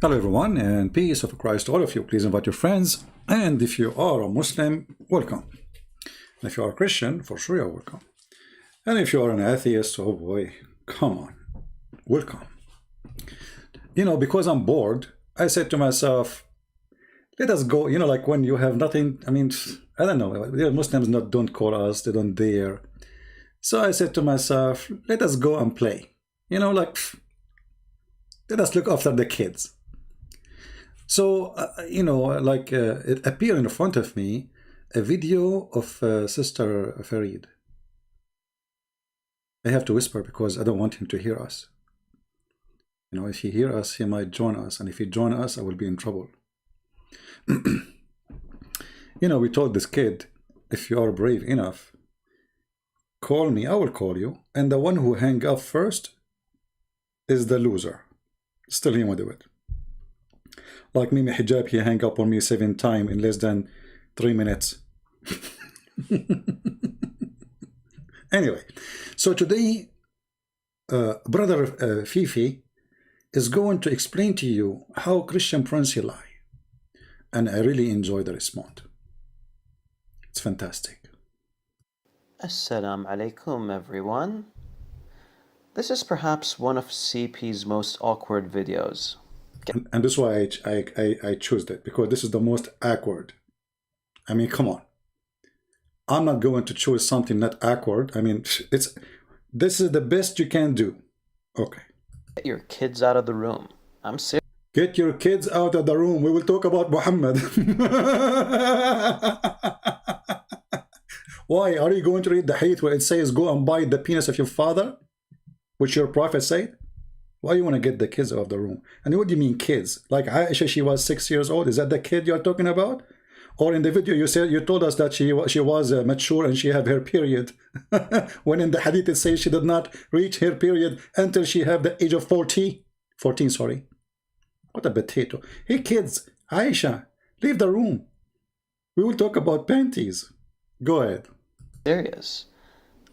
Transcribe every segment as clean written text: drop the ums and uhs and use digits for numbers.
Hello everyone, and peace of Christ to all of you. Please invite your friends, and if you are a Muslim, welcome. And if you are a Christian, for sure you're welcome. And if you are an atheist, oh boy, come on, welcome. You know, because I'm bored, I said to myself, let us go, you know, like when you have nothing, I mean, I don't know, Muslims don't call us, they don't dare. So I said to myself, let us go and play. You know, like, let us look after the kids. So, you know, like it appeared in front of me a video of Sister Farid. I have to whisper because I don't want him to hear us. You know, if he hears us, he might join us. And if he joins us, I will be in trouble. You know, we told this kid, if you are brave enough, call me, I will call you. And the one who hang up first is the loser. Still he won't do it. Like Mimi Hijab, he hang up on me 7 times in less than 3 minutes. Anyway, so today, Brother Fifi is going to explain to you how Christian Prince lie. And I really enjoy the response. It's fantastic. Assalamu alaikum, everyone. This is perhaps one of CP's most awkward videos. And this is why I chose it, because this is the most awkward. I mean, come on. I'm not going to choose something not awkward. I mean, this is the best you can do. Okay. Get your kids out of the room. I'm serious. Get your kids out of the room. We will talk about Muhammad. Why? Are you going to read the hadith where it says, go and bite the penis of your father? Which your prophet said? Why you want to get the kids out of the room? And what do you mean kids? Like Aisha, she was 6 years old. Is that the kid you're talking about? Or in the video you told us that she was mature and she had her period. When in the hadith it says she did not reach her period until she had the age of 14, sorry. What a potato. Hey kids, Aisha, leave the room. We will talk about panties. Go ahead. Serious.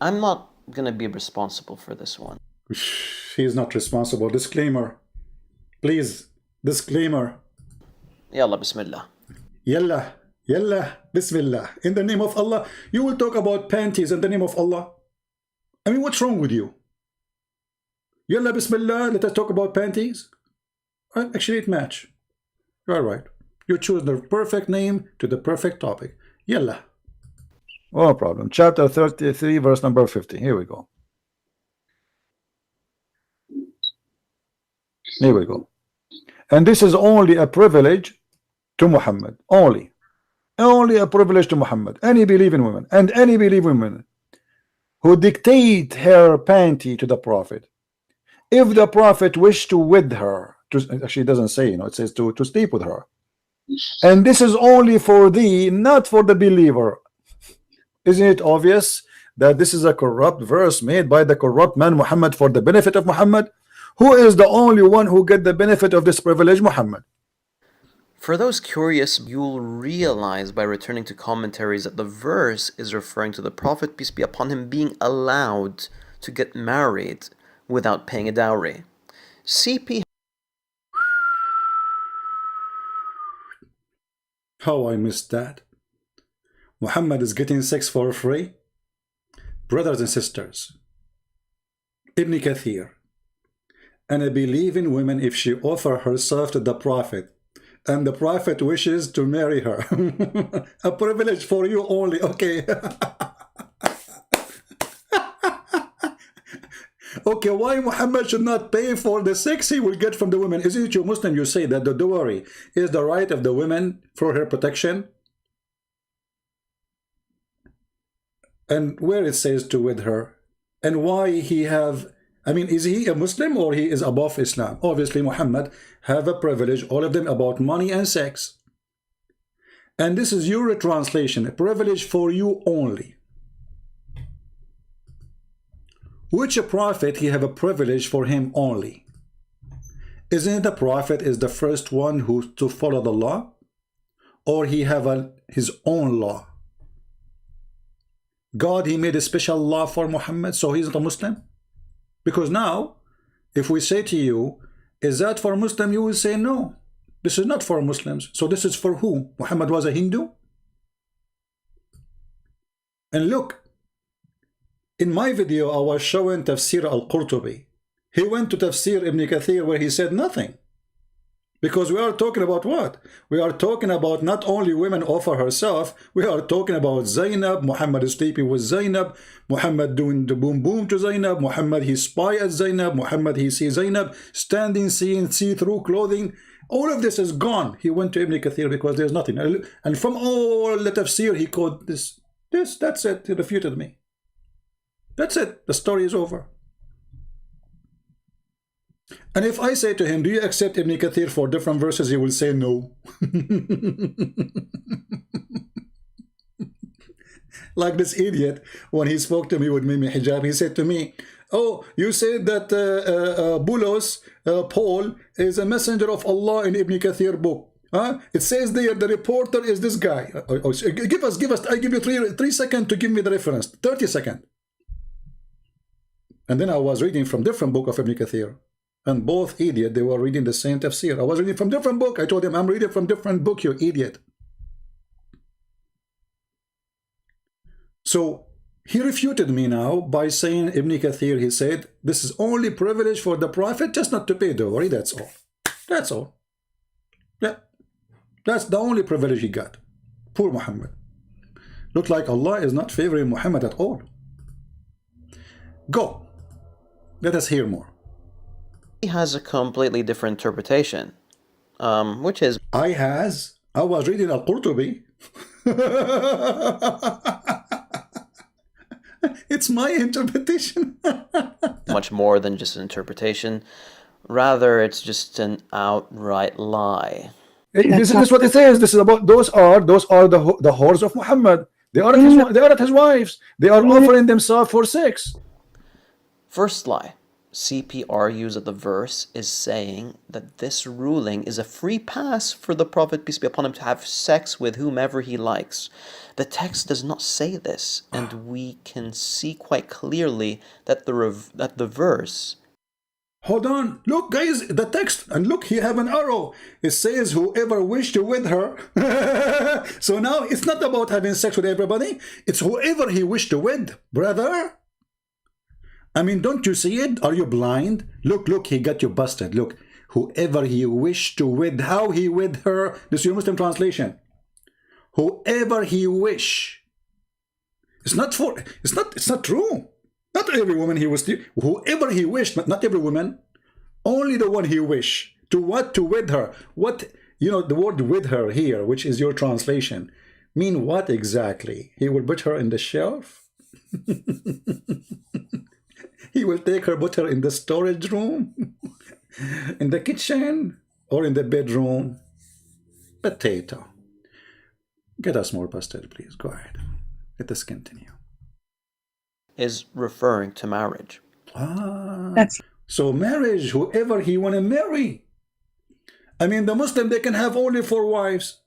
I'm not going to be responsible for this one. He is not responsible. Disclaimer. Please, disclaimer. Yalla, bismillah. Yalla, yalla, bismillah. In the name of Allah. You will talk about panties in the name of Allah. I mean, what's wrong with you? Yalla, bismillah, let us talk about panties. Actually, it match. You're right. You choose the perfect name to the perfect topic. Yalla. No problem. Chapter 33, verse number 50. Here we go. Here we go. And this is only a privilege to Muhammad. Only a privilege to Muhammad. Any believing woman and any believing woman who dictate her panty to the Prophet. If the Prophet wished to with her, actually it doesn't say, you know, it says to sleep with her. And this is only for thee, not for the believer. Isn't it obvious that this is a corrupt verse made by the corrupt man Muhammad for the benefit of Muhammad? Who is the only one who get the benefit of this privilege? Muhammad. For those curious, you'll realize by returning to commentaries that the verse is referring to the Prophet, peace be upon him, being allowed to get married without paying a dowry. CP. How I missed that. Muhammad is getting sex for free. Brothers and sisters, Ibn Kathir, and I believe in women if she offer herself to the Prophet and the Prophet wishes to marry her. A privilege for you only. Okay. Okay, why Muhammad should not pay for the sex he will get from the women? Isn't it you Muslim? You say that the dowry is the right of the women for her protection? And where it says to with her, and why he have, I mean, is he a Muslim or he is above Islam? Obviously Muhammad have a privilege, all of them about money and sex. And this is your translation, a privilege for you only. Which a prophet he have a privilege for him only? Isn't it the prophet is the first one who to follow the law? Or he have his own law? God, he made a special law for Muhammad, so he's not a Muslim? Because now, if we say to you, is that for Muslim? You will say no. This is not for Muslims. So this is for who? Muhammad was a Hindu? And look, in my video, I was showing Tafsir al-Qurtubi. He went to Tafsir Ibn Kathir where he said nothing. Because we are talking about what? We are talking about not only women offer herself, we are talking about Zainab, Muhammad is sleeping with Zainab, Muhammad doing the boom boom to Zainab, Muhammad he spy at Zainab, Muhammad he sees Zainab standing, seeing see-through clothing. All of this is gone. He went to Ibn Kathir because there's nothing. And from all the tafsir, he called this, that's it. He refuted me. That's it. The story is over. And if I say to him, do you accept Ibn Kathir for different verses? He will say no. Like this idiot, when he spoke to me with Mimi Hijab, he said to me, oh, you said that Paul is a messenger of Allah in Ibn Kathir book. Huh? It says there the reporter is this guy. Give us, I give you 3 seconds to give me the reference. 30 seconds. And then I was reading from different book of Ibn Kathir. And both idiot, they were reading the same tafsir. I was reading from different book. I told him, I'm reading from different book, you idiot. So he refuted me now by saying Ibn Kathir, he said, this is only privilege for the Prophet, just not to pay dowry, that's all. That's all. Yeah. That's the only privilege he got. Poor Muhammad. Look like Allah is not favoring Muhammad at all. Go. Let us hear more. He has a completely different interpretation, which is... I was reading Al-Qurtubi. It's my interpretation. much more than just an interpretation. Rather, it's just an outright lie. This is what it says. This is about those are the whores of Muhammad. They are not his wives. They are offering themselves for sex. First lie. CP argues that the verse is saying that this ruling is a free pass for the Prophet, peace be upon him, to have sex with whomever he likes. The text does not say this, and we can see quite clearly that the verse... Hold on. Look, guys, the text. And look, he have an arrow. It says, whoever wished to with her. So now it's not about having sex with everybody. It's whoever he wished to with, brother. I mean, don't you see it? Are you blind? Look, he got you busted. Look, whoever he wished to with, how he with her. This is your Muslim translation. Whoever he wish. It's not true. Not every woman he was, whoever he wished, but not every woman. Only the one he wished. To what? To with her. What, the word with her here, which is your translation, mean what exactly? He will put her in the shelf? He will take her, put her in the storage room, in the kitchen, or in the bedroom. Potato. Get us more busted, please. Go ahead. Let us continue. Is referring to marriage. So marriage, whoever he want to marry. I mean, the Muslim, they can have only 4 wives.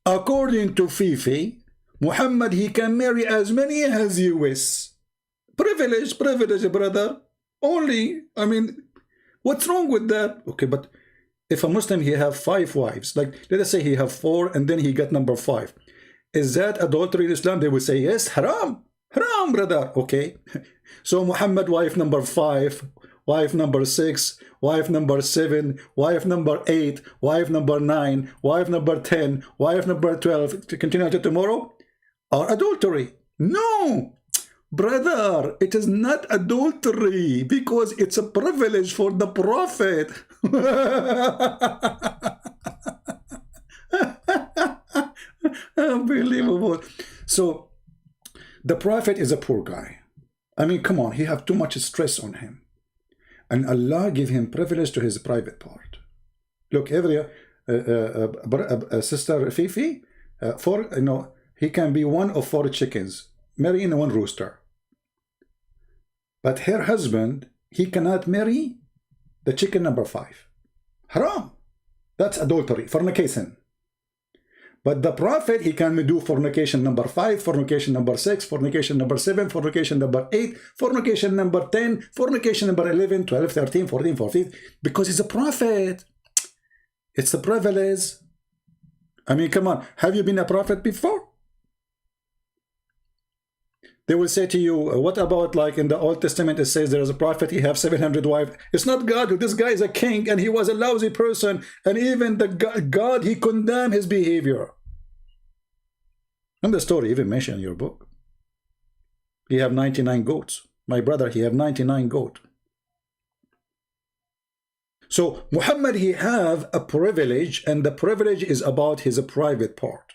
According to Fifi, Muhammad, he can marry as many as he wishes. Privilege, brother. Only, I mean, what's wrong with that? Okay, but if a Muslim, he have 5 wives, like let us say he have 4 and then he got number 5. Is that adultery in Islam? They will say, yes, haram, brother. Okay. So Muhammad, wife number 5, wife number 6, wife number 7, wife number 8, wife number 9, wife number 10, wife number 12, to continue until tomorrow, are adultery. No. Brother, it is not adultery because it's a privilege for the Prophet. Unbelievable. So the Prophet is a poor guy. I mean, come on, he have too much stress on him. And Allah give him privilege to his private part. Look, every sister Fifi, he can be one of 4 chickens, marrying 1 rooster. But her husband, he cannot marry the chicken number 5. Haram. That's adultery, fornication. But the Prophet, he can do fornication number 5, fornication number 6, fornication number 7, fornication number 8, fornication number 10, fornication number 11, 12, 13, 14, 14, because he's a Prophet. It's a privilege. I mean, come on. Have you been a prophet before? They will say to you, what about like in the Old Testament, it says there is a prophet, he have 700 wives. It's not God. This guy is a king and he was a lousy person. And even the God, he condemned his behavior. And the story even mentioned in your book. He have 99 goats. My brother, he have 99 goats. So Muhammad, he have a privilege, and the privilege is about his private part.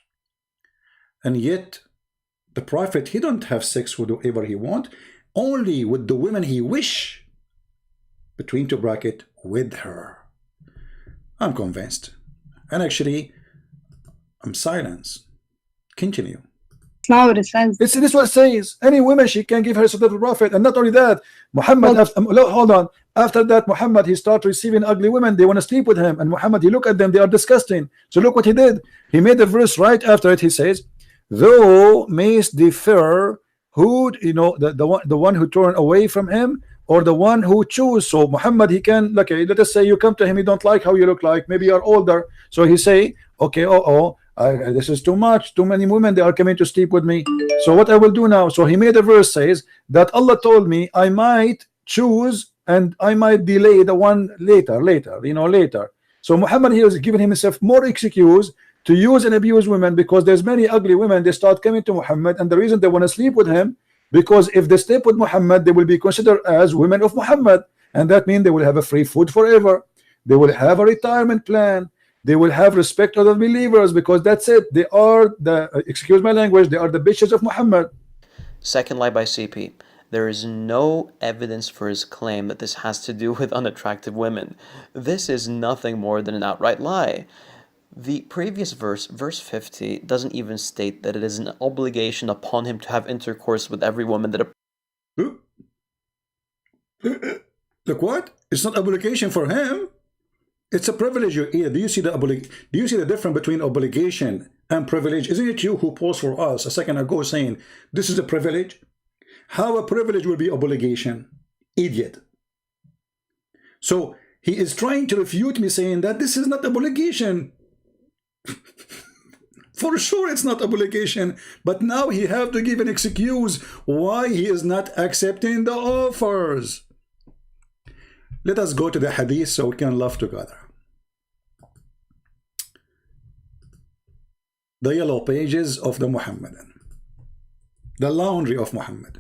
And yet, the prophet, he don't have sex with whoever he want, only with the women he wish, between two brackets, with her. I'm convinced. And actually, I'm silenced. Continue. It's not what it says. This is what it says. Any woman, she can give herself to the prophet. And not only that, Muhammad, hold on. After that, Muhammad, he started receiving ugly women. They want to sleep with him. And Muhammad, he look at them. They are disgusting. So look what he did. He made a verse right after it. He says, thou mayst defer who, you know, the one who turn away from him, or the one who choose. So Muhammad, he can, okay, let us say you come to him, you don't like how you look like, maybe you're older. So he say, okay, this is too much, too many women, they are coming to sleep with me. So what I will do now? So he made a verse says that Allah told me I might choose and I might delay the one later. So Muhammad, he was giving himself more excuse to use and abuse women, because there's many ugly women. They start coming to Muhammad, and the reason they want to sleep with him, because if they sleep with Muhammad, they will be considered as women of Muhammad, and that means they will have a free food forever. They will have a retirement plan. They will have respect of the believers, because that's it. They are the, excuse my language, they are the bitches of Muhammad. Second lie by CP. There is no evidence for his claim that this has to do with unattractive women. This is nothing more than an outright lie. The previous verse, verse 50, doesn't even state that it is an obligation upon him to have intercourse with every woman that Look what? It's not obligation for him. It's a privilege. Do you see the difference between obligation and privilege? Isn't it you who posed for us a second ago saying this is a privilege? How a privilege will be obligation? Idiot. So he is trying to refute me, saying that this is not obligation. For sure it's not obligation, but now he have to give an excuse why he is not accepting the offers. Let us go to the hadith so we can laugh together. The yellow pages of the Muhammadan, the laundry of Muhammad.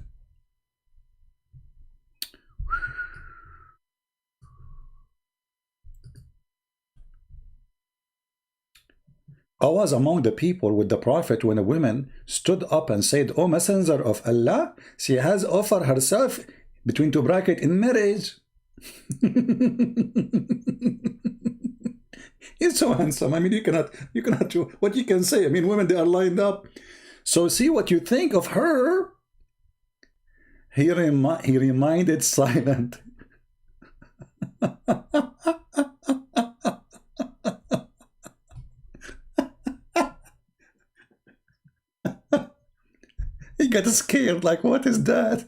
I was among the people with the Prophet when a woman stood up and said, O Messenger of Allah, she has offered herself between two brackets in marriage. He's so handsome. I mean, you cannot do what you can say. I mean, women, they are lined up. So see what you think of her. He remained silent. He got scared, like, what is that?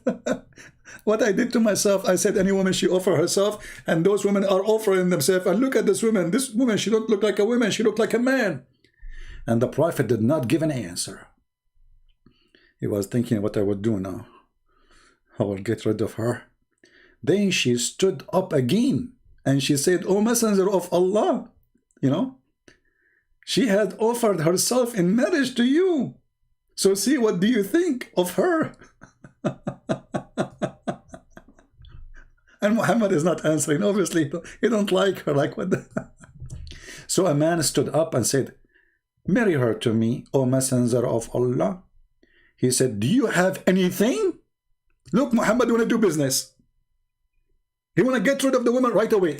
What I did to myself, I said, any woman, she offer herself, and those women are offering themselves. And look at this woman. This woman, she don't look like a woman, she looked like a man. And the Prophet did not give an answer. He was thinking what I would do now. I will get rid of her. Then she stood up again, and she said, O Messenger of Allah, you know, she had offered herself in marriage to you. So see, what do you think of her? And Muhammad is not answering. Obviously, he don't like her. Like what? So a man stood up and said, marry her to me, O Messenger of Allah. He said, do you have anything? Look, Muhammad want to do business. He want to get rid of the woman right away.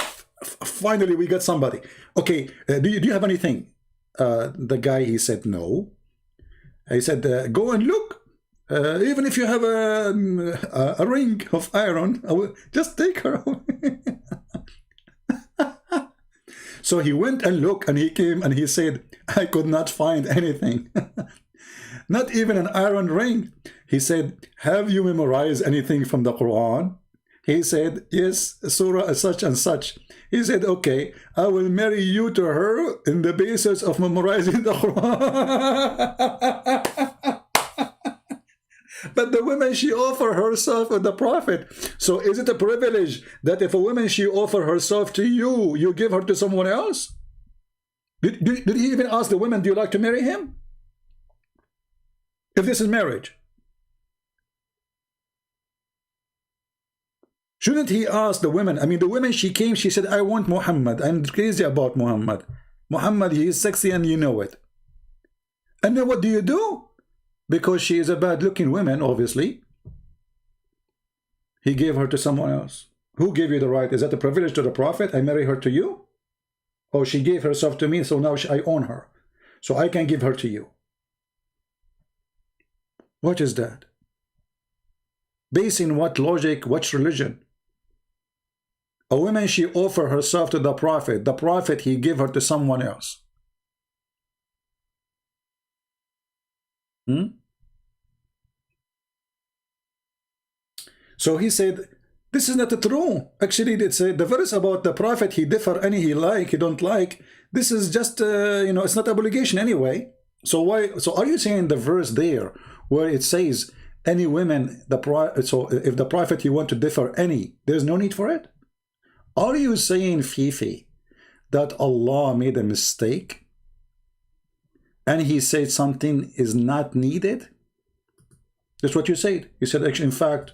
Finally, we got somebody. Okay, do you have anything? The guy, he said, no. He said, go and look. Even if you have a ring of iron, I will just take her away. So he went and looked, and he came and he said, I could not find anything. Not even an iron ring. He said, have you memorized anything from the Quran? He said, yes, surah such and such. He said, okay, I will marry you to her in the basis of memorizing the Quran. But the woman, she offer herself to the Prophet. So is it a privilege that if a woman, she offer herself to you, you give her to someone else? Did he even ask the woman, do you like to marry him? If this is marriage. Shouldn't he ask the women? I mean, the woman, she came, she said, I want Muhammad. I'm crazy about Muhammad. Muhammad, he is sexy and you know it. And then what do you do? Because she is a bad-looking woman, obviously. He gave her to someone else. Who gave you the right? Is that a privilege to the Prophet? I marry her to you? Or she gave herself to me, so now I own her. So I can give her to you. What is that? Based in what logic, what religion? A woman, she offered herself to the Prophet. The Prophet, he gave her to someone else. So he said, this is not true. Actually, it's the verse about the Prophet, he differ any he like, he don't like. This is just, you know, it's not obligation anyway. So why? So are you saying the verse there where it says any women, so if the Prophet, he want to differ any, there's no need for it? Are you saying, Fifi, that Allah made a mistake and he said something is not needed? That's what you said. You said, actually, in fact,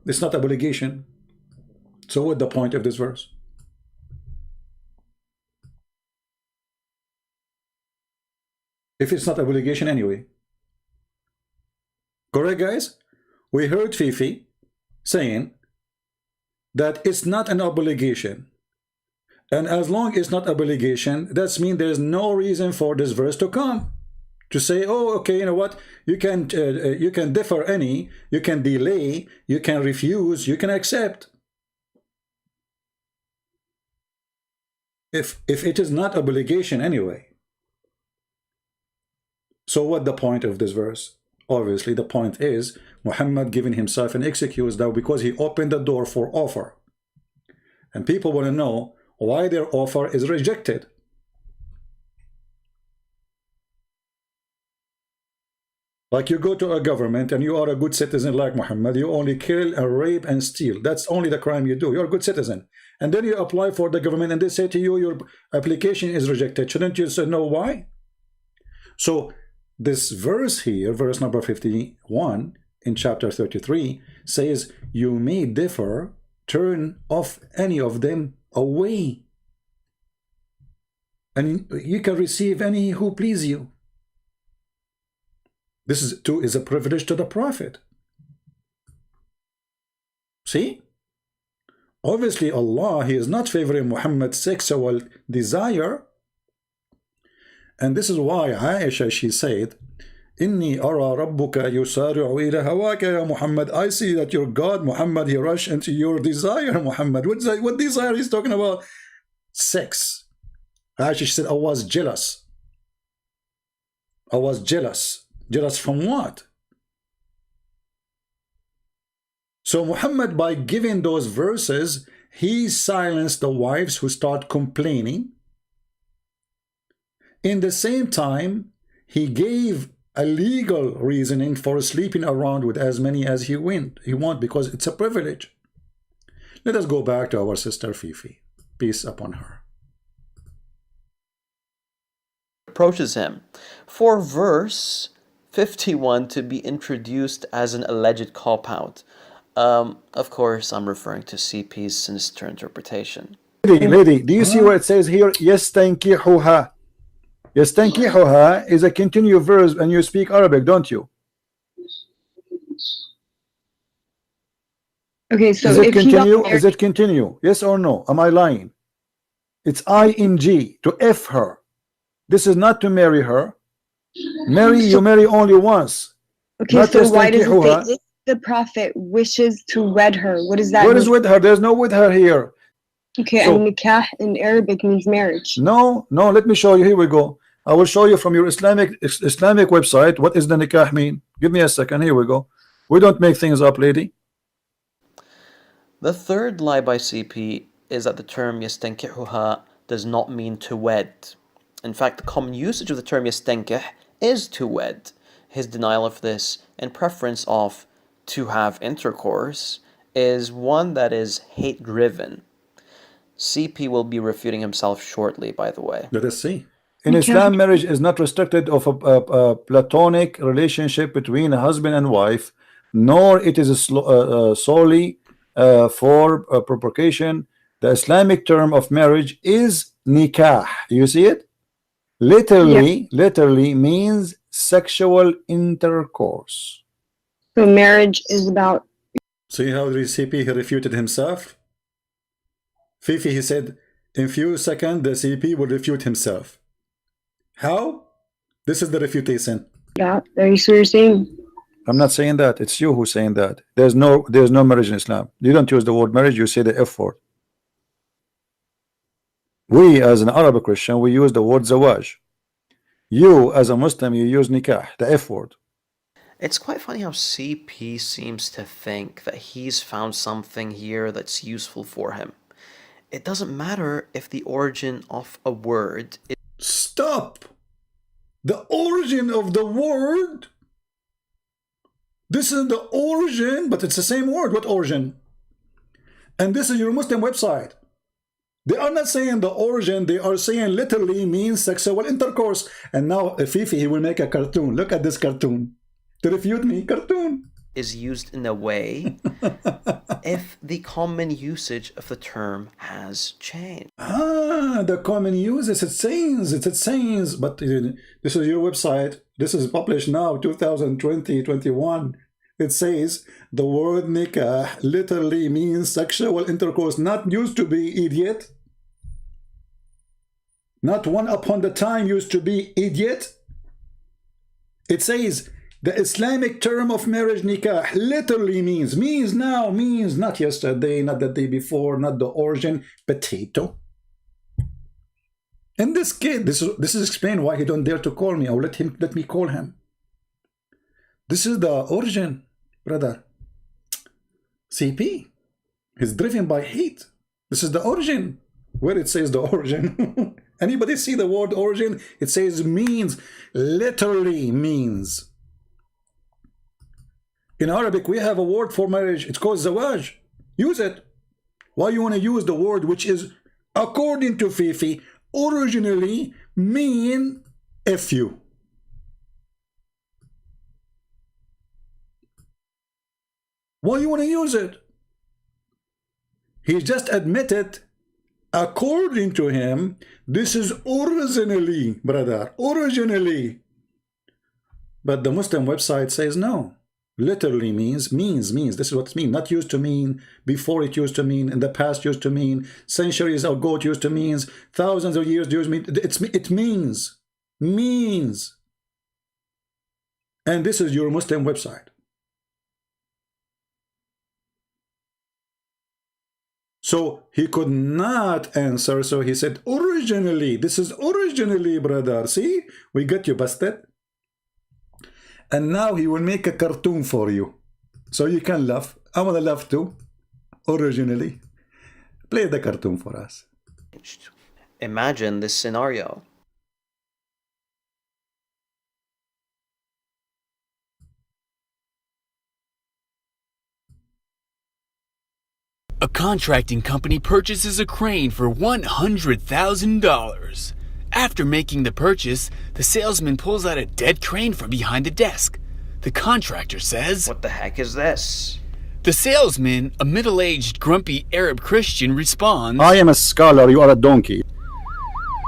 it's not obligation. So what's the point of this verse? If it's not obligation anyway. Correct, guys? We heard Fifi saying that it's not an obligation. And as long as it's not obligation, that means there's no reason for this verse to come. To say, oh, okay, you know what? You can differ any, you can delay, you can refuse, you can accept. If it is not obligation anyway. So what the point of this verse? Obviously, the point is Muhammad giving himself an excuse now because he opened the door for offer. And people want to know why their offer is rejected. Like you go to a government and you are a good citizen like Muhammad, you only kill and rape and steal. That's only the crime you do. You're a good citizen. And then you apply for the government and they say to you, your application is rejected. Shouldn't you say, know why? So this verse here, verse number 51 in chapter 33, says, you may differ, turn off any of them away. And you can receive any who please you. This is a privilege to the Prophet. See? Obviously, Allah, he is not favoring Muhammad's sexual desire. And this is why Aisha, she said, Inni ara rabbuka yusari'u ila hawaka ya Muhammad. I see that your God, Muhammad, he rushed into your desire, Muhammad. What desire he's talking about? Sex. Aisha, she said, I was jealous. I was jealous. Jealous from what? So Muhammad, by giving those verses, he silenced the wives who start complaining. In the same time, he gave a legal reasoning for sleeping around with as many as he want, because it's a privilege. Let us go back to our sister Fifi. Peace upon her. Approaches him for verse 51 to be introduced as an alleged cop-out. Of course, I'm referring to CP's sinister interpretation. Lady, do you see what it says here? Yastankihuha. Yastankihuha is a continued verse, and you speak Arabic, don't you? Okay, so is it if continue? Is it continue? Yes or no? Am I lying? It's ing to F her. This is not to marry her. Marry, you marry only once. Okay, not so why does it say if the Prophet wishes to wed her? What does that mean? What is with her? There's no with her here. Okay, so, and nikah in Arabic means marriage. No, let me show you. Here we go. I will show you from your Islamic website what is the nikah mean. Give me a second. Here we go. We don't make things up, lady. The third lie by CP is that the term yastankihuha does not mean to wed. In fact, the common usage of the term yastankih is to wed. His denial of this and preference of to have intercourse is one that is hate-driven. CP will be refuting himself shortly, by the way. Let us see. In Okay. Islam, marriage is not restricted of a platonic relationship between a husband and wife, nor it is solely for procreation. The Islamic term of marriage is nikah. You see it? Literally means sexual intercourse. So marriage is about See how the CP he refuted himself? Fifi, he said, in few seconds the CP will refute himself. How? This is the refutation. that. Are you serious? Saying I'm not saying that. It's you who's saying that. There's no marriage in Islam. You don't use the word marriage. You say the F word. We, as an Arab Christian, we use the word zawaj. You, as a Muslim, you use nikah, the F word. It's quite funny how CP seems to think that he's found something here that's useful for him. It doesn't matter if the origin of a word is Stop! The origin of the word. This is the origin, but it's the same word. What origin? And this is your Muslim website. They are not saying the origin, they are saying literally means sexual intercourse. And now Fifi, he will make a cartoon. Look at this cartoon. To refute me, cartoon. used in a way if the common usage of the term has changed. Ah, the common usage, it says, but this is your website. This is published now, 2020-21. It says the word nikah literally means sexual intercourse, not used to be, idiot. Not one upon the time used to be, idiot. It says the Islamic term of marriage nikah literally means now, means not yesterday, not the day before, not the origin, potato. And this kid, this is explain why he don't dare to call me. I'll let me call him. This is the origin, brother. CP is driven by hate. This is the origin. Where it says the origin. Anybody see the word origin? It says means, literally means. In Arabic, we have a word for marriage. It's called zawaj. Use it. Why you want to use the word which is, according to Fifi, originally mean F-U? Why you want to use it? He just admitted, according to him, this is originally, brother, originally. But the Muslim website says no. Literally means. This is what it means. Not used to mean, before it used to mean, in the past used to mean, centuries ago it used to mean, thousands of years used to mean. It means. Means. And this is your Muslim website. So he could not answer, so he said, originally, this is originally, brother. See, we got you busted. And now he will make a cartoon for you. So you can laugh. I want to laugh too. Originally. Play the cartoon for us. Imagine this scenario. A contracting company purchases a crane for $100,000. After making the purchase, the salesman pulls out a dead crane from behind the desk. The contractor says, What the heck is this? The salesman, a middle-aged, grumpy Arab Christian, responds, I am a scholar, you are a donkey.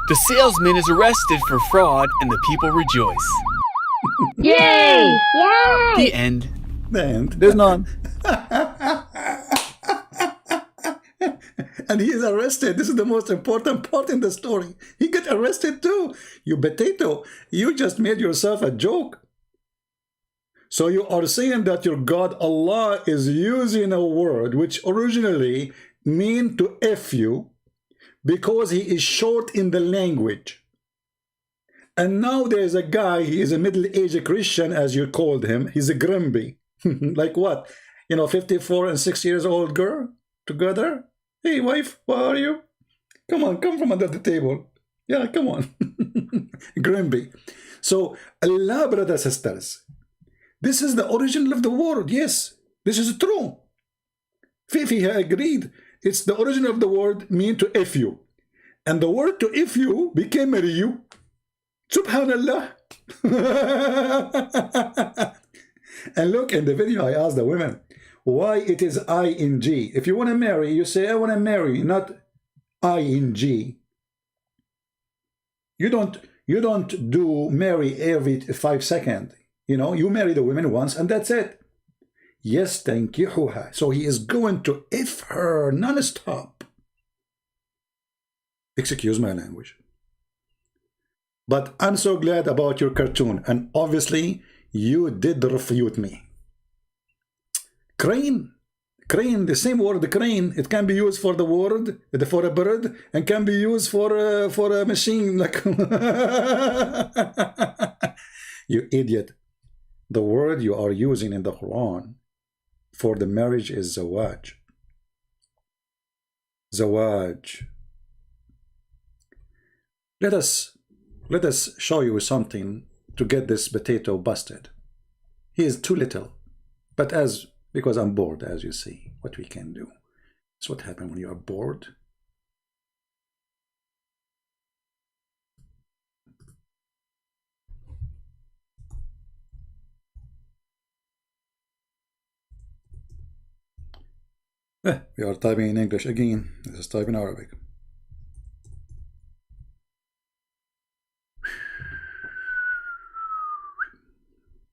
The salesman is arrested for fraud and the people rejoice. yay! The end. And There's none. and he is arrested. This is the most important part in the story. He got arrested too. You potato, you just made yourself a joke. So you are saying that your God Allah is using a word which originally mean to F you because he is short in the language. And now there's a guy, he is a middle-aged Christian, as you called him. He's a grumpy. Like what? 54 and 6 years old girl? together. Hey, wife, where are you? Come on, come from under the table. Yeah, come on. Grimby. So, Allah, brothers and sisters, this is the origin of the word. Yes, this is true. Fifi agreed. It's the origin of the word mean to if you. And the word to if you became marry you. Subhanallah. And look, in the video I asked the women why it is ing. If you want to marry, you say I want to marry, not ing. You don't do marry every 5 seconds. You know, you marry the woman once and that's it. Yes, thank you. So he is going to if her non-stop. Excuse my language. But I'm so glad about your cartoon, and obviously you did refute me. Crane, the same word crane, it can be used for the word, for a bird, and can be used for a machine. Like you idiot. The word you are using in the Quran for the marriage is zawaj. Zawaj. Let us show you something to get this potato busted. He is too little, but because I'm bored, as you see, what we can do. That's what happens when you are bored. We are typing in English again. This is typing Arabic.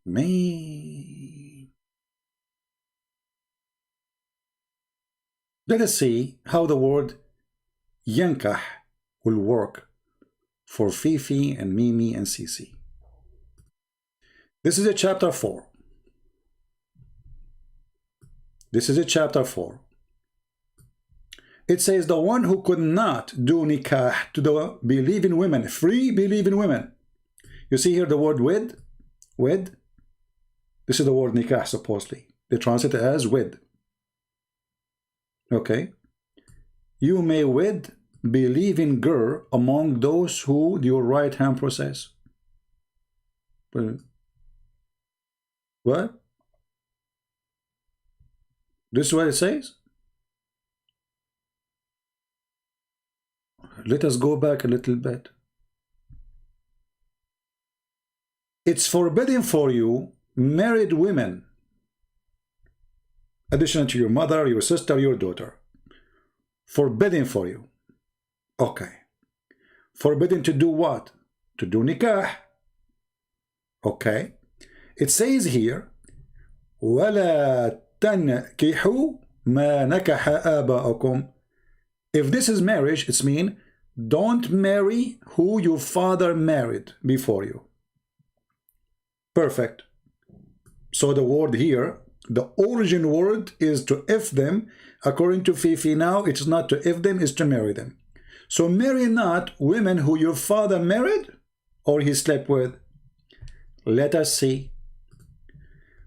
Me. Let us see how the word yankah will work for Fifi and Mimi and Sisi. This is a chapter 4. This is a chapter 4. It says the one who could not do nikah to the believing women, free believing women. You see here the word wed. This is the word nikah, supposedly. They translate it as wed. Okay. You may wed believing girl among those who your right hand possess. What? This is what it says? Let us go back a little bit. It's forbidden for you, married women, addition to your mother, your sister, your daughter. Forbidden for you. Okay. Forbidden to do what? To do nikah. Okay. It says here, وَلَا تَنْكِحُوا مَا نَكَحَ آبَاؤُكُمْ. If this is marriage, it's mean don't marry who your father married before you. Perfect. So the word here, the origin word is to if them. According to Fifi now, it's not to if them, it's to marry them. So marry not women who your father married or he slept with. Let us see.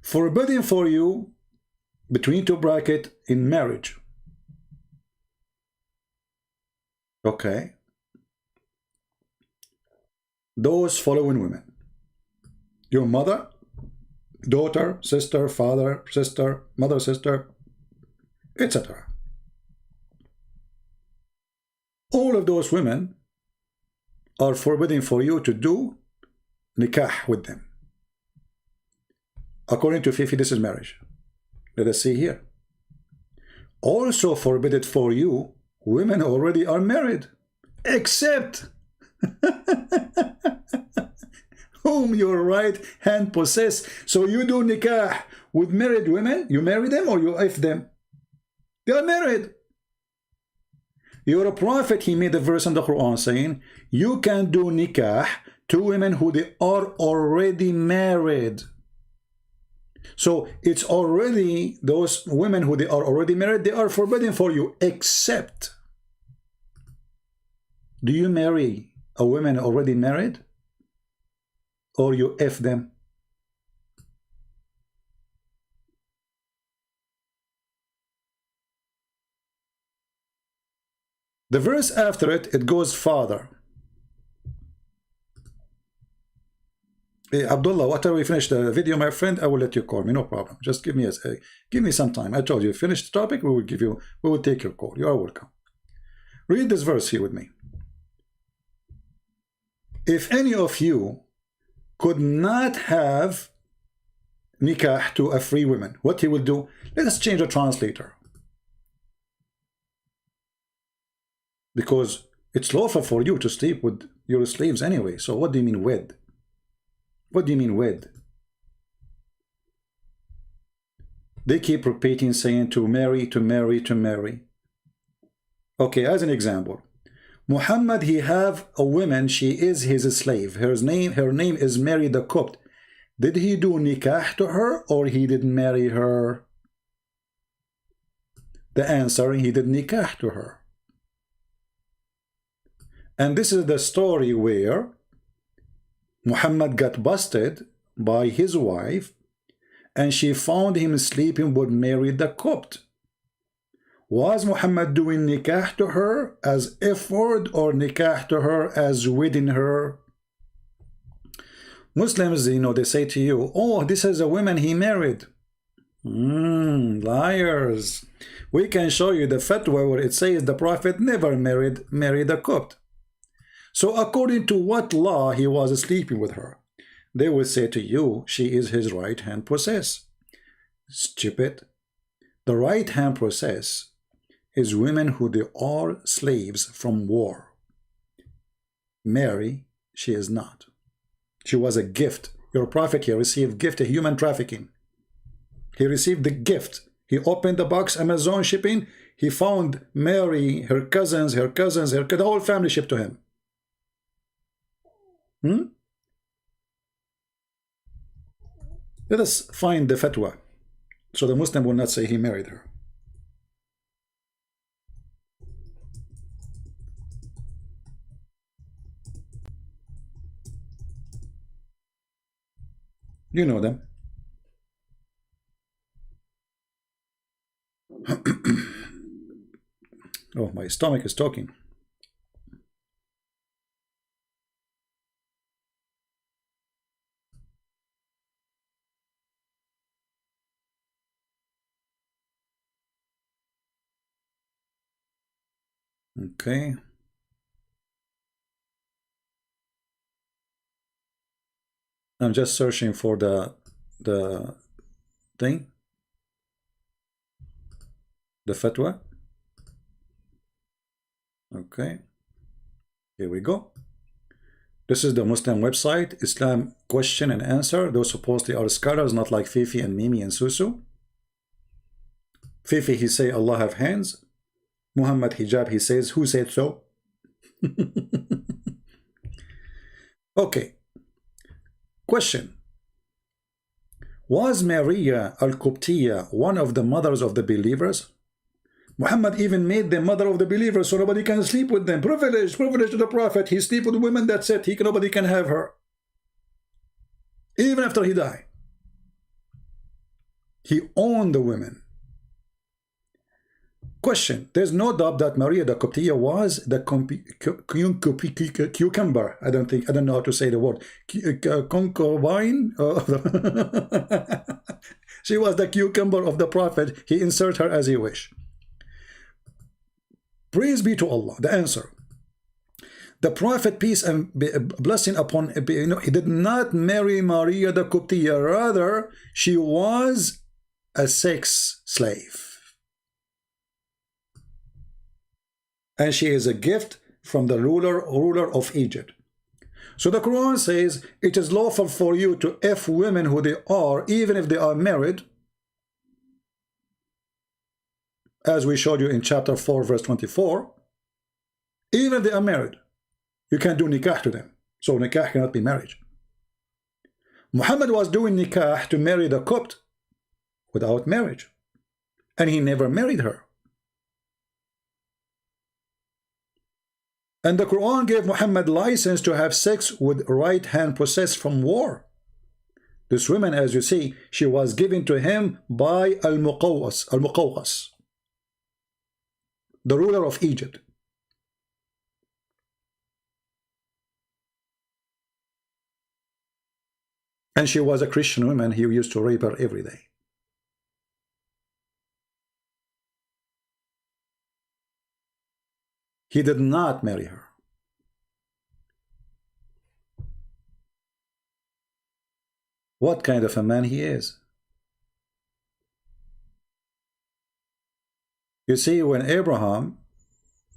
Forbidden for you, between two brackets, in marriage. Okay. Those following women. Your mother, daughter, sister, father, sister, mother, sister, etc. All of those women are forbidden for you to do nikah with them. According to Fifi, this is marriage. Let us see here. Also forbidden for you, women already are married, except whom your right hand possess. So you do nikah with married women, you marry them or you if them? They are married. Your prophet, he made a verse in the Quran saying, you can do nikah to women who they are already married. So it's already those women who they are already married, they are forbidden for you, except, do you marry a woman already married? Or you F them? The verse after it, it goes farther. Hey, Abdullah, after we finish the video, my friend, I will let you call me, no problem. Just give me some time. I told you, finish the topic, we will take your call. You are welcome. Read this verse here with me. If any of you could not have nikah to a free woman, what he will do? Let us change the translator. Because it's lawful for you to sleep with your slaves anyway. So what do you mean wed? What do you mean wed? They keep repeating, saying to marry, to marry, to marry. Okay, as an example, Muhammad, he have a woman, she is his slave. Her name is Mary the Copt. Did he do nikah to her or he didn't marry her? The answer, he did nikah to her. And this is the story where Muhammad got busted by his wife and she found him sleeping with Mary the Copt. Was Muhammad doing nikah to her as effort or nikah to her as wedding her? Muslims, you know, they say to you, oh, this is a woman he married. Liars. We can show you the fatwa where it says the Prophet never married Mary the Copt. So according to what law he was sleeping with her? They will say to you, she is his right hand process. Stupid. The right hand process is women who they are slaves from war. Mary, she is not. She was a gift. Your prophet here received gift, a human trafficking. He received the gift. He opened the box, Amazon shipping. He found Mary, her cousins, the whole family shipped to him. Let us find the fatwa, so the Muslim will not say he married her. You know them. Oh, my stomach is talking. Okay. I'm just searching for the thing, the fatwa. Okay, here we go. This is the Muslim website, Islam question and answer. Those supposedly are scholars, not like Fifi and Mimi and Susu. Fifi, he say Allah have hands. Muhammad hijab, he says, who said so? Okay. Question. Was Maria al-Qubtiyya one of the mothers of the believers? Muhammad even made them mother of the believers so nobody can sleep with them. Privilege to the Prophet. He sleep with women, that's it. Nobody can have her. Even after he died. He owned the women. Question. There's no doubt that Maria the Qubtiyya was the cucumber. I don't know how to say the word. Concubine. She was the cucumber of the Prophet. He insert her as he wish. Praise be to Allah. The answer. The Prophet, peace and blessing upon him, he did not marry Maria the Qubtiyya. Rather, she was a sex slave. And she is a gift from the ruler of Egypt. So the Quran says it is lawful for you to F women who they are, even if they are married, as we showed you in chapter 4 verse 24. Even if they are married, you can't do nikah to them. So nikah cannot be marriage. Muhammad was doing nikah to marry the Copt without marriage, and he never married her. And the Quran gave Muhammad license to have sex with right hand possessed from war. This woman, as you see, she was given to him by Al-Muqawqas, the ruler of Egypt. And she was a Christian woman. He used to rape her every day. He did not marry her. What kind of a man he is? You see, when Abraham,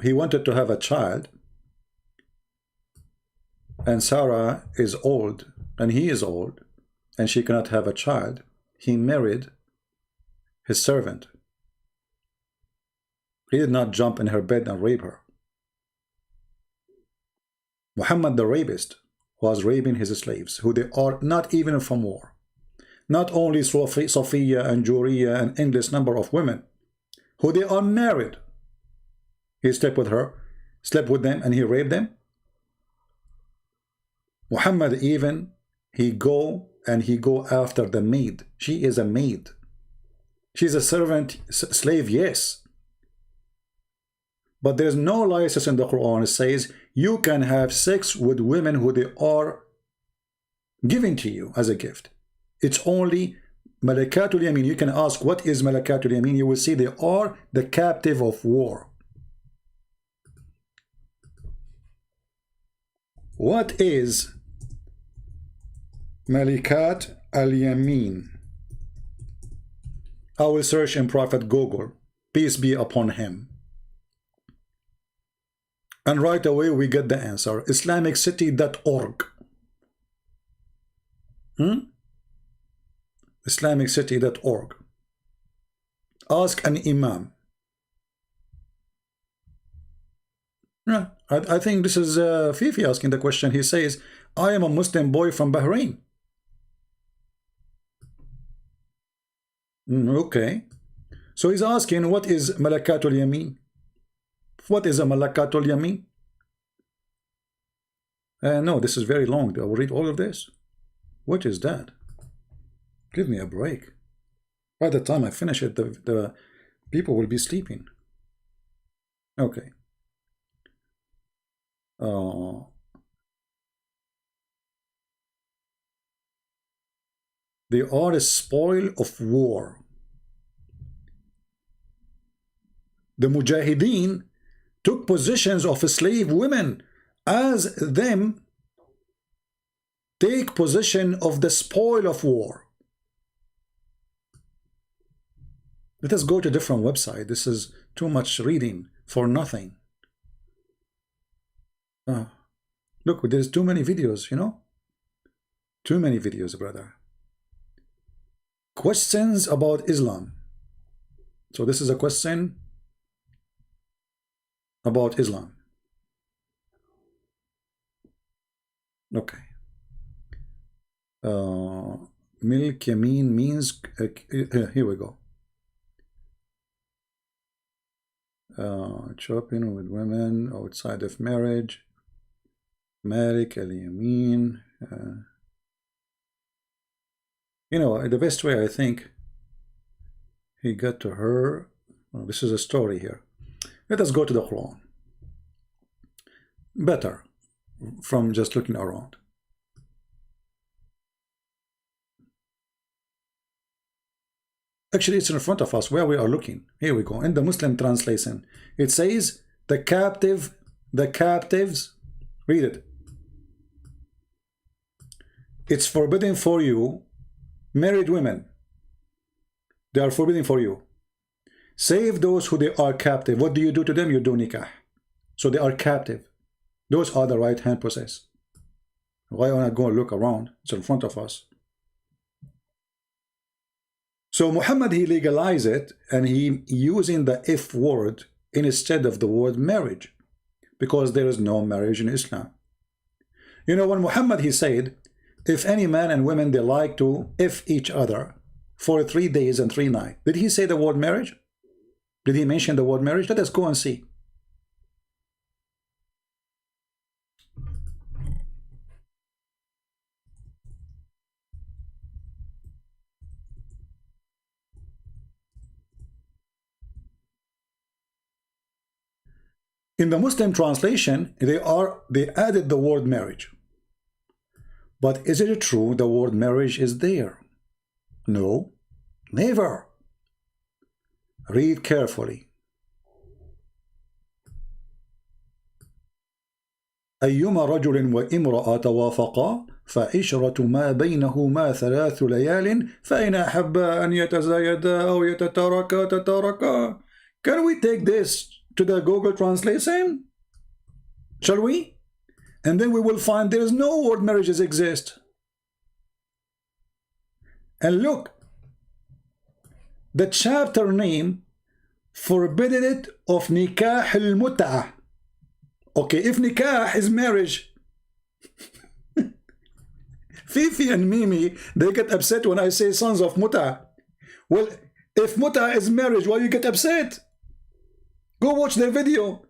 he wanted to have a child, and Sarah is old, and he is old, and she cannot have a child, he married his servant. He did not jump in her bed and rape her. Muhammad the rapist was raping his slaves, who they are not even from war. Not only Sophia and Juriya and endless number of women, who they are married. He slept with her, slept with them, and he raped them. Muhammad even, he go after the maid. She is a maid. She's a servant, slave, yes. But there's no license in the Quran. It says you can have sex with women who they are given to you as a gift. It's only Malakatul Yamin. You can ask, what is Malakatul Yamin? You will see they are the captive of war. What is Malikat al-Yamin? I will search in Prophet Google, peace be upon him. And right away we get the answer. IslamicCity.org. IslamicCity.org. Ask an imam. Yeah, I think this is Fifi asking the question. He says, I am a Muslim boy from Bahrain. Okay. So he's asking, what is Malakatul Yamin? What is a Malakatul Yamin? No, this is very long. I will read all of this. What is that? Give me a break. By the time I finish it, the people will be sleeping. Okay. They are a spoil of war. The Mujahideen took positions of slave women as them take possession of the spoil of war. Let us go to a different website. This is too much reading for nothing. Look, there's too many videos, you know? Too many videos, brother. Questions about Islam. So this is a question about Islam. Okay. Milk Yamin means here we go. Shopping with women outside of marriage. Malik Al Yamin. You know, the best way I think he got to her. Oh, this is a story here. Let us go to the Quran. Better from just looking around. Actually, it's in front of us where we are looking. Here we go. In the Muslim translation, it says the captives, read it. It's forbidden for you, married women. They are forbidden for you. Save those who they are captive. What do you do to them? You do nikah. So they are captive. Those are the right hand possessed. Why don't I go and look around? It's in front of us. So Muhammad, he legalized it, and he using the F word instead of the word marriage, because there is no marriage in Islam. You know, when Muhammad, he said, if any man and women, they like to F each other for 3 days and 3 nights, did he say the word marriage? Did he mention the word marriage? Let us go and see. In the Muslim translation, they added the word marriage. But is it true the word marriage is there? No, never. Read carefully. أيما رجل وامرأة توافقا فعشرة ما بينهما 3 ليال فإن أحبا أن يتزايدا أو يتتاركا تتاركا. Can we take this to the Google translation? Shall we? And then we will find there is no word marriages exist. And look, the chapter name forbidden it of nikah al-mut'ah. Okay, if nikah is marriage, Fifi and Mimi, they get upset when I say sons of mut'ah. Well, if mut'ah is marriage, why you get upset? Go watch their video.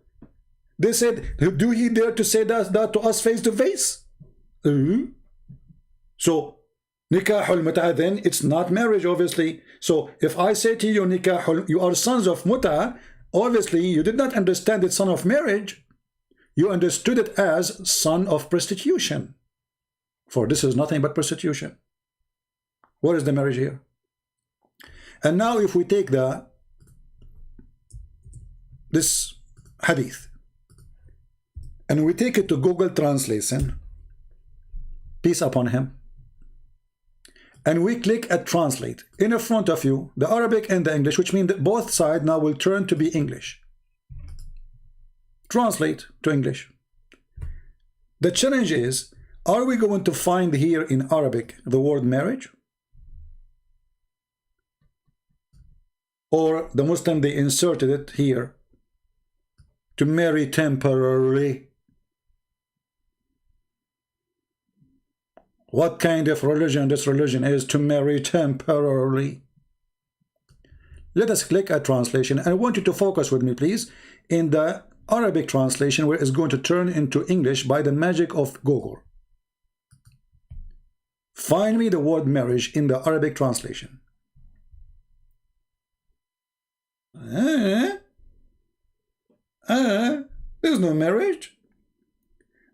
They said, do he dare to say that to us face to face? So, nikahul mut'ah, then it's not marriage, obviously. So, if I say to you, nikahul, you are sons of mut'ah, obviously you did not understand it son of marriage. You understood it as son of prostitution. For this is nothing but prostitution. What is the marriage here? And now if we take this hadith and we take it to Google Translation, peace upon him, and we click at translate, in front of you the Arabic and the English, which means that both sides now will turn to be English. Translate to English. The challenge is, are we going to find here in Arabic the word marriage? Or the Muslim, they inserted it here to marry temporarily. What kind of religion this religion is, to marry temporarily? Let us click at translation. I want you to focus with me, please, in the Arabic translation, where it's going to turn into English by the magic of Google. Find me the word marriage in the Arabic translation. There's no marriage.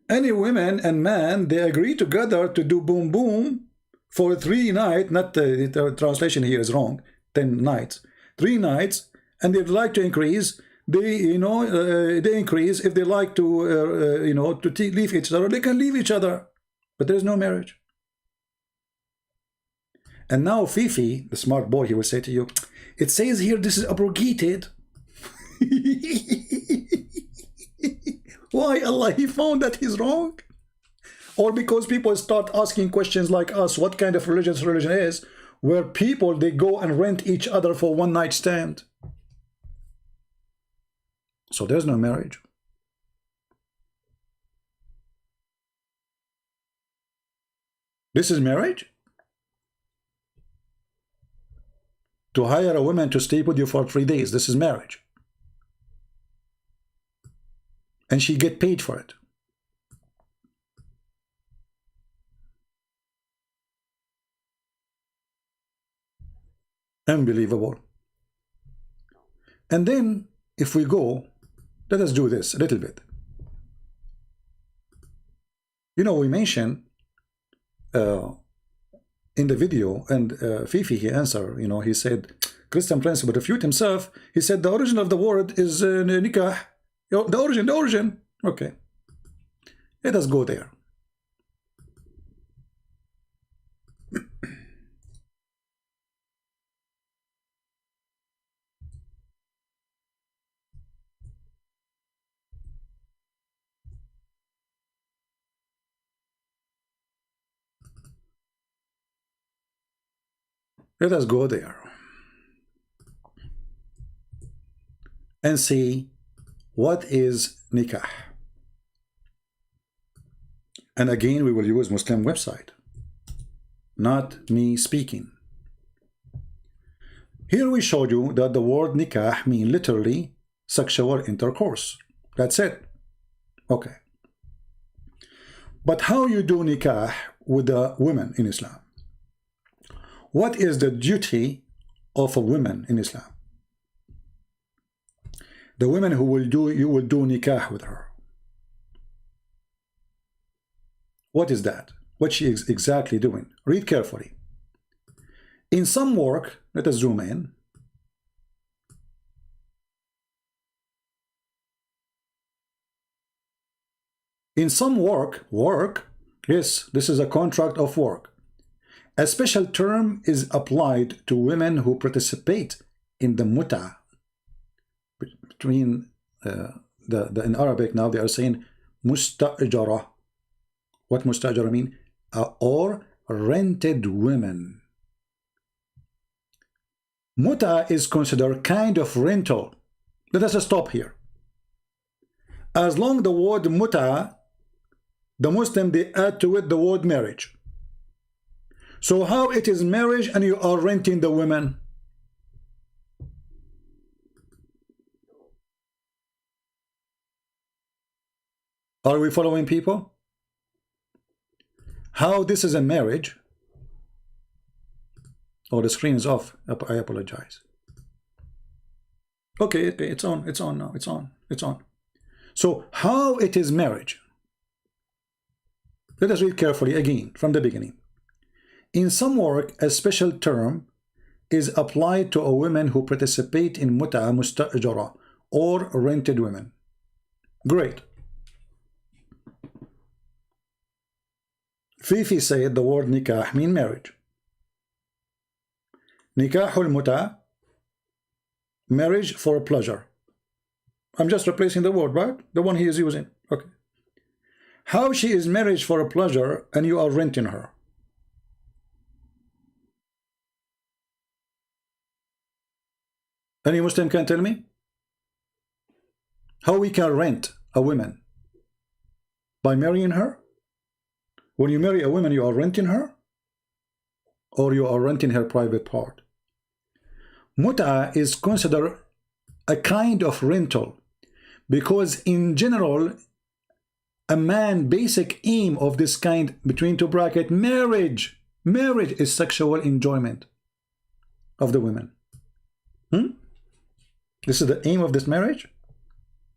Any women and man, they agree together to do boom boom for 3 nights, not the translation here is wrong, 10 nights, 3 nights, and they'd like to increase. They increase. If they like to leave each other, they can leave each other, but there's no marriage. And now Fifi, the smart boy, he will say to you, it says here this is abrogated. Why, Allah, he found that he's wrong? Or because people start asking questions like us, what kind of religion is, where people, they go and rent each other for one night stand. So there's no marriage. This is marriage? To hire a woman to stay with you for 3 days, this is marriage. And she get paid for it. Unbelievable. And then, if we go, let us do this a little bit. You know, we mentioned in the video, and Fifi, he answered, he said, Christian Prince would refute himself. He said the origin of the word is nikah. The origin. Okay. Let us go there. Let us go there and see what is nikah. And again, we will use Muslim website, not me speaking. Here we showed you that the word nikah means literally sexual intercourse. That's it. Okay. But how you do nikah with the women in Islam? What is the duty of a woman in Islam? The women who will do, you will do nikah with her. What is that? what she is exactly doing. Read carefully. In some work, let us zoom in. In some work, yes, this is a contract of work. A special term is applied to women who participate in the muta. Between in Arabic now they are saying mustajara. What mustajara mean? Or rented women. Muta is considered kind of rental. Let us stop here. As long the word muta, the Muslim, they add to it the word marriage. So how it is marriage and you are renting the women? Are we following, people? How this is a marriage? Oh, the screen is off. I apologize. Okay, it's on now. It's on. So how it is marriage? Let us read carefully again from the beginning. In some work, a special term is applied to a woman who participate in muta mustajara, or rented women. Great. Fifi said the word nikah mean marriage. Nikahul muta, marriage for pleasure. I'm just replacing the word, right? The one he is using. Okay. How she is marriage for a pleasure and you are renting her? Any Muslim can tell me? How we can rent a woman? By marrying her? When you marry a woman, you are renting her? Or you are renting her private part? Muta is considered a kind of rental because in general, a man basic aim of this kind, between two bracket, marriage is sexual enjoyment of the women. This is the aim of this marriage.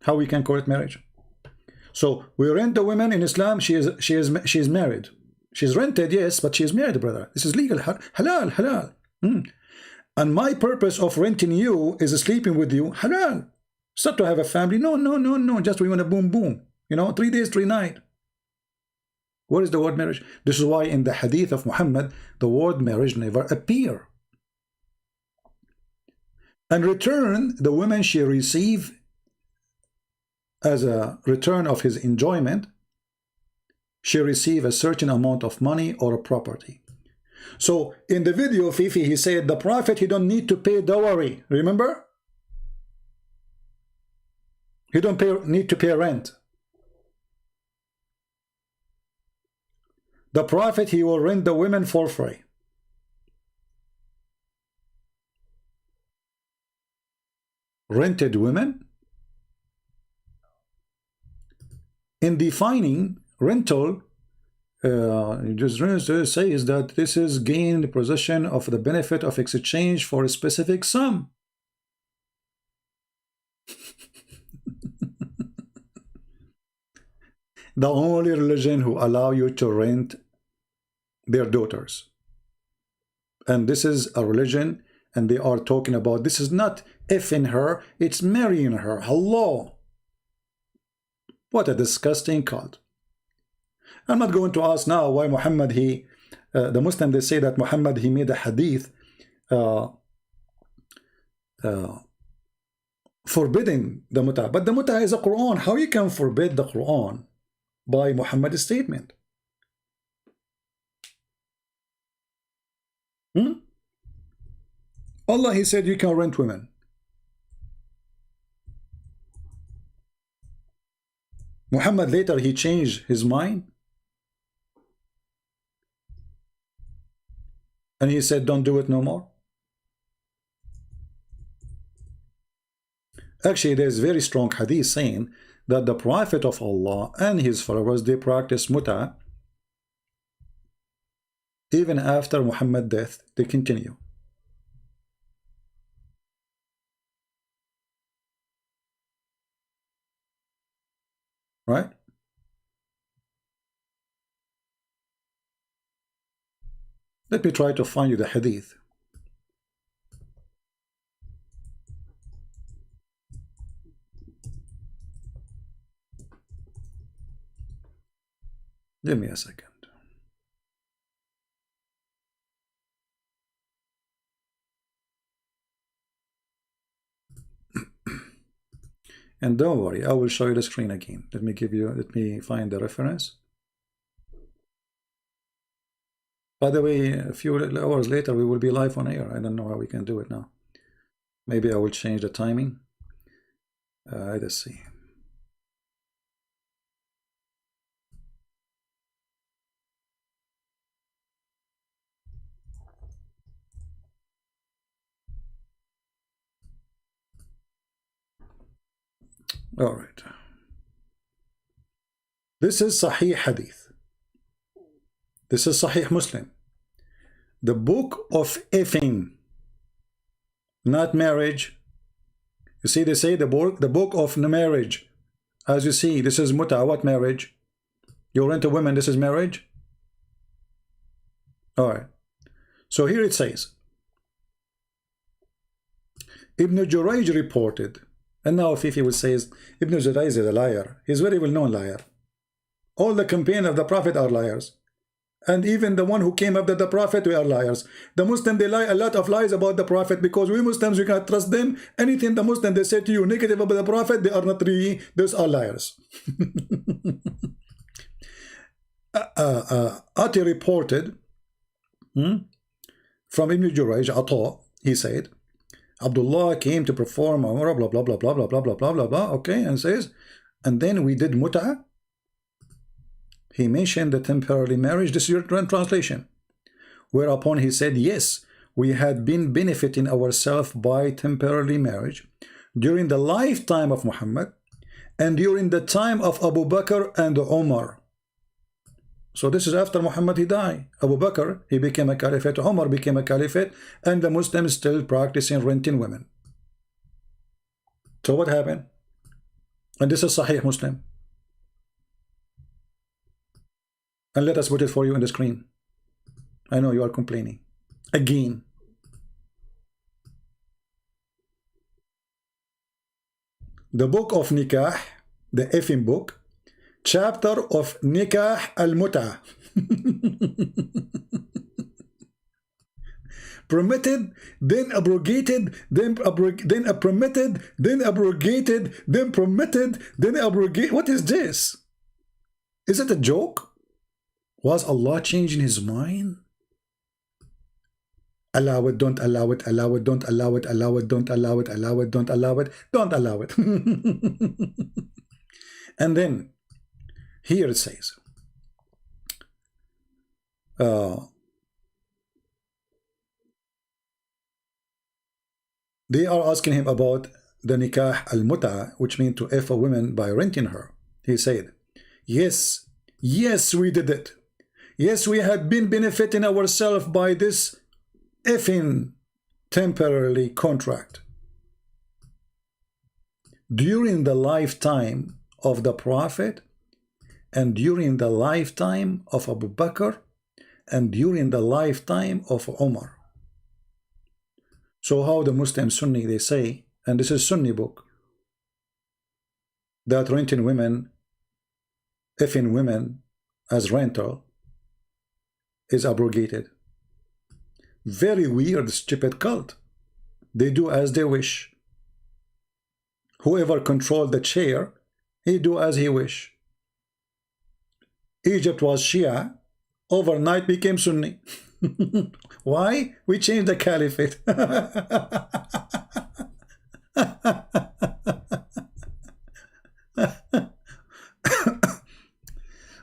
How we can call it marriage? So we rent the women in Islam. She is married. She's rented, yes, but she is married, brother. This is legal, halal. And my purpose of renting you is sleeping with you, halal. It's not to have a family. No. Just we want a boom. 3 days, 3 nights. What is the word marriage? This is why in the hadith of Muhammad, the word marriage never appear. In return, the woman she receive as a return of his enjoyment, she receive a certain amount of money or a property. So in the video, Fifi, he said the Prophet, he don't need to pay dowry. Remember? He don't need to pay rent. The Prophet, he will rent the women for free. Rented women? In defining rental, just says that this is gain the possession of the benefit of exchange for a specific sum. The only religion who allow you to rent their daughters. And this is a religion, and they are talking about this is not effing her, it's marrying her. Hello. What a disgusting cult. I'm not going to ask now why Muhammad, the Muslim, they say that Muhammad, he made a hadith forbidding the muta. But the muta is a Quran. How you can forbid the Quran by Muhammad's statement? Allah, he said you can rent women. Muhammad later, he changed his mind. And he said, don't do it no more. Actually, there's very strong hadith saying that the Prophet of Allah and his followers, they practice muta. Even after Muhammad's death, they continue. Right? Let me try to find you the hadith. Give me a second. And don't worry, I will show you the screen again. Let me find the reference. By the way, a few hours later, we will be live on air. I don't know how we can do it now. Maybe I will change the timing. Let's see. All right. This is Sahih Hadith. This is Sahih Muslim. The book of effing, not marriage. You see, they say the book of marriage. As you see, this is muta. What marriage? You rent a woman, this is marriage? All right. So here it says, Ibn Jurayj reported, and now Fifi will say, Ibn Jurayj is a liar. He's a very well-known liar. All the companions of the Prophet are liars. And even the one who came after the Prophet, we are liars. The Muslims, they lie a lot of lies about the Prophet, because we Muslims, we cannot trust them. Anything the Muslims, they say to you negative about the Prophet, they are not really, those are liars. Ati reported from Ibn Jurayj, Ata, he said, Abdullah came to perform Umrah, blah, blah, blah, blah, blah, blah, blah, blah, blah, blah, okay, and says, and then we did mut'ah. He mentioned the temporary marriage. This is your translation. Whereupon he said, yes, we had been benefiting ourselves by temporary marriage during the lifetime of Muhammad and during the time of Abu Bakr and Umar. So this is after Muhammad he died. Abu Bakr, he became a caliphate. Umar became a caliphate, and the Muslims still practicing renting women. So what happened? And this is Sahih Muslim. And let us put it for you on the screen. I know you are complaining. Again. The book of Nikah, the effing book, chapter of Nikah al-Mut'ah. Permitted, then abrogated, then permitted, then abrogated, then permitted, then abrogated. What is this? Is it a joke? Was Allah changing his mind? Allow it, don't allow it, allow it, don't allow it, allow it, don't allow it, allow it, don't allow it, don't allow it. And then here it says, they are asking him about the nikah al-mut'ah, which means to F a woman by renting her. He said, yes, yes, we did it. Yes, we had been benefiting ourselves by this effing temporary contract during the lifetime of the Prophet and during the lifetime of Abu Bakr and during the lifetime of Umar. So how the Muslim Sunni, they say, and this is Sunni book, that renting women, effing women as rental is abrogated. Very weird, stupid cult. They do as they wish. Whoever controlled the chair, he do as he wish. Egypt was Shia, overnight became Sunni. Why? We changed the caliphate.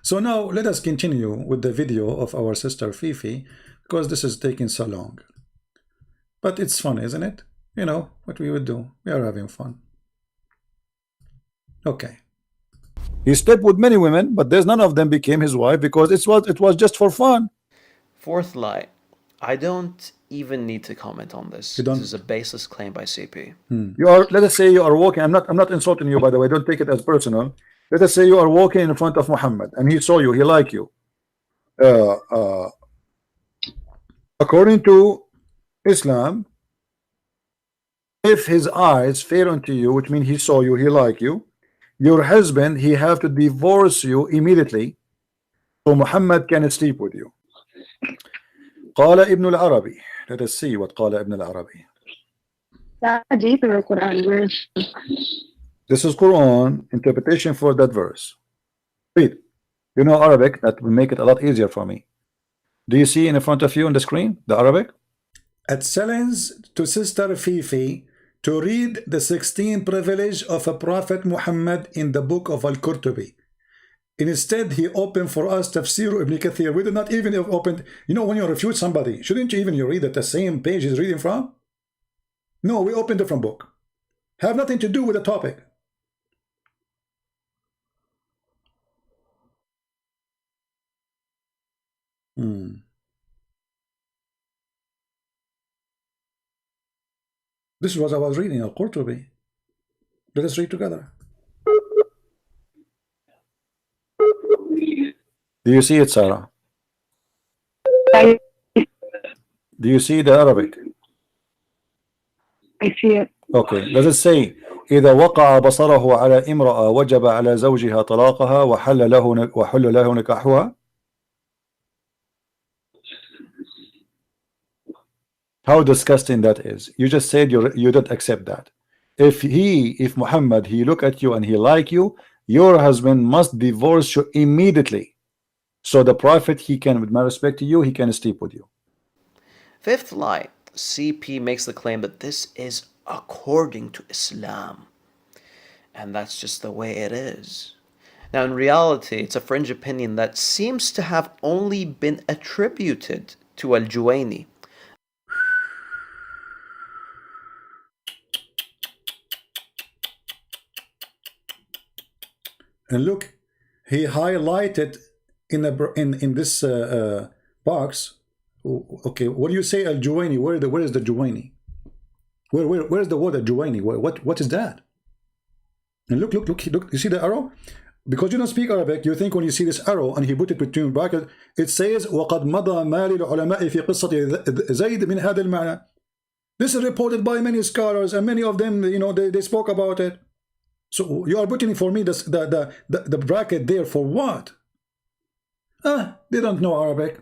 So now let us continue with the video of our sister Fifi, because this is taking so long. But it's fun, isn't it? You know what we would do. We are having fun. Okay. He slept with many women, but there's none of them became his wife because it was just for fun. Fourth lie. I don't even need to comment on this. This is a baseless claim by CP. You are, let us say you are walking. I'm not insulting you, by the way. Don't take it as personal. Let us say you are walking in front of Muhammad and he saw you, he liked you. According to Islam, if his eyes fail onto you, which means he saw you, he like you, your husband, he have to divorce you immediately so Muhammad can sleep with you. قال ابن العربي. Let us see what قال ابن العربي. deep in the Quran. This is Quran interpretation for that verse. Read. You know Arabic, that will make it a lot easier for me. Do you see in front of you on the screen the Arabic? A challenge to Sister Fifi to read the 16 privilege of a Prophet Muhammad in the book of Al-Qurtubi. Instead, he opened for us Tafsir Ibn Kathir. We did not even open. You know, when you refute somebody, shouldn't you even read at the same page he's reading from? No, we opened a different book. Have nothing to do with the topic. This is what I was reading, Al-Qurtubi. Let us read together. Do you see it, Sarah? I Do you see the Arabic? see it. Okay, does it say إذا وقع بصره على امرأة وجب على زوجها طلاقها وحل له نكاحها? How disgusting that is. You just said you don't accept that. If Muhammad, he look at you and he like you, your husband must divorce you immediately. So the Prophet, he can, with my respect to you, he can sleep with you. Fifth lie. CP makes the claim that this is according to Islam. And that's just the way it is. Now, in reality, it's a fringe opinion that seems to have only been attributed to Al-Juwayni. And look, he highlighted in this box. Okay, what do you say, Al-Juwayni? Where is the Juwayni? Where is the word Al-Juwayni? What is that? And look. You see the arrow? Because you don't speak Arabic, you think when you see this arrow and he put it between brackets, it says وَقَدْ مَضَى مَا لِلْعُلَمَاءِ فِي قِصَّةِ زَيْدٍ مِنْ هَذَا الْمَعْنَى. This is reported by many scholars, and many of them, you know, they spoke about it. So you are putting for me the bracket there for what? They don't know Arabic.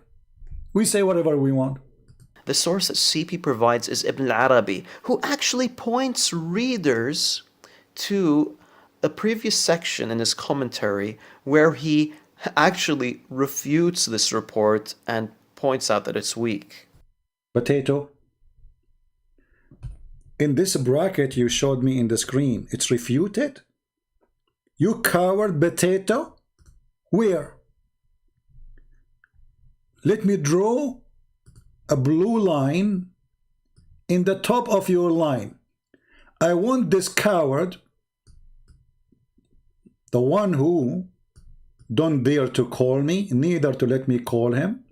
We say whatever we want. The source that CP provides is Ibn al-Arabi, who actually points readers to a previous section in his commentary where he actually refutes this report and points out that it's weak. Potato. In this bracket you showed me in the screen, it's refuted? You coward potato? Where? Let me draw a blue line in the top of your line. I want this coward, the one who don't dare to call me, neither to let me call him,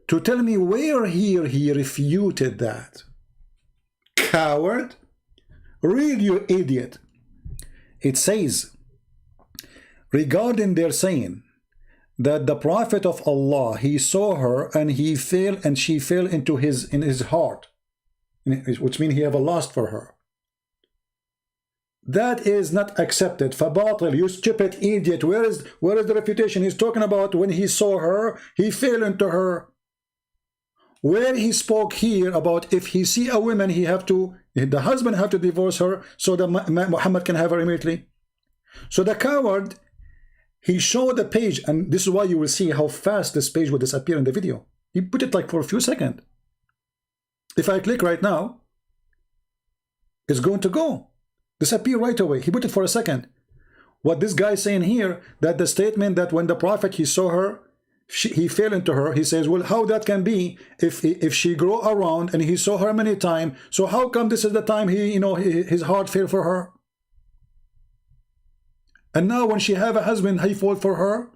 to tell me where here he refuted that. Coward, read, you idiot. It says regarding their saying that the Prophet of Allah, he saw her and he fell, and she fell into his heart, which means he have a lust for her. That is not accepted. Fabatil, you stupid idiot. Where is the refutation? He's talking about when he saw her, he fell into her. Where he spoke here about if he see a woman, the husband have to divorce her so that Muhammad can have her immediately. So the coward, he showed the page, and this is why you will see how fast this page will disappear in the video. He put it like for a few seconds. If I click right now, it's going to go. Disappear right away. He put it for a second. What this guy is saying here, that the statement that when the Prophet, he saw her, he fell into her, he says, well, how that can be if she grow around and he saw her many times, so how come this is the time his heart fell for her? And now when she have a husband, he fall for her?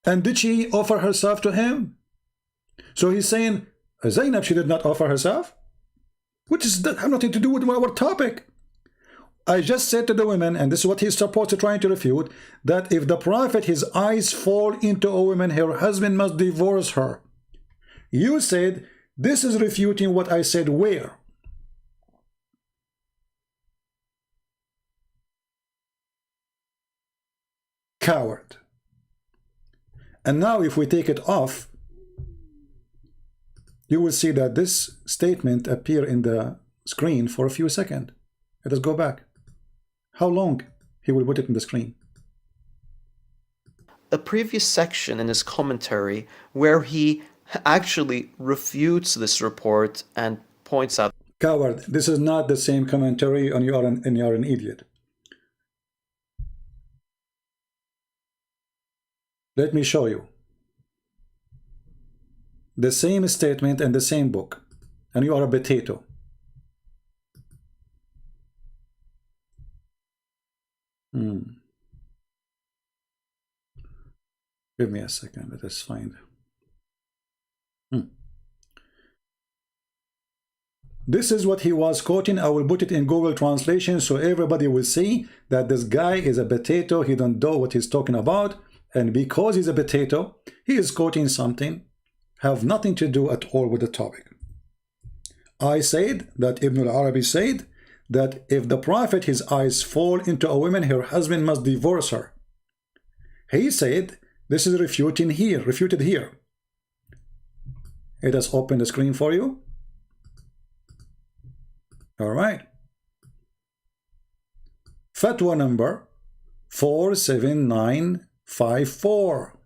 And did she offer herself to him? So he's saying, Zainab, she did not offer herself? Which is that have nothing to do with our topic. I just said to the women, and this is what he's supposed to try to refute, that if the prophet, his eyes fall into a woman, her husband must divorce her. You said, this is refuting what I said where? Coward. And now if we take it off, you will see that this statement appear in the screen for a few seconds. Let us go back. How long he will put it in the screen? A previous section in his commentary where he actually refutes this report and points out. Coward, this is not the same commentary, and you are an idiot. Let me show you. The same statement and the same book, and you are a potato. Give me a second, let us find. This is what he was quoting. I will put it in Google translation so everybody will see that this guy is a potato. He don't know what he's talking about, and because he's a potato, he is quoting something have nothing to do at all with the topic. I said that Ibn al-Arabi said that if the prophet, his eyes fall into a woman, her husband must divorce her. He said this is refuted here. Let us open the screen for you. All right. Fatwa number 47954.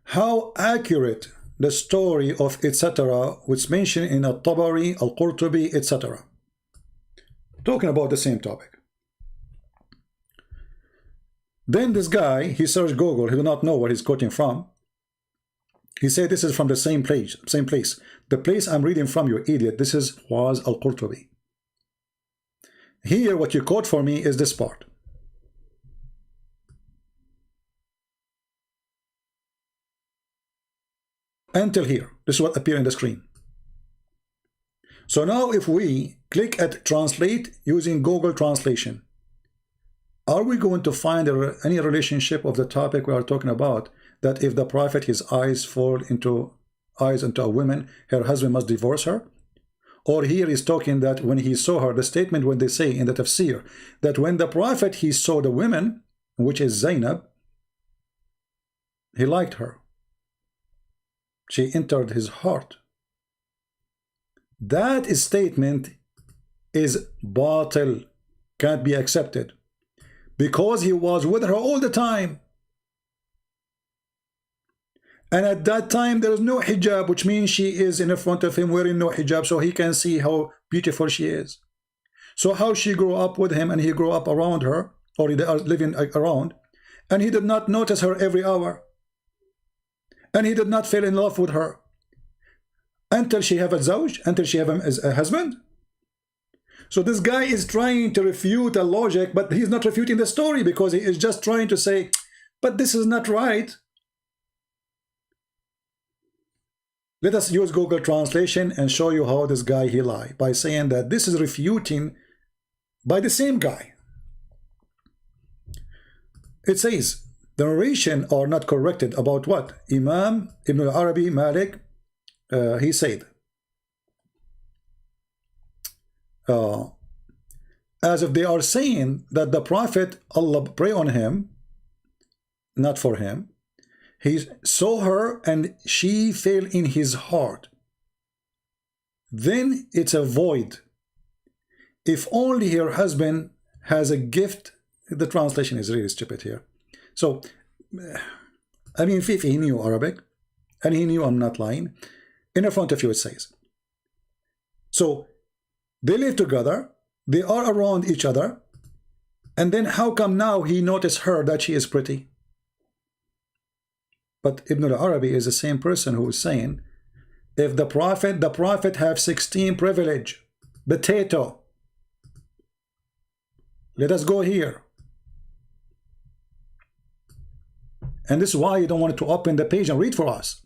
How accurate the story of etc. which mentioned in Al-Tabari, Al-Qurtubi, etc. Talking about the same topic. Then this guy, he searched Google, he did not know where he's quoting from. He said this is from the same place. The place I'm reading from, you idiot, was Al-Qurtubi. Here what you quote for me is this part. Until here, this is what appears in the screen. So now if we click at translate using Google translation, are we going to find any relationship of the topic we are talking about, that if the prophet, his eyes fall into a woman, her husband must divorce her? Or here he's talking that when he saw her, the statement when they say in the tafsir, that when the prophet, he saw the women, which is Zainab, he liked her. She entered his heart. That statement is batil, can't be accepted, because he was with her all the time. And at that time there is no hijab, which means she is in front of him wearing no hijab, so he can see how beautiful she is. So how she grew up with him, and he grew up around her, or they are living around, and he did not notice her every hour. And he did not fall in love with her until she have a zawj, until she have a husband. So this guy is trying to refute a logic, but he's not refuting the story, because he is just trying to say, but this is not right. Let us use Google translation and show you how this guy he lied, by saying that this is refuting by the same guy. It says the narration are not corrected about what? Imam Ibn al-Arabi Malik, he said, as if they are saying that the prophet, Allah pray on him, not for him, he saw her and she fell in his heart. Then it's a void. If only her husband has a gift. The translation is really stupid here. So, I mean, Fifi, he knew Arabic, and he knew I'm not lying. In front of you it says. So, they live together, they are around each other, and then how come now he noticed her that she is pretty? But Ibn al-Arabi is the same person who is saying, if the prophet have 16 privilege, potato. Let us go here. And this is why you don't want to open the page and read for us.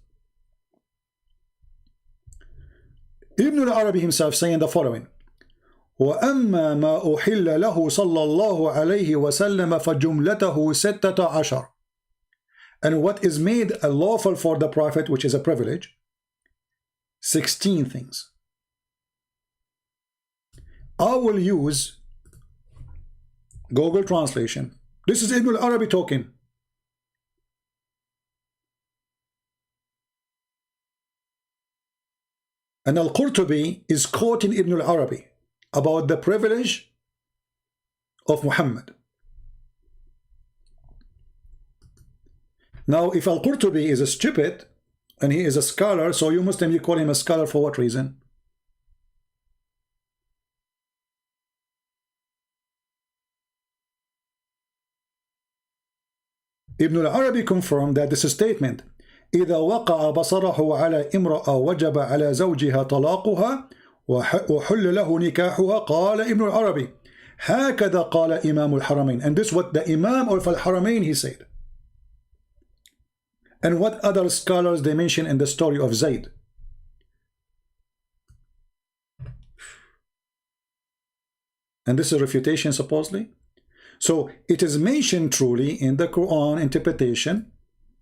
Ibn al-Arabi himself saying the following: وأما ما أحل له صلى الله عليه وسلم فجملته 16. And what is made lawful for the Prophet, which is a privilege, 16 things. I will use Google Translation. This is Ibn al-Arabi talking. And Al-Qurtubi is quoting Ibn al-Arabi about the privilege of Muhammad. Now, if Al-Qurtubi is a stupid and he is a scholar, so you Muslim, you call him a scholar for what reason? Ibn al-Arabi confirmed that this statement, إذا وقع بصره على امرأة وجب على زوجها طلاقها وحل له نكاحها. قال Ibn al-Arabi هكذا قال إمام الحرمين. And this is what the Imam of al-Haramain he said. And what other scholars they mention in the story of Zayd. And this is a refutation supposedly. So it is mentioned truly in the Quran interpretation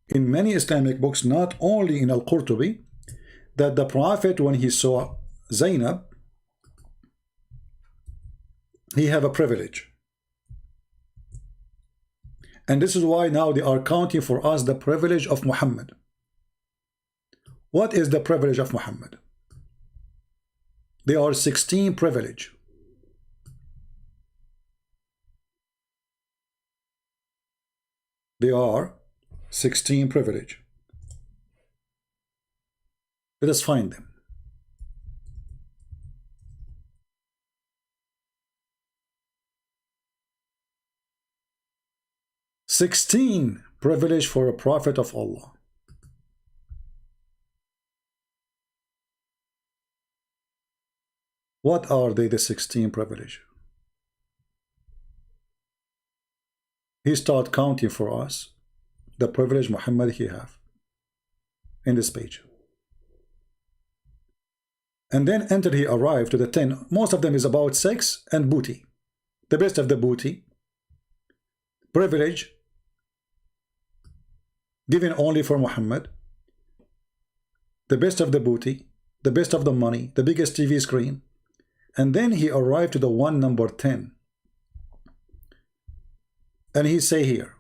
in many Islamic books, not only in Al-Qurtubi, that the Prophet, when he saw Zainab, he have a privilege. And this is why now they are counting for us the privilege of Muhammad. What is the privilege of Muhammad? There are 16 privilege. They are 16 privilege. Let us find them. "16 privilege for a prophet of Allah." What are they, the 16 privilege? He start counting for us the privilege Muhammad he have in this page. And then until he arrived to the 10, most of them is about sex and booty. The best of the booty, privilege given only for Muhammad, the best of the booty, the best of the money, the biggest TV screen. And then he arrived to the one number 10. And he say here,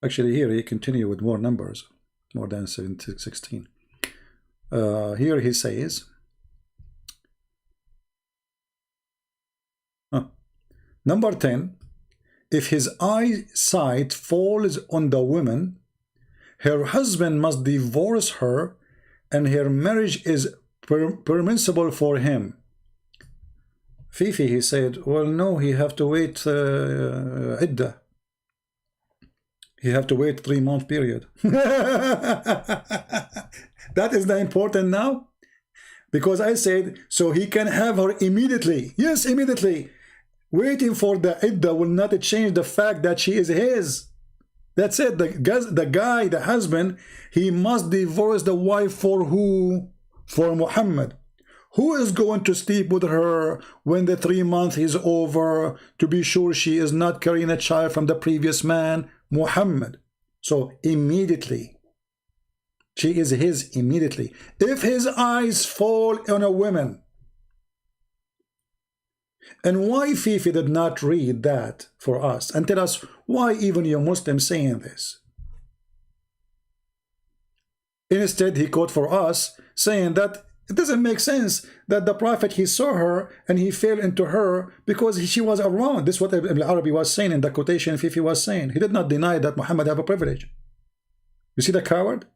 actually here he continue with more numbers, more than 16. Here he says, number 10, if his eyesight falls on the woman, her husband must divorce her and her marriage is permissible for him. Fifi, he said, well, no, he have to wait iddah. He have to wait 3-month period. That is the important now. Because I said, so he can have her immediately. Yes, immediately. Waiting for the iddah will not change the fact that she is his. That's it. The guy, the husband, he must divorce the wife for who? For Muhammad. Who is going to sleep with her when the 3 months is over to be sure she is not carrying a child from the previous man? Muhammad. So immediately. She is his immediately. If his eyes fall on a woman. And why Fifi did not read that for us and tell us why even you Muslims saying this? Instead, he quote for us saying that it doesn't make sense that the Prophet, he saw her and he fell into her because she was around. This is what Ibn Arabi was saying in the quotation Fifi was saying. He did not deny that Muhammad have a privilege. You see the coward?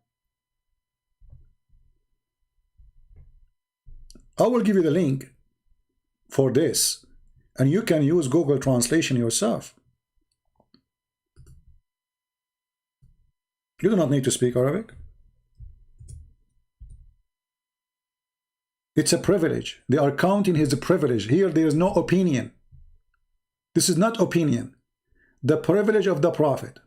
I will give you the link for this, and you can use Google Translation yourself. You do not need to speak Arabic. It's a privilege. They are counting his privilege. Here there is no opinion. This is not opinion. The privilege of the Prophet.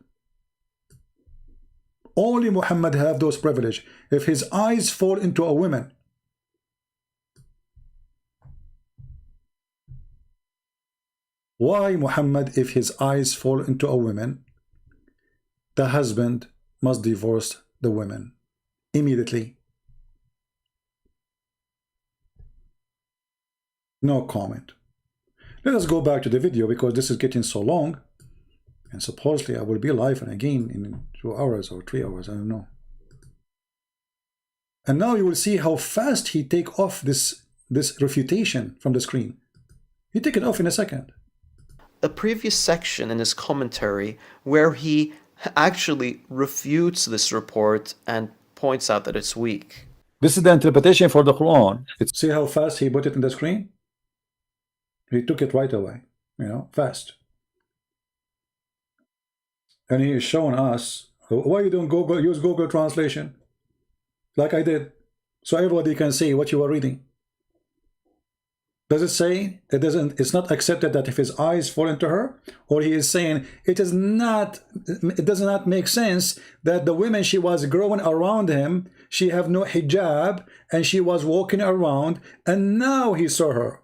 Only Muhammad have those privilege. If his eyes fall into a woman, why Muhammad, if his eyes fall into a woman, the husband must divorce the woman immediately? No comment. Let us go back to the video because this is getting so long, and supposedly I will be live and again in 2 hours or 3 hours, I don't know. And now you will see how fast he take off this refutation from the screen. He take it off in a second. A previous section in his commentary where he actually refutes this report and points out that it's weak. This is the interpretation for the Quran. It's See how fast he put it in the screen? He took it right away, you know, fast. And he is showing us, why you don't use Google translation like I did, so everybody can see what you are reading. Does it say it's not accepted that if his eyes fall into her? Or he is saying it does not make sense that the women she was growing around him, she have no hijab and she was walking around and now he saw her.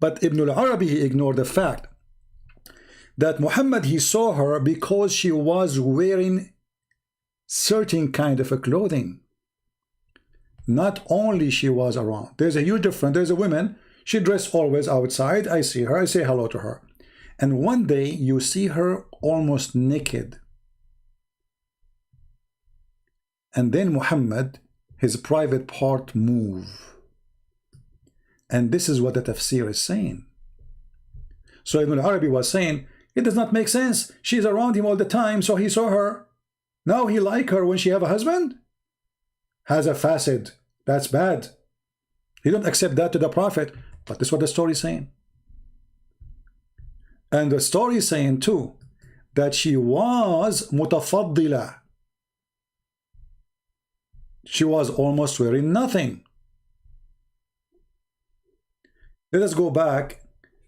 But Ibn al-Arabi, he ignored the fact that Muhammad, he saw her because she was wearing certain kind of a clothing. Not only she was around. There's a huge difference. There's a woman, she dressed always outside. I see her, I say hello to her. And one day you see her almost naked. And then Muhammad, his private part move. And this is what the tafsir is saying. So Ibn al-Arabi was saying, it does not make sense. She's around him all the time, so he saw her. Now he like her when she have a husband? Has a fasid. That's bad. He don't accept that to the Prophet. But this is what the story is saying. And the story is saying too, that she was mutafaddila. She was almost wearing nothing. Let us go back.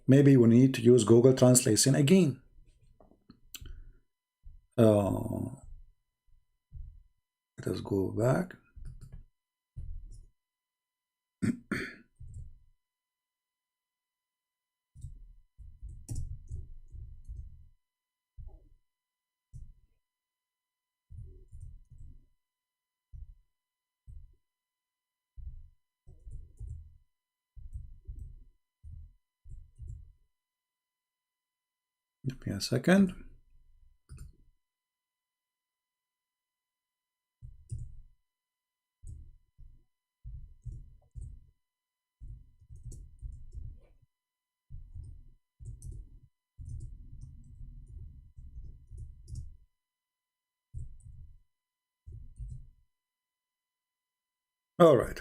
Maybe we need to use Google Translation again. Let us go back. Give me a second. All right.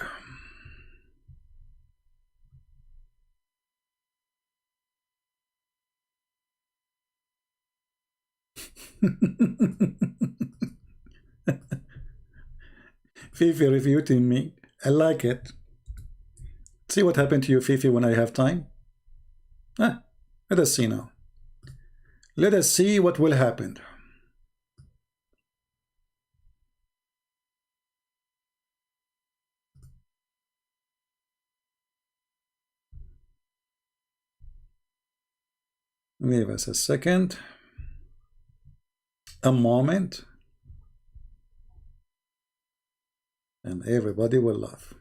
Fifi refuting me. I like it. See what happened to you, Fifi, when I have time? Let us see now. Let us see what will happen. Give us a second. A moment. And everybody will laugh.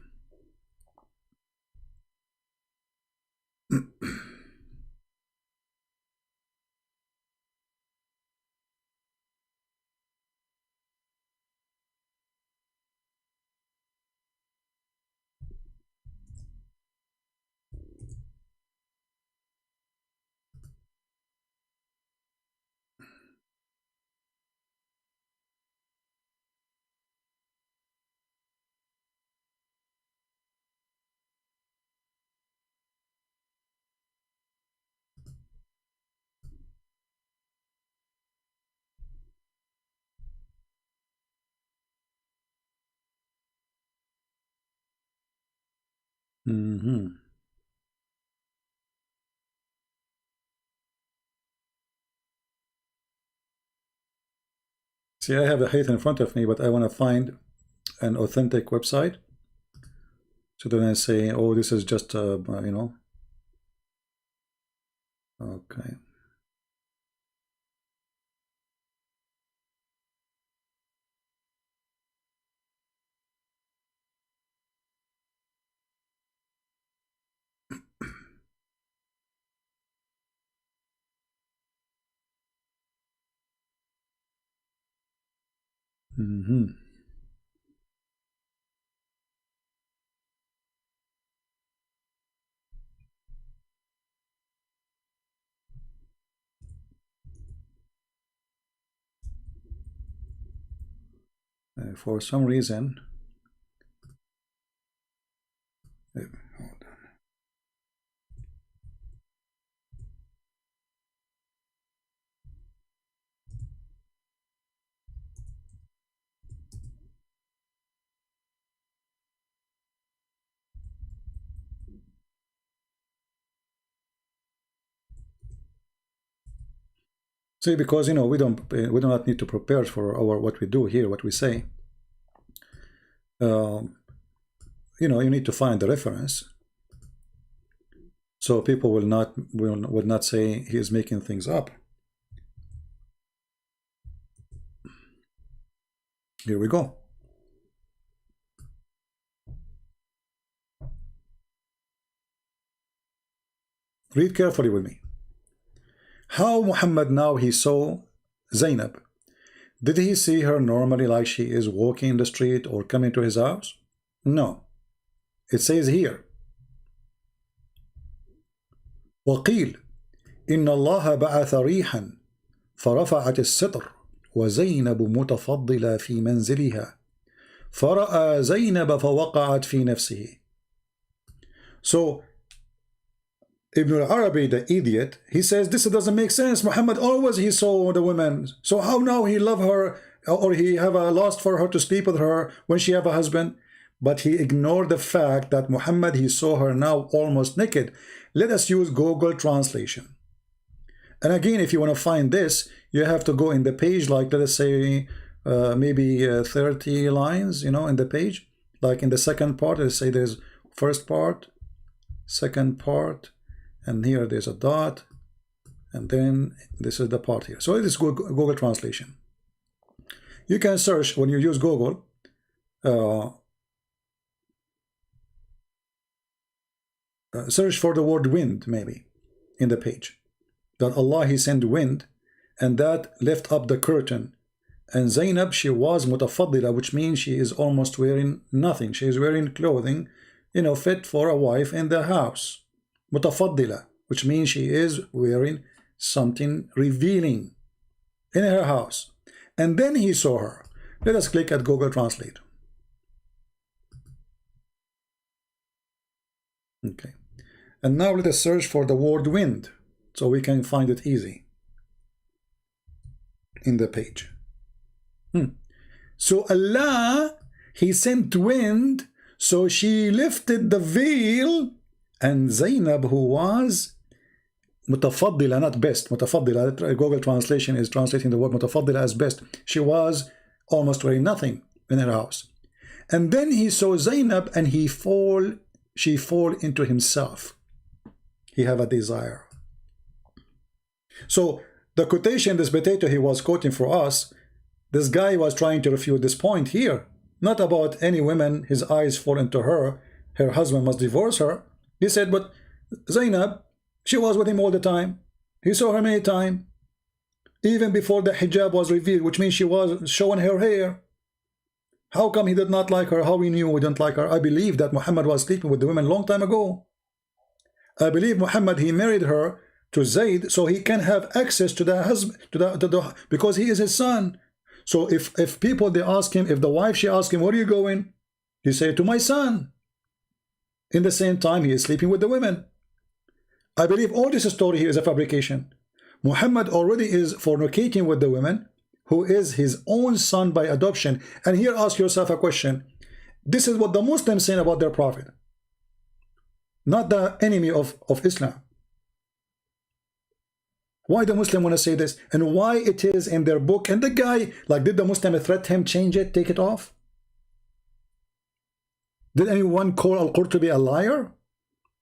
See, I have the hadith in front of me, but I want to find an authentic website. So then I say, oh, this is just, you know. Okay. For some reason, hold on. See, because, you know, we do not need to prepare for our what we do here, what we say. You know, you need to find the reference, so people will not say he is making things up. Here we go. Read carefully with me. How Muhammad, now he saw Zainab. Did he see her normally like she is walking in the street or coming to his house? No. It says here, وقيل إن الله بعث ريحا فرفعت الستر وزينب متفضلة في منزلها فرأى زينب فوقعت في نفسه. So Ibn al-Arabi, the idiot, he says this doesn't make sense. Muhammad always he saw the women. So how now he love her, or he have a lust for her to sleep with her when she have a husband? But he ignored the fact that Muhammad, he saw her now almost naked. Let us use Google translation. And again, if you want to find this, you have to go in the page, like let us say maybe 30 lines, you know, in the page. Like in the second part, let's say there's first part, second part, and here there's a dot, and then this is the part here. So it is Google translation. You can search, when you use Google, search for the word wind, maybe, in the page. That Allah, he sent wind, and that lift up the curtain. And Zainab, she was mutafaddila, which means she is almost wearing nothing. She is wearing clothing, you know, fit for a wife in the house. Mutafaddila, which means she is wearing something revealing in her house. And then he saw her. Let us click at Google Translate. Okay. And now let us search for the word wind, so we can find it easy in the page. So Allah, he sent wind, so she lifted the veil, and Zainab, who was mutafaddila, not best, mutafaddila, Google translation is translating the word mutafaddila as best. She was almost wearing nothing in her house. And then he saw Zainab, and she fall into himself. He have a desire. So the quotation, this potato he was quoting for us, this guy was trying to refute this point here. Not about any women, his eyes fall into her, her husband must divorce her. He said, but Zainab, she was with him all the time. He saw her many times. Even before the hijab was revealed, which means she was showing her hair. How come he did not like her? How we knew we didn't like her? I believe that Muhammad was sleeping with the women a long time ago. I believe Muhammad, he married her to Zayd so he can have access to the husband, because he is his son. So if people, they ask him, if the wife, she asks him, where are you going? He say, to my son. In the same time, he is sleeping with the women. I believe all this story here is a fabrication. Muhammad already is fornicating with the women, who is his own son by adoption. And here, ask yourself a question. This is what the Muslims say about their prophet. not the enemy of Islam. Why the Muslim want to say this, and why it is in their book? And the guy, like, did the Muslim threat him, change it, take it off? Did anyone call Al-Qurtubi a liar?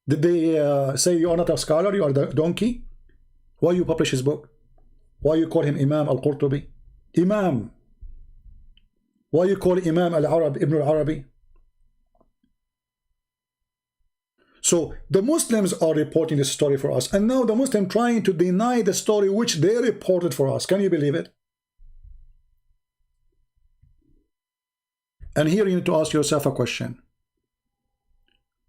Did they say you are not a scholar, you are the donkey? Why you publish his book? Why you call him Imam Al-Qurtubi? Imam. Why you call Imam Al-Arab, Ibn Al-Arabi? So the Muslims are reporting this story for us, and now the Muslim trying to deny the story which they reported for us. Can you believe it? And here you need to ask yourself a question.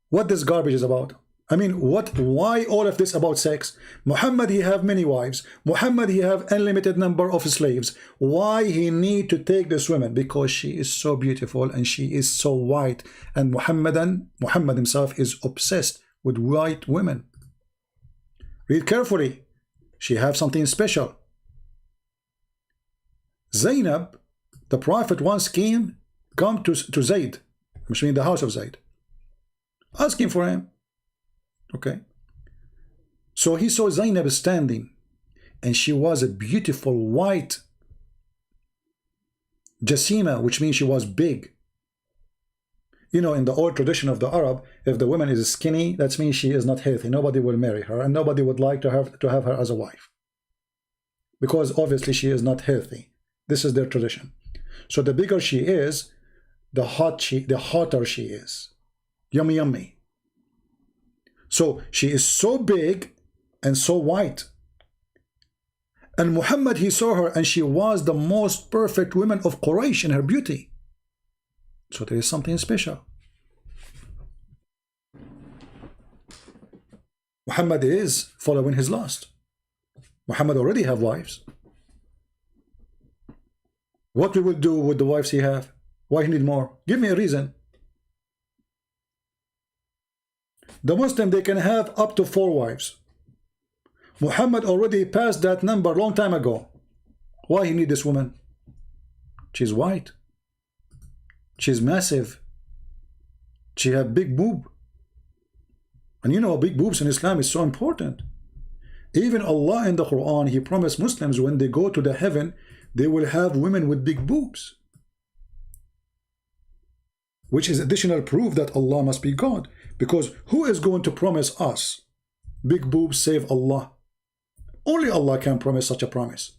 What this garbage is about? I mean, why all of this about sex? Muhammad, he have many wives. Muhammad, he have unlimited number of slaves. Why he need to take this woman? Because she is so beautiful and she is so white. And Muhammad himself is obsessed with white women. Read carefully. She have something special. Zainab, the Prophet once come to Zayd, which means the house of Zayd, asking for him. Okay, so he saw Zainab standing, and she was a beautiful white jasima, which means she was big. You know, in the old tradition of the Arab, if the woman is skinny, that means she is not healthy. Nobody will marry her, and nobody would like to have her as a wife, because obviously she is not healthy. This is their tradition. So the bigger she is, the hotter she is. Yummy, yummy. So she is so big and so white. And Muhammad, he saw her, and she was the most perfect woman of Quraysh in her beauty. So there is something special. Muhammad is following his lust. Muhammad already have wives. What we will do with the wives he have? Why he need more? Give me a reason. The Muslim, they can have up to 4 wives. Muhammad already passed that number a long time ago. Why he need this woman? She's white. She's massive. She have big boob. And you know, big boobs in Islam is so important. Even Allah in the Quran, he promised Muslims when they go to the heaven, they will have women with big boobs. Which is additional proof that Allah must be God. Because who is going to promise us big boobs save Allah? Only Allah can promise such a promise.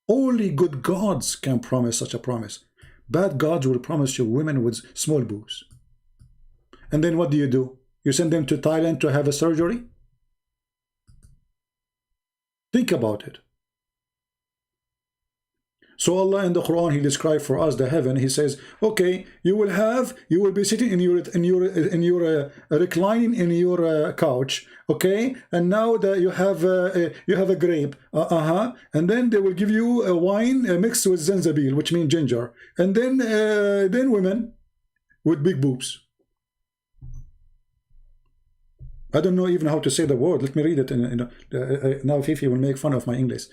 Only good gods can promise such a promise. Bad gods will promise you women with small boobs. And then what do? You send them to Thailand to have a surgery? Think about it. So Allah in the Quran, he described for us the heaven. He says, okay, you will be sitting in your reclining in your couch, okay, and now you have a grape, and then they will give you a wine mixed with zanjabil, which means ginger, and then women with big boobs. I don't know even how to say the word. Let me read it. Now Fifi will make fun of my English.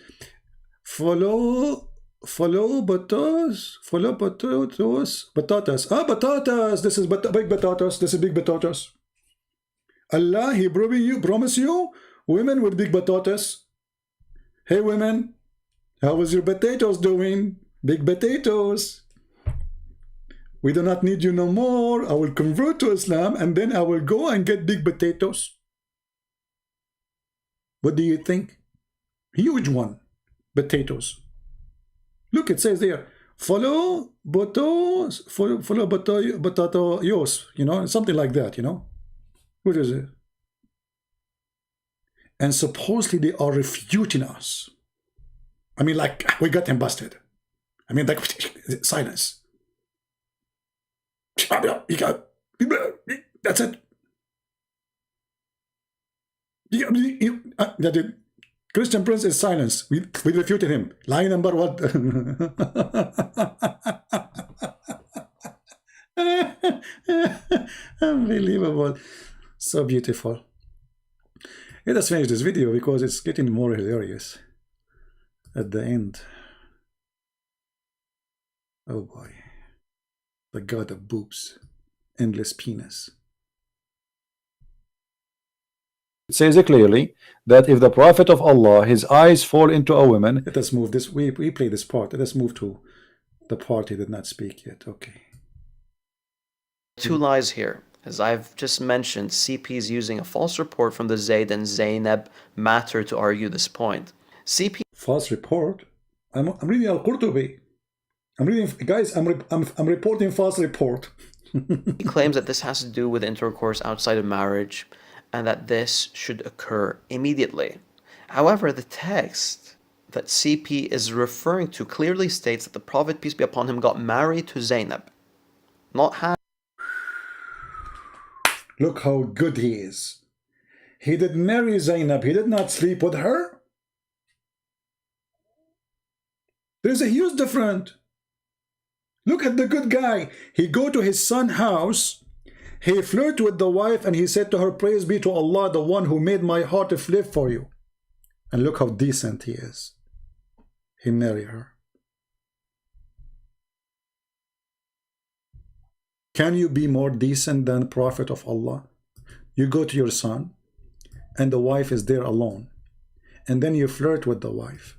Follow potatoes. Batatas. Batatas. This is big potatoes. This is big potatoes. Allah, he promise you women with big potatoes. Hey women, how is your potatoes doing? Big potatoes. We do not need you no more. I will convert to Islam, and then I will go and get big potatoes. What do you think? Huge one. Potatoes. Look, it says there, follow potatoes, you know, something like that, you know. What is it? And supposedly they are refuting us. I mean, like, we got them busted. I mean, like, silence. That's it. That it. Christian Prince is silence. We refuted him. Lie number what? Unbelievable. So beautiful. Let us finish this video because it's getting more hilarious at the end. Oh boy. The god of boobs. Endless penis. It says clearly that if the Prophet of Allah, his eyes fall into a woman. Let us move this. We play this part. Let us move to the part he did not speak yet. Okay. Two lies here. As I've just mentioned, CP is using a false report from the Zayd and Zaynab matter to argue this point. CP False report? I'm reading Al-Qurtubi. I'm reading, guys, I'm reporting false report. claims that this has to do with intercourse outside of marriage and that this should occur immediately. However, the text that CP is referring to clearly states that the Prophet, peace be upon him, got married to Zaynab, not had. Look how good he is. He did marry Zainab. He did not sleep with her. There's a huge difference. Look at the good guy. He go to his son's house. He flirt with the wife and he said to her, praise be to Allah, the one who made my heart to flip for you. And look how decent he is. He married her. Can you be more decent than Prophet of Allah? You go to your son and the wife is there alone. And then you flirt with the wife.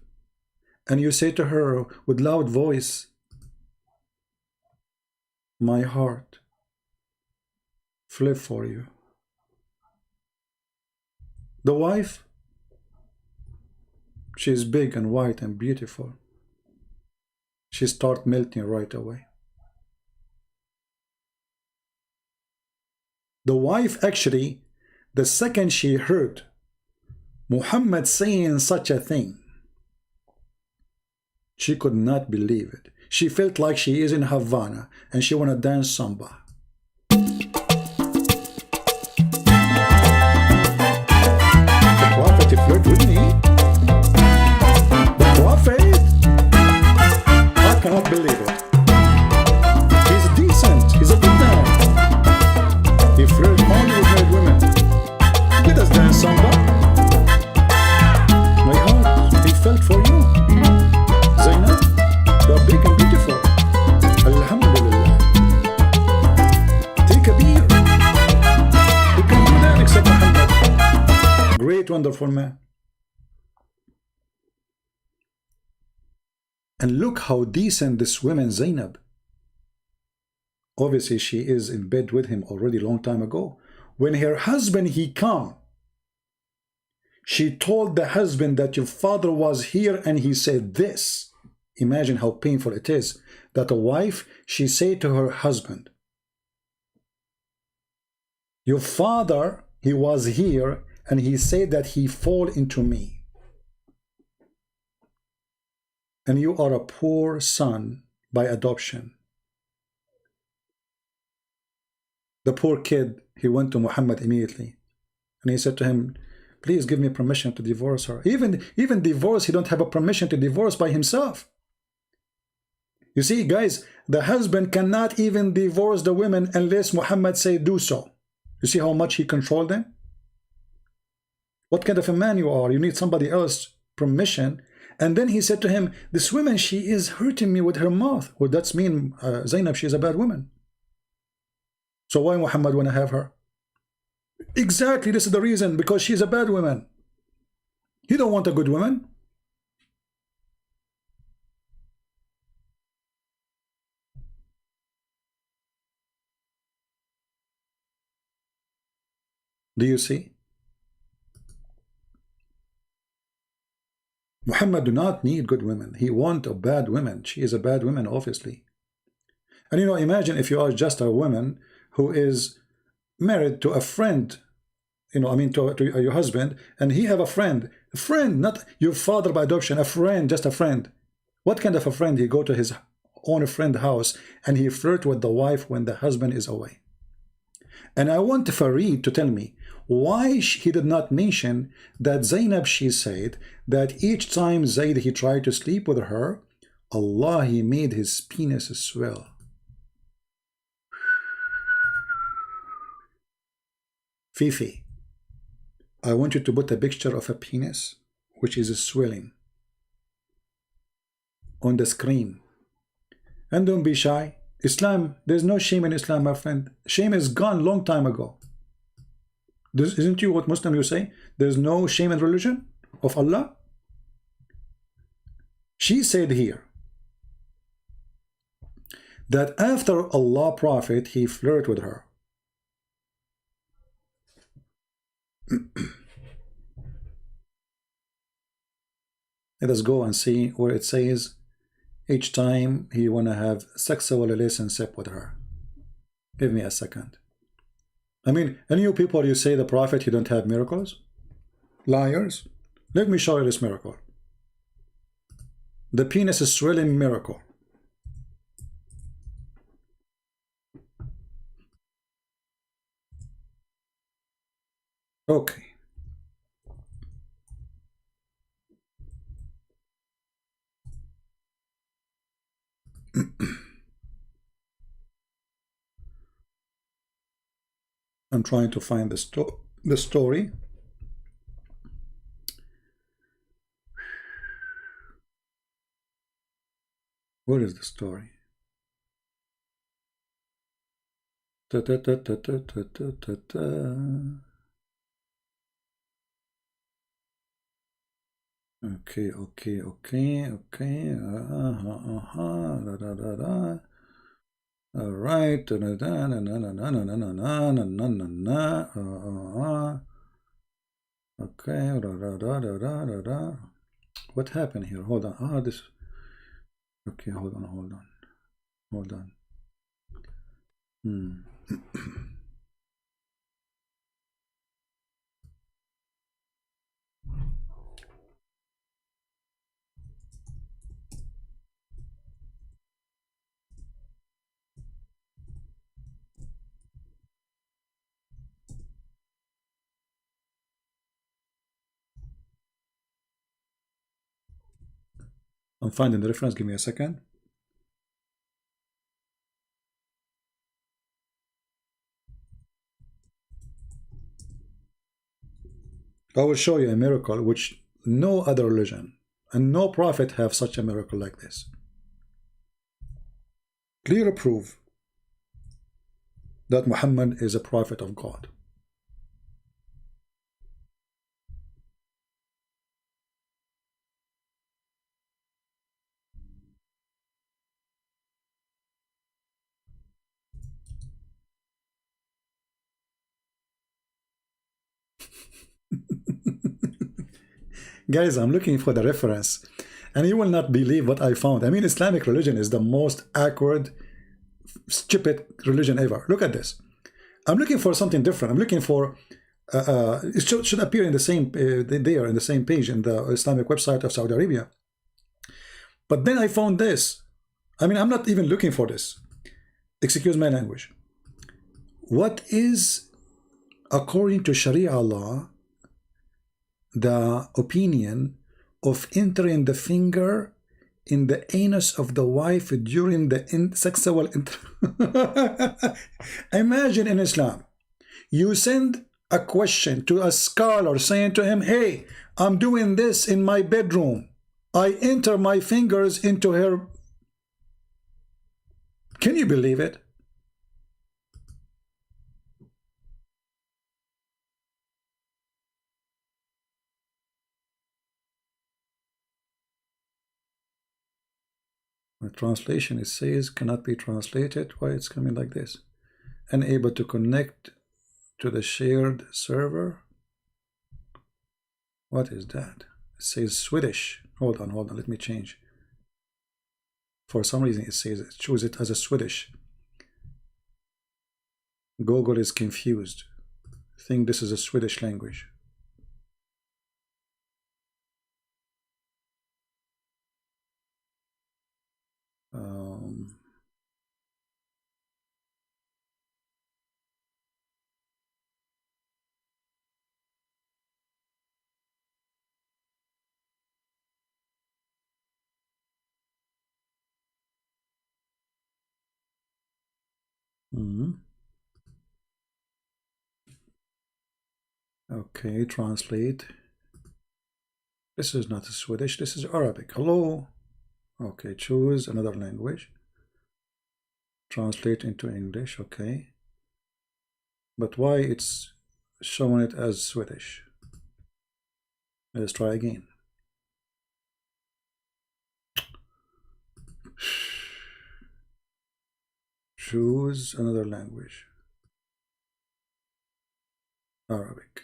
And you say to her with loud voice, my heart flip for you. The wife, she's big and white and beautiful. She start melting right away. The wife actually, the second she heard Muhammad saying such a thing, she could not believe it. She felt like she is in Havana and she want to dance samba. The Prophet flirt with me? The Prophet? I cannot believe it. He's decent. He's a good man. He flirts only with married women. Let us dance samba. My heart, he felt for you. Zainab, you're big and beautiful. Alhamdulillah. Take a beer. You can do that except Muhammad. Great, wonderful man. And look how decent this woman Zainab. Obviously, she is in bed with him already long time ago. When her husband, he come, she told the husband that your father was here and he said this. Imagine how painful it is that a wife, she say to her husband, your father, he was here and he said that he fall into me. And you are a poor son by adoption. The poor kid, he went to Muhammad immediately. And he said to him, please give me permission to divorce her. Even divorce, he don't have a permission to divorce by himself. You see, guys, the husband cannot even divorce the women unless Muhammad say do so. You see how much he controlled them? What kind of a man you are? You need somebody else's permission. And then he said to him, this woman, she is hurting me with her mouth. Well, that's mean Zainab, she is a bad woman. So why Muhammad want to have her? Exactly, this is the reason, because she's a bad woman. He don't want a good woman. Do you see? Muhammad do not need good women. He want a bad woman. She is a bad woman, obviously. And you know, imagine if you are just a woman who is married to a friend, you know, I mean to your husband, and he have a friend, not your father by adoption, a friend, just a friend. What kind of a friend? He go to his own friend house and he flirt with the wife when the husband is away. And I want Farid to tell me why he did not mention that Zainab, she said that each time Zayd, he tried to sleep with her, Allah, he made his penis swell. Fifi, I want you to put a picture of a penis which is swelling on the screen. And don't be shy. Islam, there's no shame in Islam, my friend. Shame is gone long time ago. Isn't you what Muslim you say? There's no shame in religion of Allah? She said here that after Allah Prophet, he flirted with her. Let us go and see where it says each time he want to have sexual relationship with her. Give me a second. I mean, and you people, you say the Prophet, he don't have miracles? Liars. Let me show you this miracle. The penis is swelling miracle. Okay. I'm trying to find the story. Where is the story? Ta -ta -ta -ta -ta -ta -ta -ta -ta. Okay. Da, da, da, da. All right. Da, da, da, na, na, na, na, na, na, na, na, na, na, na. Okay. Da, da, da, da, da, da, da. What happened here? Hold on. This. Okay. Hold on. I'm finding the reference. Give me a second. I will show you a miracle which no other religion and no prophet have such a miracle like this. Clear proof that Muhammad is a prophet of God. Guys, I'm looking for the reference and you will not believe what I found. I mean, Islamic religion is the most awkward, stupid religion ever. Look at this. I'm looking for something different. I'm looking for it should appear in the same there in the same page in the Islamic website of Saudi Arabia. But then I found this. I mean, I'm not even looking for this. Excuse my language. What is, according to Sharia law, the opinion of entering the finger in the anus of the wife during the sexual Imagine in Islam, you send a question to a scholar saying to him, hey, I'm doing this in my bedroom. I enter my fingers into her. Can you believe it? The translation, it says, cannot be translated. Why it's coming like this? Unable to connect to the shared server. What is that? It says Swedish. Hold on, let me change. For some reason it says choose it as a Swedish. Google is confused. I think this is a Swedish language. Okay, translate. This is not Swedish, this is Arabic. Hello. Okay, choose another language. Translate into English, okay. But why it's showing it as Swedish. Let's try again. Choose another language. Arabic.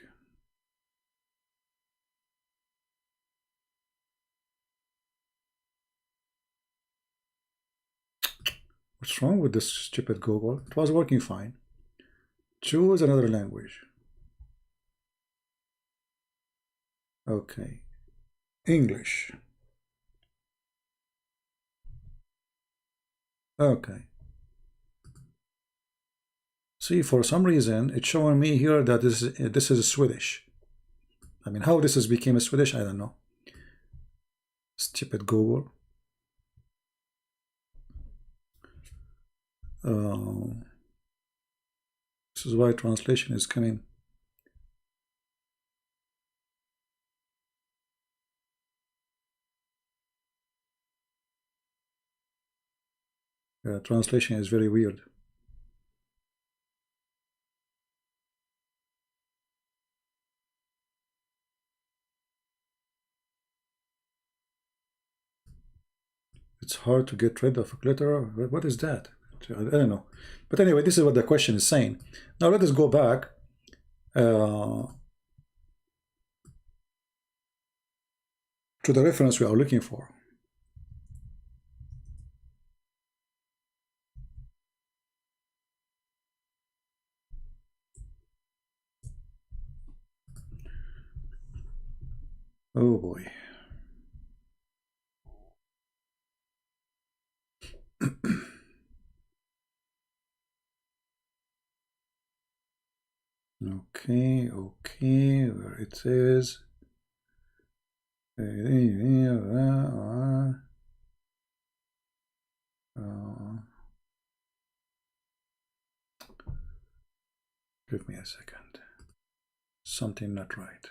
What's wrong with this stupid Google? It was working fine. Choose another language. Okay. English. Okay. See, for some reason, it's showing me here that this is Swedish. I mean, how this has became a Swedish, I don't know. Stupid Google. This is why translation is coming. Translation is very weird. It's hard to get rid of a glitter. What is that? I don't know. But anyway, this is what the question is saying. Now let us go back to the reference we are looking for. Oh boy. Okay, where it is. Give me a second. Something not right.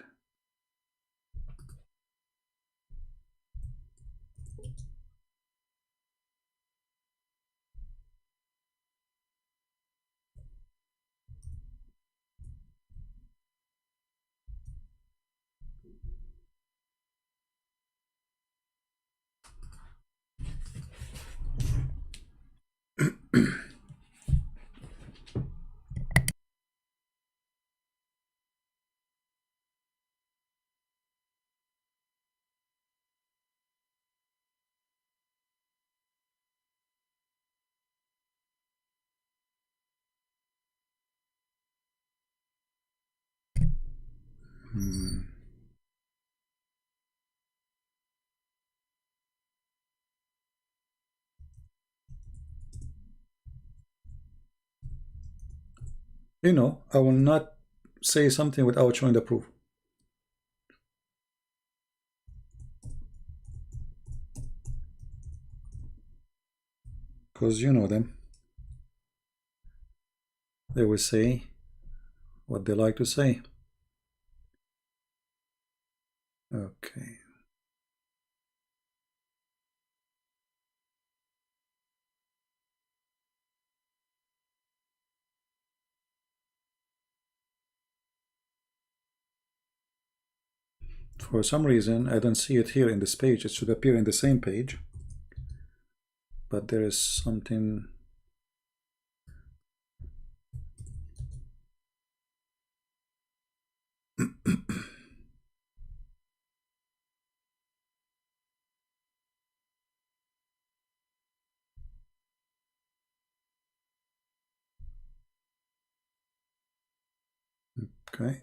You know, I will not say something without showing the proof. Because you know them. They will say what they like to say. Okay. For some reason, I don't see it here in this page. It should appear in the same page. But there is something. Okay.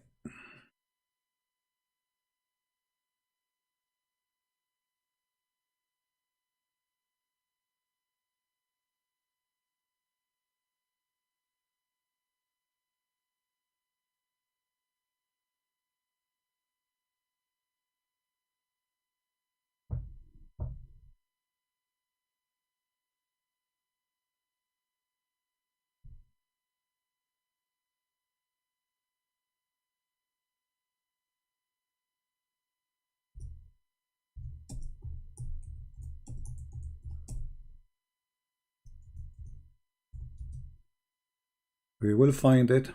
We will find it.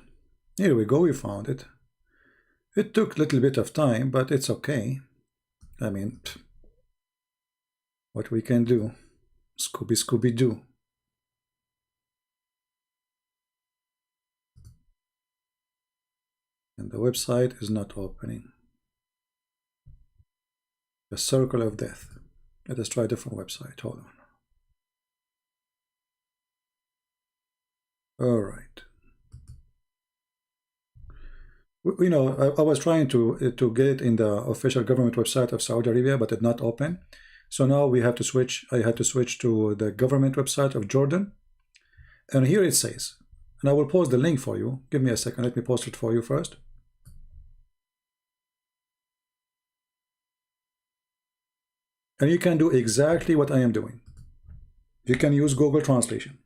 Here we go, we found it. It took a little bit of time, but it's okay. I mean, what we can do? Scooby-Doo. And the website is not opening. The circle of death. Let us try a different website. Hold on. All right. You know, I was trying to get in the official government website of Saudi Arabia, but it did not open. So now we have to switch. I had to switch to the government website of Jordan. And here it says, and I will post the link for you. Give me a second. Let me post it for you first. And you can do exactly what I am doing. You can use Google Translation.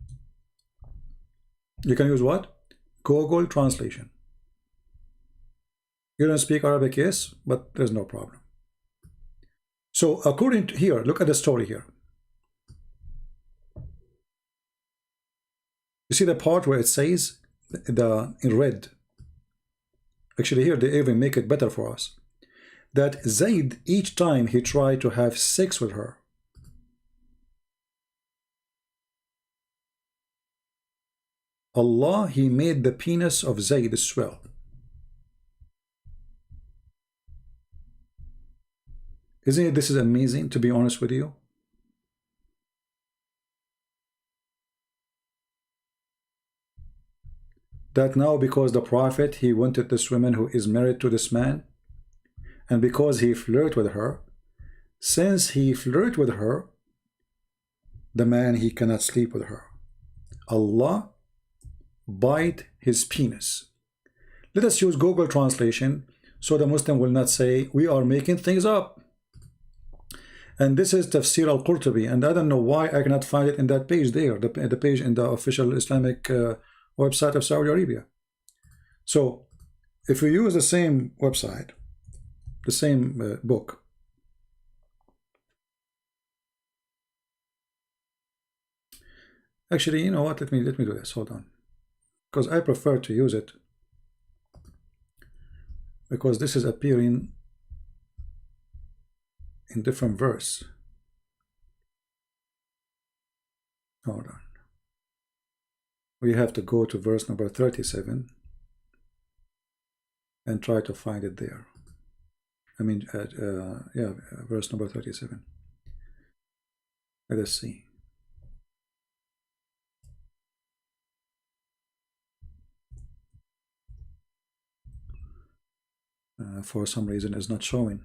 You can use what? Google Translation. You don't speak Arabic, yes, but there's no problem. So according to here, look at the story here. You see the part where it says in red. Actually here they even make it better for us. That Zayd, each time he tried to have sex with her, Allah, he made the penis of Zayd swell. Isn't it, this is amazing, to be honest with you? That now because the Prophet, he wanted this woman who is married to this man, and because he flirted with her, since he flirted with her, the man, he cannot sleep with her. Allah bite his penis. Let us use Google Translation so the Muslim will not say we are making things up. And this is Tafsir al-Qurtubi, and I don't know why I cannot find it in that page there, the page in the official Islamic website of Saudi Arabia. So if we use the same website, the same book, actually, you know what, let me do this, hold on, because I prefer to use it because this is appearing in different verse. Hold on. We have to go to verse number 37 and try to find it there. I mean, yeah, verse number 37. Let us see. For some reason, it's not showing.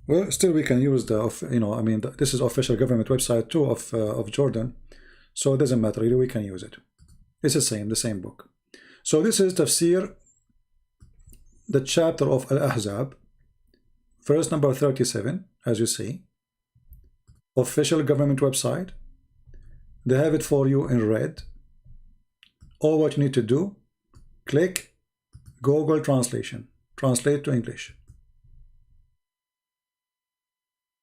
Well, still we can use the, you know, I mean, this is official government website too of Jordan, so it doesn't matter, really, we can use it. It's the same book. So this is Tafsir, the chapter of Al-Ahzab, verse number 37, as you see, official government website. They have it for you in red. All what you need to do, click Google Translation, translate to English.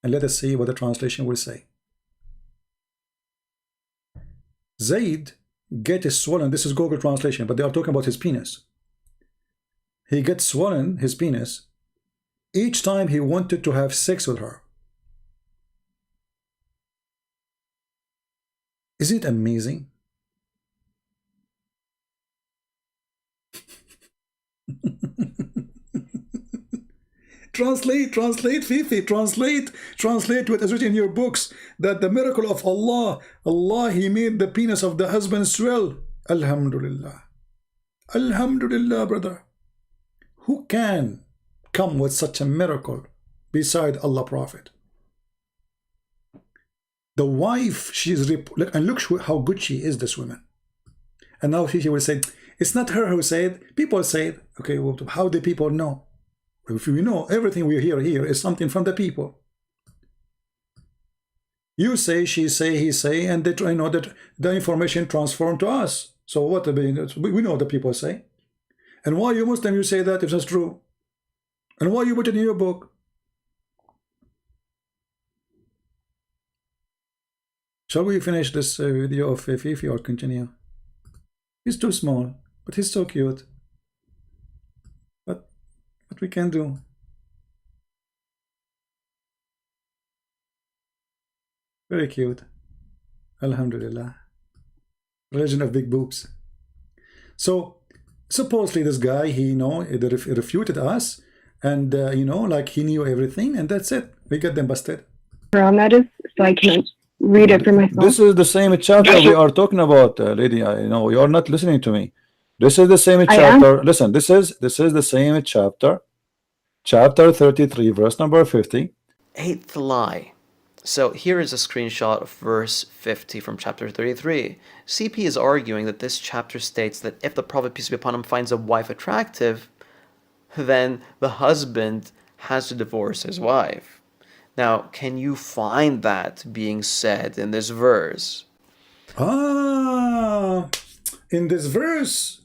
And let us see what the translation will say. Zayd gets swollen. This is Google Translation, but they are talking about his penis. He gets swollen, his penis, each time he wanted to have sex with her. Is it amazing? Translate, Fifi, translate what is written in your books, that the miracle of Allah, he made the penis of the husband swell. Alhamdulillah. Alhamdulillah, brother. Who can come with such a miracle beside Allah Prophet? The wife, she's, and look how good she is, this woman. And now she will say, it's not her who said, people said. Okay, well, how do people know? If we know, everything we hear here is something from the people. You say, she say, he say, and they try, you know, that the information transformed to us. So what, we know what the people say. And why you Muslim, you say that if that's true? And why you put it in your book? Shall we finish this video of Fifi or continue? He's too small, but he's so cute. But what we can do? Very cute. Alhamdulillah. Religion of big boobs. So supposedly this guy, he refuted us, and like he knew everything, and that's it. We got them busted. On that is, so I can't read it for myself. This is the same chapter we are talking about, lady. You are not listening to me. This is the same chapter. Listen, this is the same chapter. Chapter 33, verse number 50. Eighth lie. So here is a screenshot of verse 50 from chapter 33. CP is arguing that this chapter states that if the Prophet, peace be upon him, finds a wife attractive, then the husband has to divorce his wife. Now, can you find that being said in this verse? In this verse,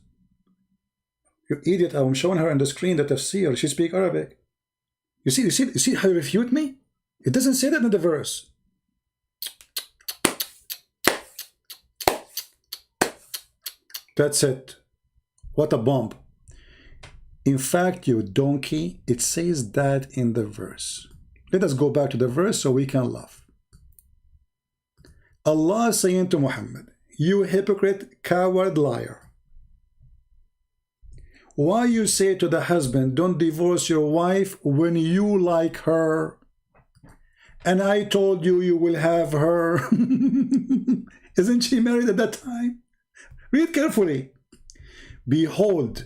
you idiot, I'm showing her on the screen that tafsir. She speaks Arabic. You see how you refute me? It doesn't say that in the verse. That's it. What a bomb. In fact, you donkey, it says that in the verse. Let us go back to the verse so we can laugh. Allah is saying to Muhammad, you hypocrite, coward, liar. Why you say to the husband, don't divorce your wife when you like her? And I told you you will have her. Isn't she married at that time? Read carefully. Behold,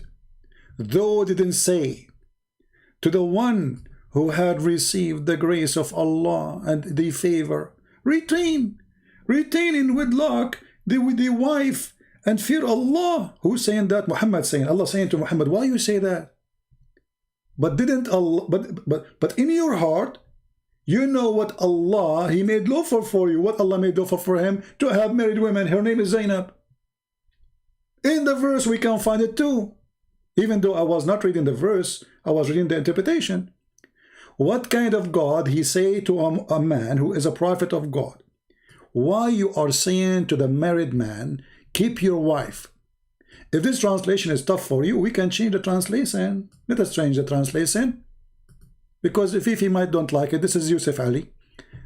though didn't say to the one who had received the grace of Allah and the favor, retain in wedlock the wife and fear Allah. Who's saying that? Muhammad saying. Allah saying to Muhammad, why you say that? But didn't Allah? But in your heart, you know what Allah, He made lawful for you. What Allah made lawful for him? To have married women. Her name is Zainab. In the verse we can find it too. Even though I was not reading the verse, I was reading the interpretation. What kind of God He say to a man who is a prophet of God? Why you are saying to the married man, keep your wife? If this translation is tough for you, we can change the translation. Let us change the translation. Because if he might don't like it, this is Yusuf Ali.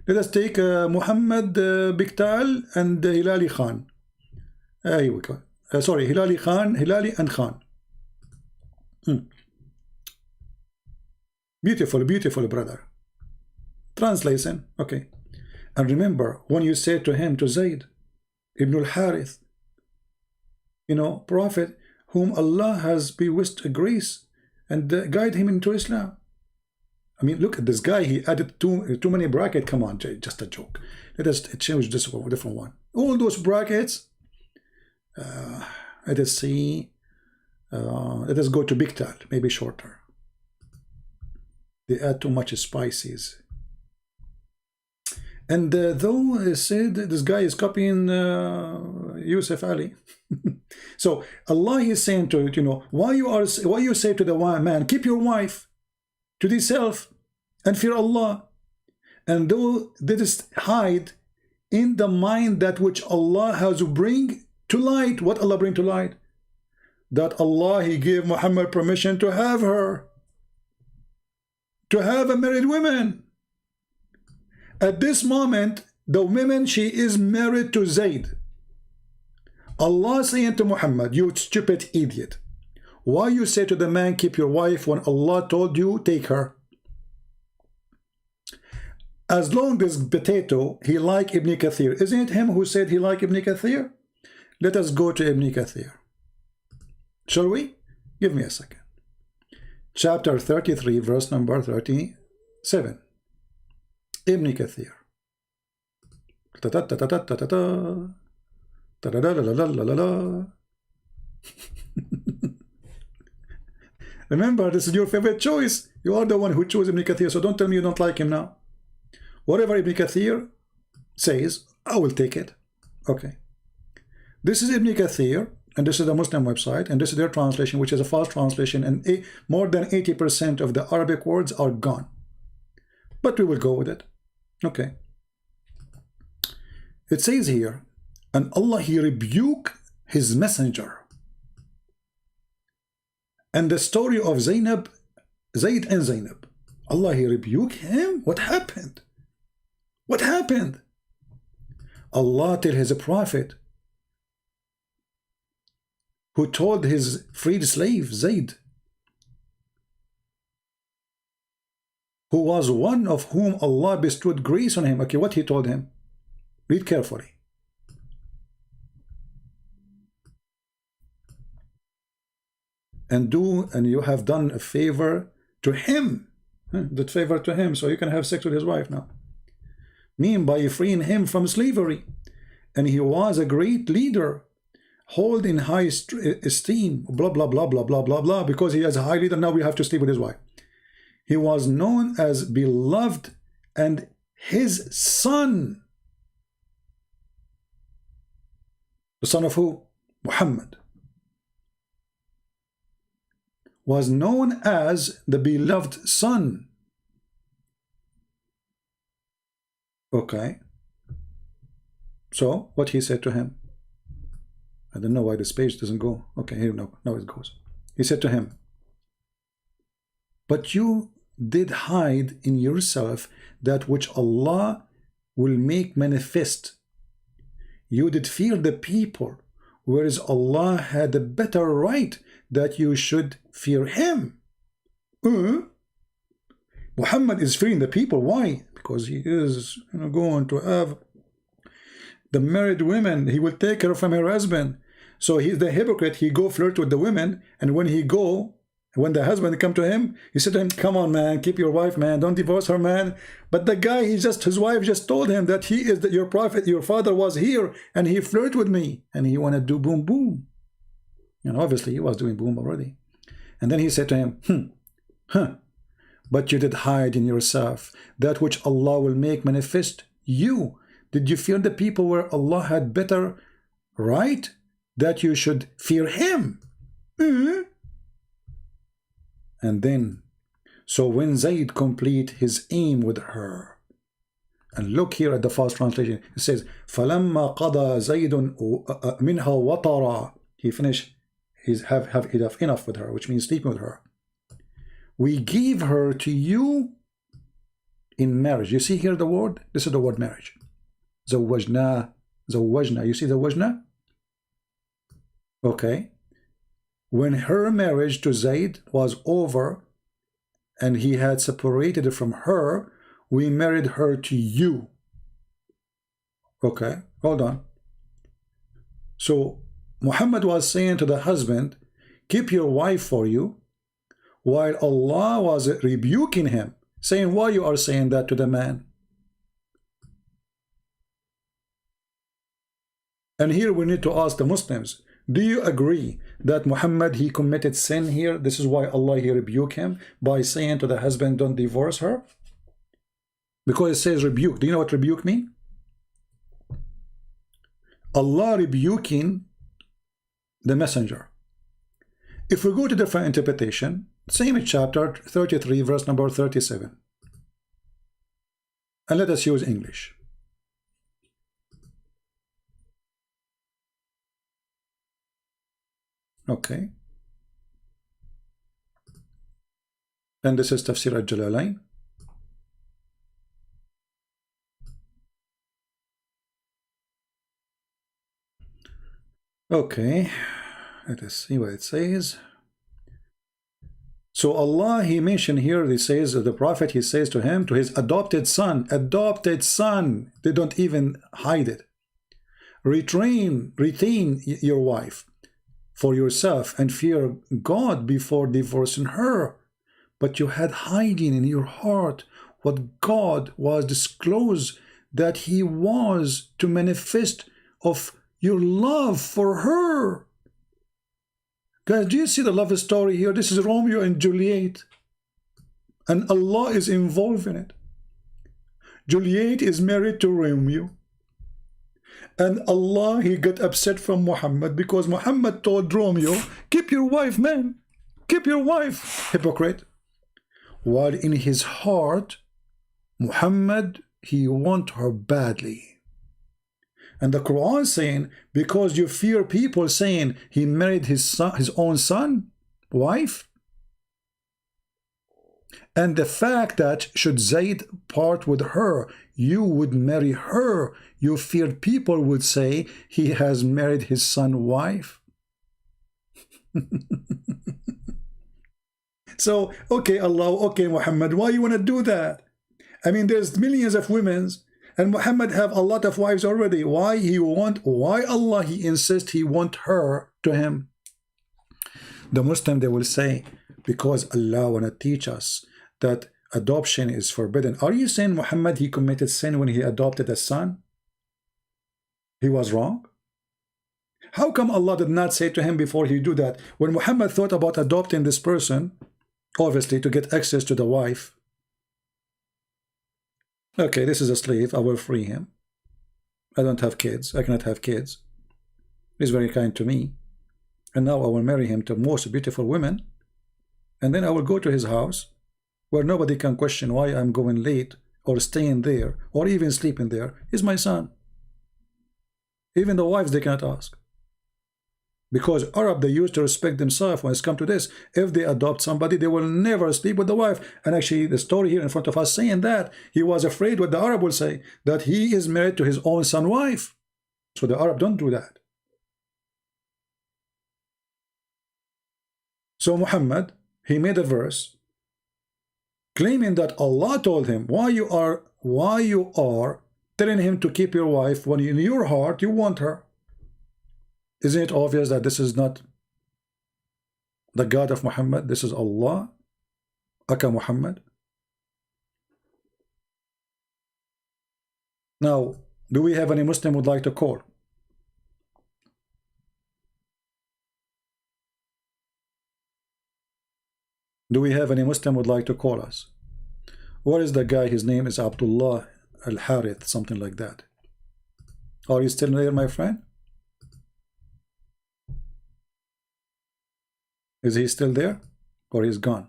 Let us take Muhammad Biktal and Hilali Khan. Here we go. Sorry, Hilali and Khan. Beautiful brother. Translation, okay. And remember, when you said to him, to Zayd Ibn al-Harith, prophet whom Allah has bewitched grace and guide him into Islam. I mean, look at this guy. He added too many brackets. Come on, just a joke. Let us change this one, a different one. All those brackets. Let us see. Let us go to Biktal, maybe shorter. They add too much spices. And though it said this guy is copying Yusuf Ali. So Allah is saying to it, why you say to the man, keep your wife to thyself and fear Allah, and though didst hide in the mind that which Allah has bring to light. What Allah bring to light? That Allah, He gave Muhammad permission to have her, to have a married woman. At this moment, the woman, she is married to Zayd. Allah saying to Muhammad, you stupid idiot, why you say to the man, keep your wife, when Allah told you, take her? As long as potato, he like Ibn Kathir. Isn't it him who said he like Ibn Kathir? Let us go to Ibn Kathir. Shall we? Give me a second. Chapter 33, verse number 37. Ibn Kathir. Remember, this is your favorite choice. You are the one who chose Ibn Kathir, so don't tell me you don't like him now. Whatever Ibn Kathir says, I will take it. Okay. This is Ibn Kathir, and this is the Muslim website, and this is their translation, which is a false translation, and more than 80% of the Arabic words are gone. But we will go with it. Okay. It says here, and Allah, he rebuked his messenger. And the story of Zainab, Zayd and Zainab, Allah, he rebuked him. What happened? What happened? Allah tell his prophet, who told his freed slave Zayd, who was one of whom Allah bestowed grace on him. Okay, what he told him? Read carefully. And you have done a favor to him. That favor to him, so you can have sex with his wife now. Mean by freeing him from slavery. And he was a great leader, hold in high esteem, blah, blah, blah, blah, blah, blah, blah, because he is a high leader, now we have to sleep with his wife. He was known as beloved, and his son, the son of who? Muhammad, was known as the beloved son. Okay. So, what he said to him? I don't know why this page doesn't go. Okay, here, now it goes. He said to him, but you did hide in yourself that which Allah will make manifest. You did fear the people, whereas Allah had a better right that you should fear him. Muhammad is fearing the people. Why? Because he is going to have the married women. He will take her from her husband. So he's the hypocrite. He go flirt with the women, and when the husband come to him, he said to him, come on, man, keep your wife, man, don't divorce her, man. But the guy, his wife just told him that he is your prophet, your father was here, and he flirted with me, and he want to do boom, boom. And obviously he was doing boom already. And then he said to him, but you did hide in yourself that which Allah will make manifest. Did you fear the people where Allah had better right that you should fear him? And then, so when Zayd complete his aim with her, and look here at the fast translation, it says, فَلَمَّا قَضَى زَيْدٌ مِنْهَا وَطَرًا. He finished, have enough with her, which means sleeping with her. We gave her to you in marriage. You see here the word? This is the word marriage. زوجنا. You see the wajna? Okay. When her marriage to Zayd was over and he had separated from her, we married her to you. Okay, hold on. So Muhammad was saying to the husband, keep your wife for you, while Allah was rebuking him, saying, why you are saying that to the man? And here we need to ask the Muslims, do you agree that Muhammad, he committed sin here? This is why Allah, he rebuked him by saying to the husband, don't divorce her? Because it says rebuke. Do you know what rebuke means? Allah rebuking the messenger. If we go to different interpretation, same chapter 33, verse number 37. And let us use English. Okay. And this is Tafsir al-Jalalain. Okay. Let us see what it says. So Allah, he mentioned here, he says, the prophet, he says to him, to his adopted son, they don't even hide it. Retain your wife for yourself and fear God before divorcing her. But you had hiding in your heart what God was disclosed that he was to manifest of your love for her. Guys, do you see the love story here? This is Romeo and Juliet, and Allah is involved in it. Juliet is married to Romeo, and Allah, he got upset from Muhammad because Muhammad told Romeo, keep your wife, man, keep your wife, hypocrite. While in his heart, Muhammad, he want her badly. And the Quran saying, because you fear people saying he married his son, his own son, wife. And the fact that should Zayd part with her, you would marry her. You feared people would say he has married his son wife. So, okay, Allah, okay, Muhammad, why you want to do that? I mean, there's millions of women, and Muhammad have a lot of wives already. Why Allah, he insists he want her to him? The Muslim, they will say, because Allah want to teach us that adoption is forbidden. Are you saying Muhammad, he committed sin when he adopted a son? He was wrong? How come Allah did not say to him before he do that? When Muhammad thought about adopting this person, obviously to get access to the wife. Okay, this is a slave, I will free him. I don't have kids, I cannot have kids. He's very kind to me. And now I will marry him to most beautiful women. And then I will go to his house, where nobody can question why I'm going late, or staying there, or even sleeping there. He's my son. Even the wives, they cannot ask. Because Arab, they used to respect themselves when it's come to this. If they adopt somebody, they will never sleep with the wife. And actually, the story here in front of us saying that he was afraid what the Arab will say, that he is married to his own son wife. So the Arab don't do that. So Muhammad, he made a verse claiming that Allah told him, why you are telling him to keep your wife when in your heart you want her. Isn't it obvious that this is not the God of Muhammad? This is Allah, Aka Muhammad. Now, do we have any Muslim would like to call? Do we have any Muslim would like to call us? What is the guy? His name is Abdullah Al-Harith, something like that. Are you still there, my friend? Is he still there? Or he's gone?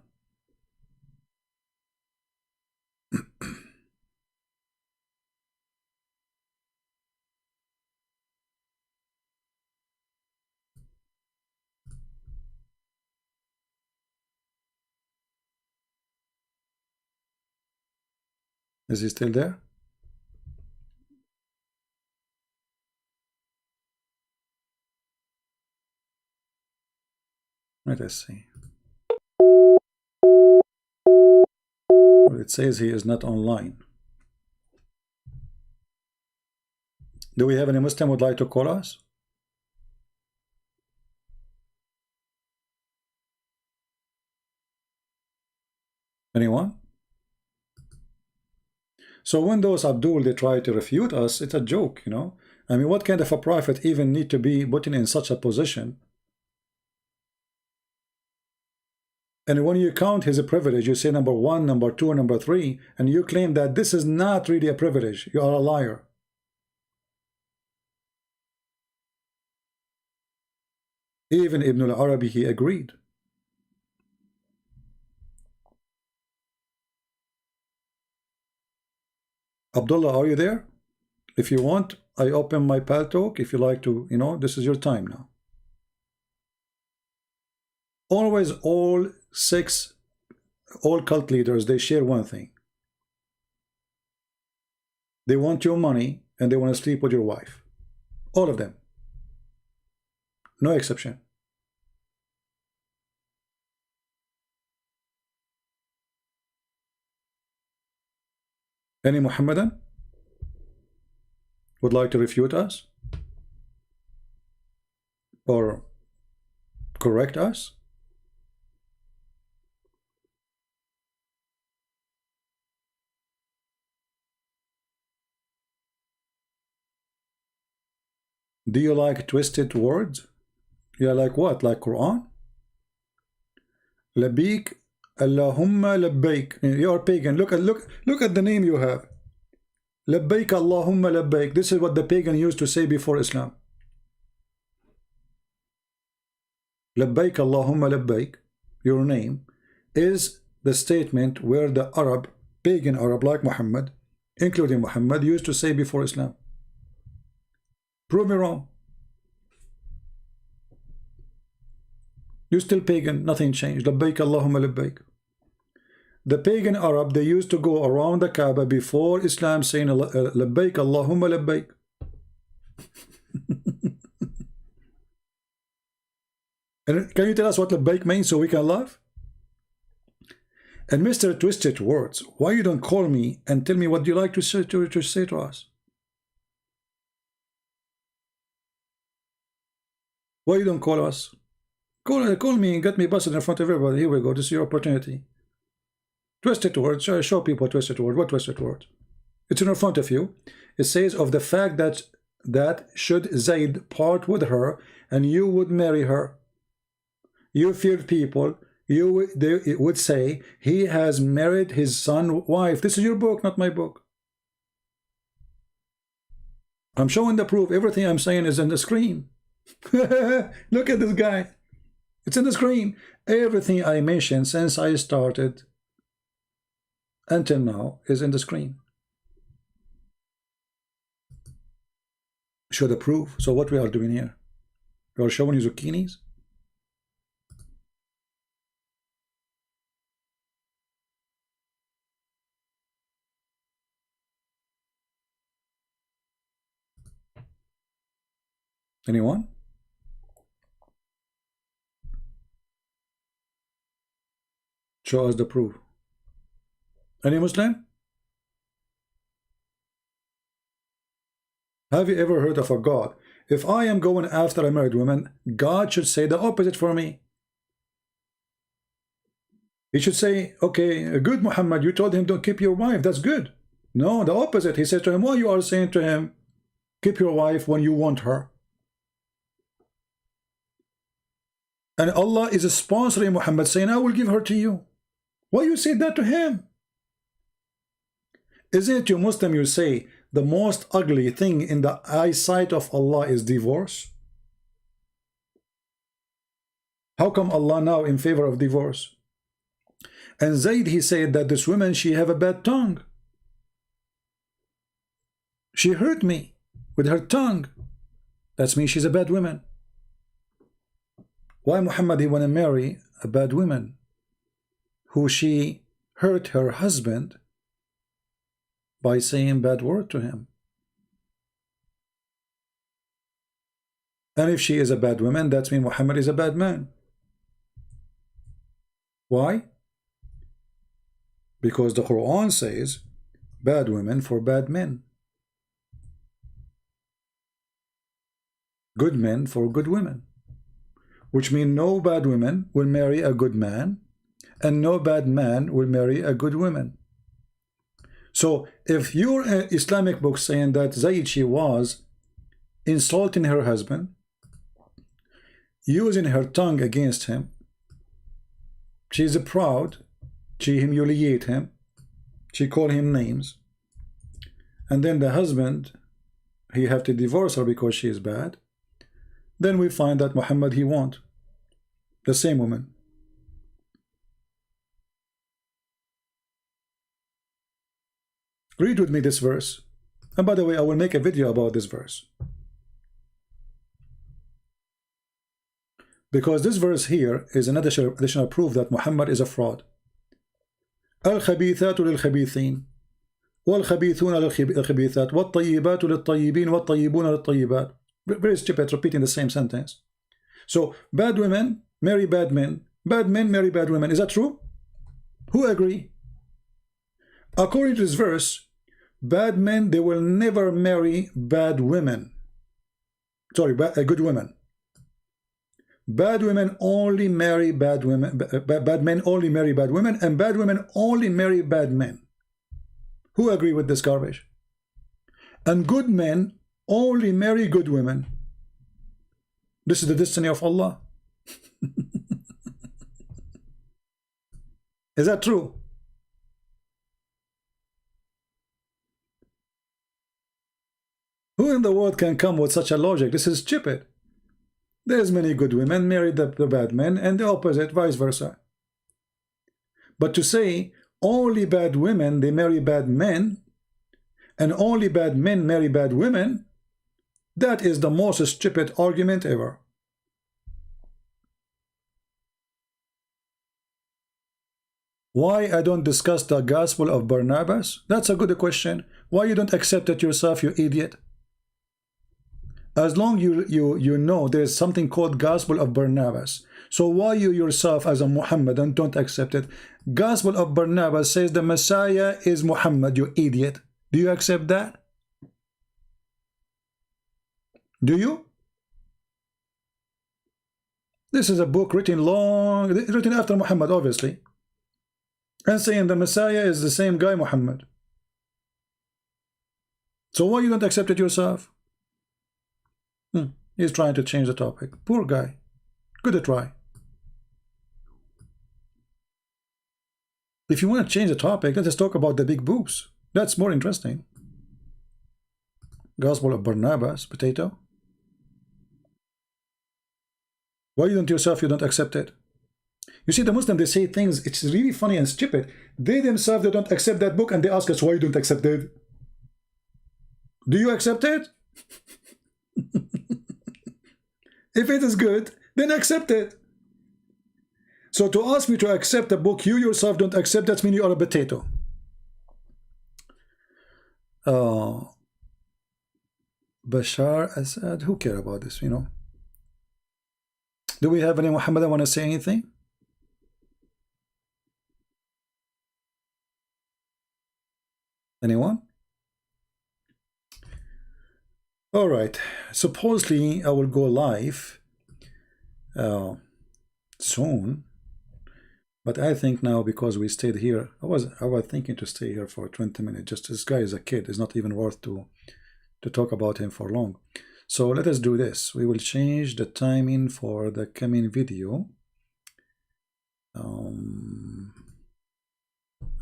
Is he still there? Let us see. Well, it says he is not online. Do we have any Muslim would like to call us? Anyone? So when those Abdul, they try to refute us, it's a joke, you know. I mean, what kind of a prophet even need to be put in such a position? And when you count his privilege, you say number 1, number 2, number 3, and you claim that this is not really a privilege. You are a liar. Even Ibn al-Arabi, he agreed. Abdullah, are you there? If you want, I open my pal talk. If you like to, you know, this is your time now. Always all cult leaders, they share one thing. They want your money and they want to sleep with your wife. All of them. No exception. Any Muhammadan would like to refute us or correct us? Do you like twisted words? Yeah, like what? Like Quran? Labik, Allahumma labbaik. You are pagan. Look at the name you have. Labbaik, Allahumma labbaik. This is what the pagan used to say before Islam. Labbaik, Allahumma labbaik. Your name is the statement where the Arab, pagan Arab like Muhammad, including Muhammad, used to say before Islam. Prove me wrong. You're still pagan, nothing changed. Labbaik Allahumma labbaik. The pagan Arab, they used to go around the Kaaba before Islam saying Labbaik Allahumma labbaik. And can you tell us what labbaik means so we can laugh? And Mr. Twisted Words, why you don't call me and tell me what you like to say to us? Why you don't call us? Call me and get me busted in front of everybody. Here we go. This is your opportunity. Twisted Words. Show people Twisted Word. What Twisted Word? It's in front of you. It says of the fact that should Zayd part with her and you would marry her. You feared people. They would say he has married his son's wife. This is your book, not my book. I'm showing the proof. Everything I'm saying is on the screen. Look at this guy. It's in the screen. Everything I mentioned since I started until now is in the screen. Show the proof. So what we are doing here? We are showing you zucchinis. Anyone? Show us the proof. Any Muslim? Have you ever heard of a God? If I am going after a married woman, God should say the opposite for me. He should say, okay, good Muhammad, you told him don't keep your wife. That's good. No, the opposite. He said to him, why you are saying to him, keep your wife when you want her? And Allah is sponsoring Muhammad saying, I will give her to you. Why you say that to him? Isn't it you Muslim, you say the most ugly thing in the eyesight of Allah is divorce? How come Allah now in favor of divorce? And Zayd, he said that this woman, she have a bad tongue. She hurt me with her tongue. That means she's a bad woman. Why Muhammad he want to marry a bad woman who she hurt her husband by saying bad word to him? And if she is a bad woman, that means Muhammad is a bad man. Why? Because the Quran says bad women for bad men, good men for good women, which means no bad woman will marry a good man and no bad man will marry a good woman. So if your Islamic book saying that Zayd, she was insulting her husband, using her tongue against him, she is proud, she humiliate him, she call him names, and then the husband, he have to divorce her because she is bad, then we find that Muhammad, he want the same woman. Read with me this verse. And by the way, I will make a video about this verse, because this verse here is an additional proof that Muhammad is a fraud. الخبيثات للخبيثين والخبيثون للخبيثات والطيبات للطيبين والطيبون للطيبات. Very stupid, repeating the same sentence. So bad women marry bad men marry bad women. Is that true? Who agree? According to this verse, bad men, they will never marry bad women. Sorry, good women. Bad women only marry bad women. Bad men only marry bad women, and bad women only marry bad men. Who agree with this garbage? And good men only marry good women. This is the destiny of Allah. Is that true? Who in the world can come with such a logic? This is stupid. There's many good women marry the bad men, and the opposite, vice versa. But to say only bad women, they marry bad men, and only bad men marry bad women, That is the most stupid argument ever. Why I don't discuss the gospel of Barnabas? That's a good question. Why you don't accept it yourself, you idiot? As long you know there is something called gospel of Barnabas. So why you yourself as a Muhammadan don't accept it? Gospel of Barnabas says the Messiah is Muhammad, you idiot. Do you accept that? Do you? This is a book written after Muhammad, obviously, and saying the Messiah is the same guy, Muhammad. So why you don't accept it yourself? He's trying to change the topic. Poor guy. Good try. If you want to change the topic, let's talk about the big boobs. That's more interesting. Gospel of Barnabas, potato. Why you don't accept it? You see, the Muslim, they say things, it's really funny and stupid. They themselves, they don't accept that book, and they ask us why you don't accept it. Do you accept it? If it is good, then accept it. So to ask me to accept a book you yourself don't accept, that means you are a potato. Bashar Assad, who care about this, you know? Do we have any Muhammad that want to say anything? Anyone? All right. Supposedly I will go live soon, but I think now because we stayed here, I was thinking to stay here for 20 minutes. Just this guy is a kid; it's not even worth to talk about him for long. So let us do this. We will change the timing for the coming video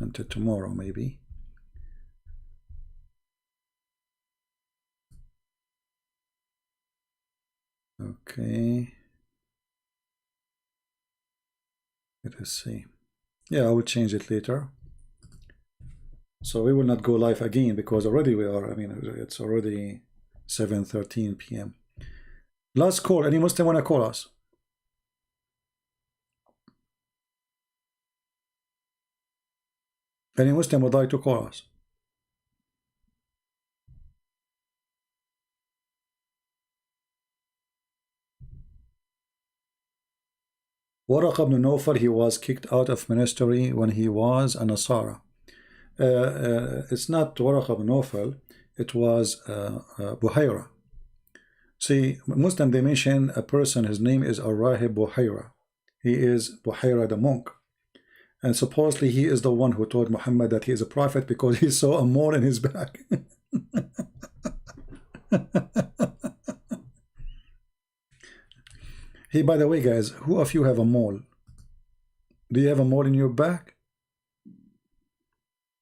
until tomorrow, maybe. Okay. Let us see. Yeah, I will change it later. So we will not go live again because already we are, I mean, it's already 7:13 p.m. Last call. Any Muslim want to call us? Any Muslim would like to call us? Waraq ibn Nawfal, he was kicked out of ministry when he was a Nasara. It's not Waraq ibn Nawfal, it was Buhayra. See, Muslim, they mention a person, his name is Ar-Rahib Buhayra. He is Buhayra the monk. And supposedly he is the one who told Muhammad that he is a prophet because he saw a mole in his back. Hey, by the way, guys, who of you have a mole? Do you have a mole in your back?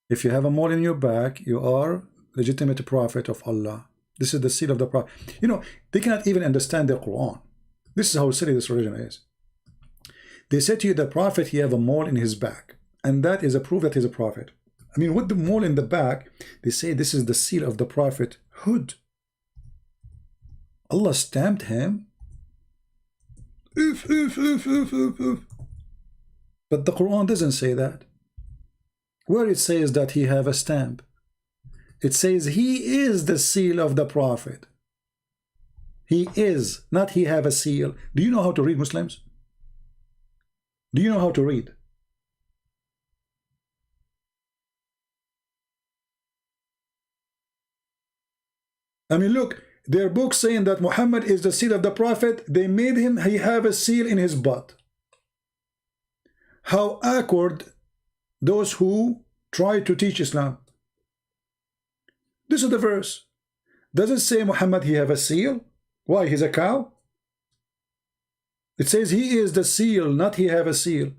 If you have a mole in your back, you are legitimate prophet of Allah. This is the seal of the prophet. You know, they cannot even understand the Quran. This is how silly this religion is. They say to you, the prophet, he have a mole in his back. And that is a proof that he's a prophet. I mean, with the mole in the back, they say this is the seal of the prophethood. Allah stamped him. But the Quran doesn't say that. Where it says that he have a stamp, it says he is the seal of the prophet. He is, not he have a seal. Do you know how to read, Muslims? Do you know how to read? I mean, look, their book saying that Muhammad is the seal of the prophet, they made him, he have a seal in his butt. How awkward those who try to teach Islam. This is the verse. Does it say Muhammad he have a seal? Why, he's a cow? It says he is the seal, not he have a seal.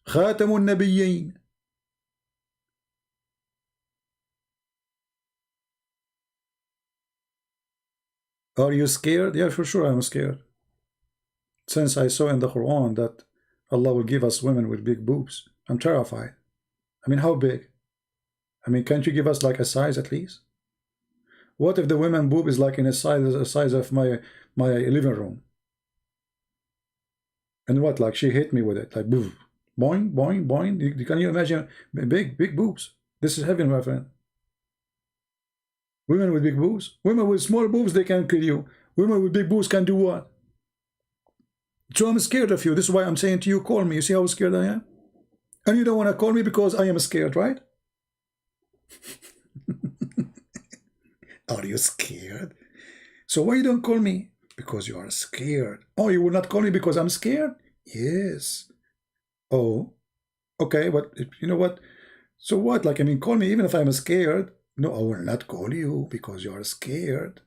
Khatamun Nabiyyin. Are you scared? Yeah, for sure I'm scared. Since I saw in the Quran that Allah will give us women with big boobs, I'm terrified. I mean, how big? I mean, can't you give us like a size at least? What if the women boob is like in the size of my living room? And what, like she hit me with it, like boom, boing, boing, boing. Can you imagine big boobs? This is heaven, my friend. Women with big boobs, women with small boobs, they can kill you. Women with big boobs can do what? So I'm scared of you. This is why I'm saying to you, call me. You see how scared I am? And you don't want to call me because I am scared, right? Are you scared? So why you don't call me? Because you are scared. Oh, you will not call me because I'm scared? Yes. Oh, okay, but you know what? So what? Like, I mean, call me even if I'm scared. No, I will not call you because you are scared.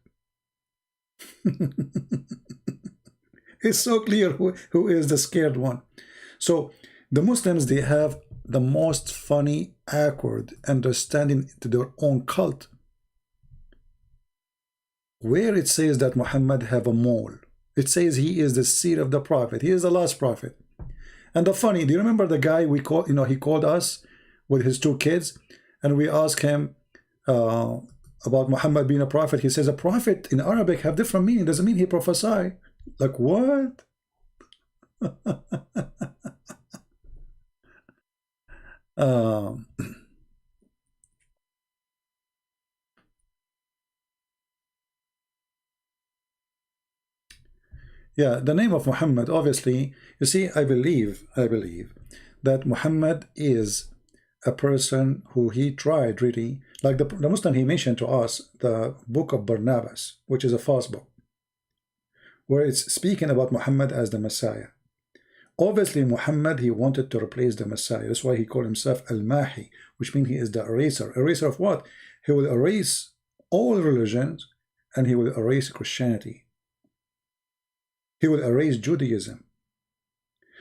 It's so clear who is the scared one. So the Muslims, they have the most funny, awkward understanding to their own cult, where it says that Muhammad have a mole. It says he is the seed of the prophet. He is the last prophet. And the funny, do you remember the guy we called, he called us with his 2 kids, and we asked him about Muhammad being a prophet. He says a prophet in Arabic have different meaning. Doesn't mean he prophesy. Like what? Yeah, the name of Muhammad, obviously, you see, I believe that Muhammad is a person who he tried really, like the Muslim he mentioned to us, the book of Barnabas, which is a false book, where it's speaking about Muhammad as the Messiah. Obviously, Muhammad, he wanted to replace the Messiah. That's why he called himself Al-Mahi, which means he is the eraser. Eraser of what? He will erase all religions, and he will erase Christianity. He will erase Judaism.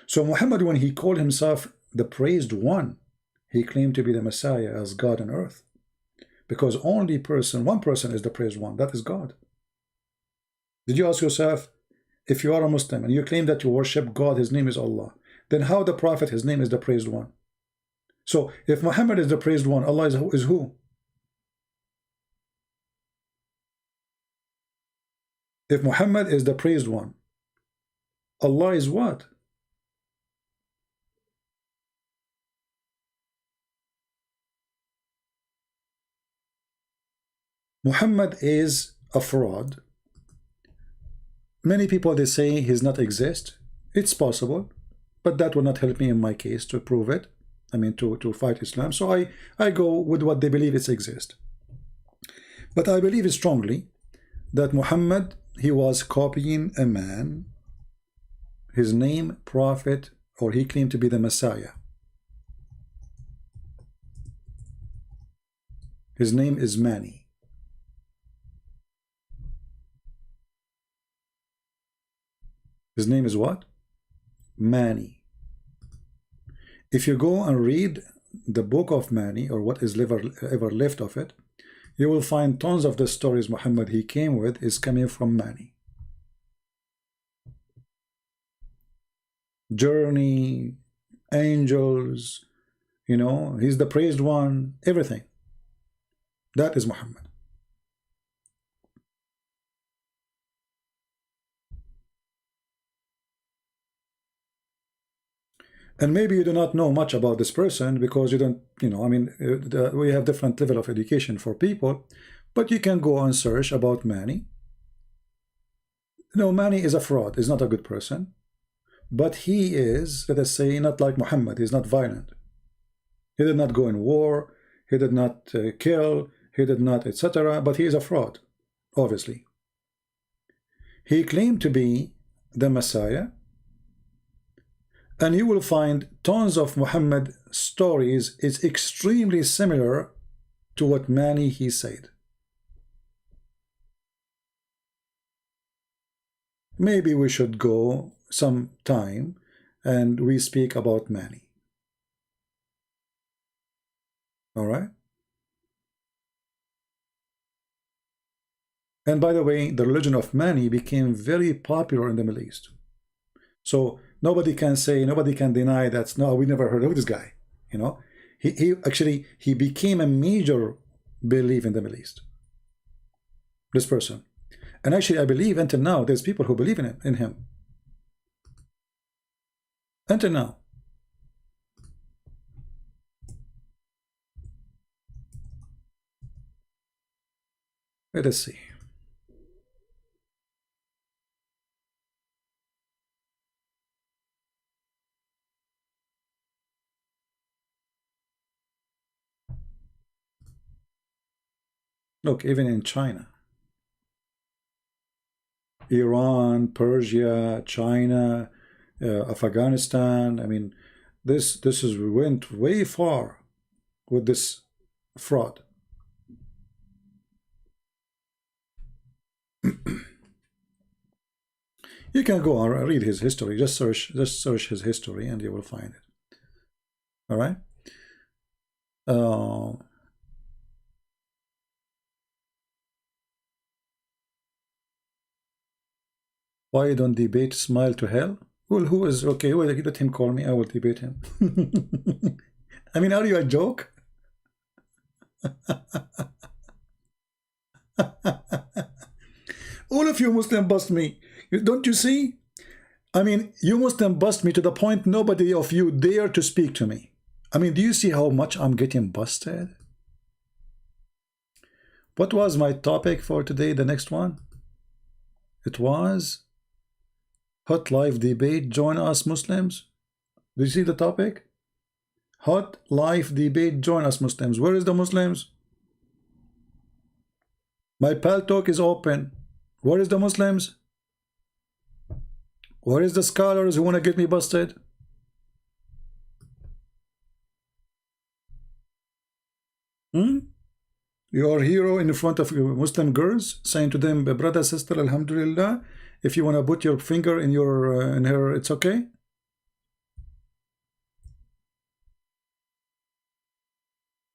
So Muhammad, when he called himself the praised one, he claimed to be the Messiah as God on earth. Because only one person is the praised one, that is God. Did you ask yourself, if you are a Muslim and you claim that you worship God, his name is Allah, then how the Prophet, his name is the praised one? So if Muhammad is the praised one, Allah is who? If Muhammad is the praised one, Allah is what? Muhammad is a fraud. Many people, they say he's not exist. It's possible, but that will not help me in my case to prove it. I mean, to fight Islam. So I go with what they believe it exists. But I believe strongly that Muhammad, he was copying a man, his name, prophet, or he claimed to be the Messiah. His name is Mani. His name is what? Mani. If you go and read the book of Mani, or what is ever left of it, you will find tons of the stories Muhammad he came with is coming from Mani. Journey, angels, you know, he's the praised one, everything. That is Muhammad. And maybe you do not know much about this person because you don't, you know, I mean, we have different level of education for people, but you can go and search about Mani. No, Mani is a fraud, is not a good person, but he is, let us say, not like Muhammad. He's not violent. He did not go in war, he did not kill, he did not, etc., but he is a fraud, obviously. He claimed to be the Messiah, and you will find tons of Muhammad stories is extremely similar to what Mani he said. Maybe we should go some time and we speak about Mani. All right? And by the way, the religion of Mani became very popular in the Middle East. So nobody can say, nobody can deny that, no, we never heard of this guy. You know, he became a major belief in the Middle East. this person. And actually, I believe until now, there's people who believe in him. Until now. Let us see. Look, even in China, Iran, Persia, China, Afghanistan. I mean, this is went way far with this fraud. You can go and read his history. Just search his history, and you will find it. All right. Why don't debate smile to hell? Well, who is okay? Well, let him call me. I will debate him. I mean, are you a joke? All of you Muslim bust me. Don't you see? I mean, you Muslim bust me to the point nobody of you dare to speak to me. I mean, do you see how much I'm getting busted? What was my topic for today, the next one? It was hot live debate, join us Muslims. Do you see the topic? Hot live debate, join us Muslims. Where is the Muslims? My pal talk is open. Where is the Muslims? Where is the scholars who want to get me busted? You are hero in front of Muslim girls, saying to them, brother, sister, alhamdulillah, if you want to put your finger in your in her, it's okay.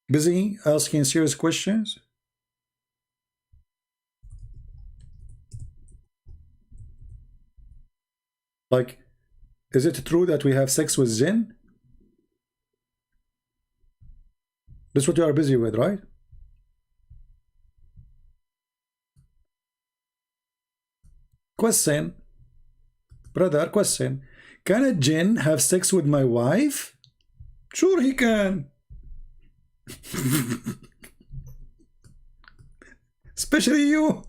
Busy asking serious questions. Like, is it true that we have sex with jinn? That's what you are busy with, right? Question, brother, question. Can a jinn have sex with my wife? Sure he can. Especially you.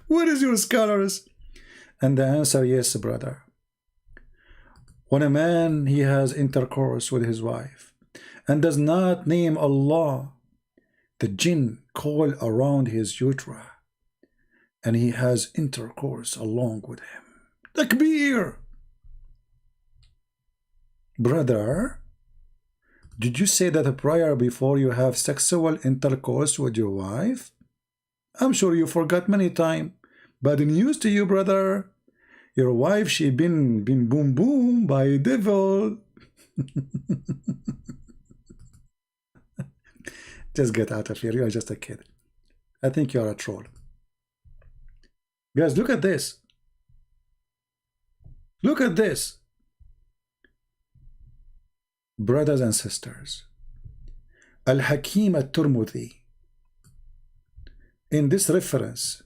Where is your scholars? And the answer, yes, brother. When a man, he has intercourse with his wife and does not name Allah, the jinn call around his utera and he has intercourse along with him. Takbir! Brother, did you say that prior before you have sexual intercourse with your wife? I'm sure you forgot many times. Bad news to you, brother. Your wife, she been boom boom by devil. Just get out of here. You are just a kid. I think you are a troll. Guys, look at this. Look at this. Brothers and sisters, Al-Hakim al-Turmudi, in this reference,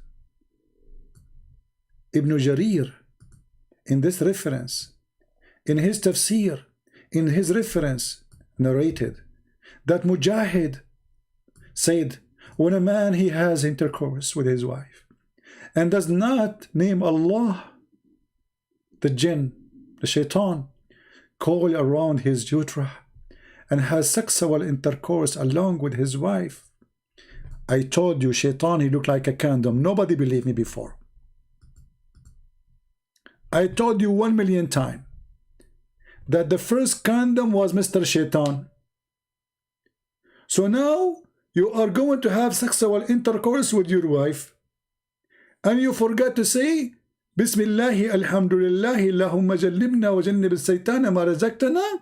Ibn Jarir, in this reference, in his tafsir, in his reference, narrated that Mujahid said, when a man he has intercourse with his wife and does not name Allah, the jinn, the shaitan, call around his utera and has sexual intercourse along with his wife. I told you, shaitan, he looked like a condom. Nobody believed me before. I told you 1,000,000 times that the first condom was Mr. Shaitan. So now you are going to have sexual intercourse with your wife and you forgot to say Bismillah, alhamdulillah, Allahumma jallibna wa jannib al-saytana ma razaqtana.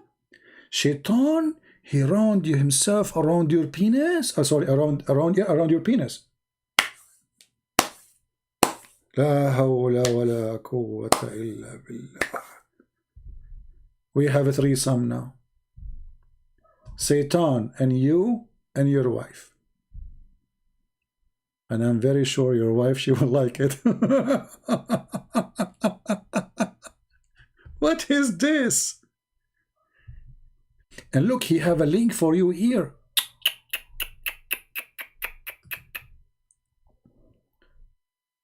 Shaitan, he round himself around your penis. Sorry, around your penis. La hawla wa la quwwata illa billah. We have a threesome now. Satan and you and your wife. And I'm very sure your wife, she will like it. What is this? And look, he have a link for you here.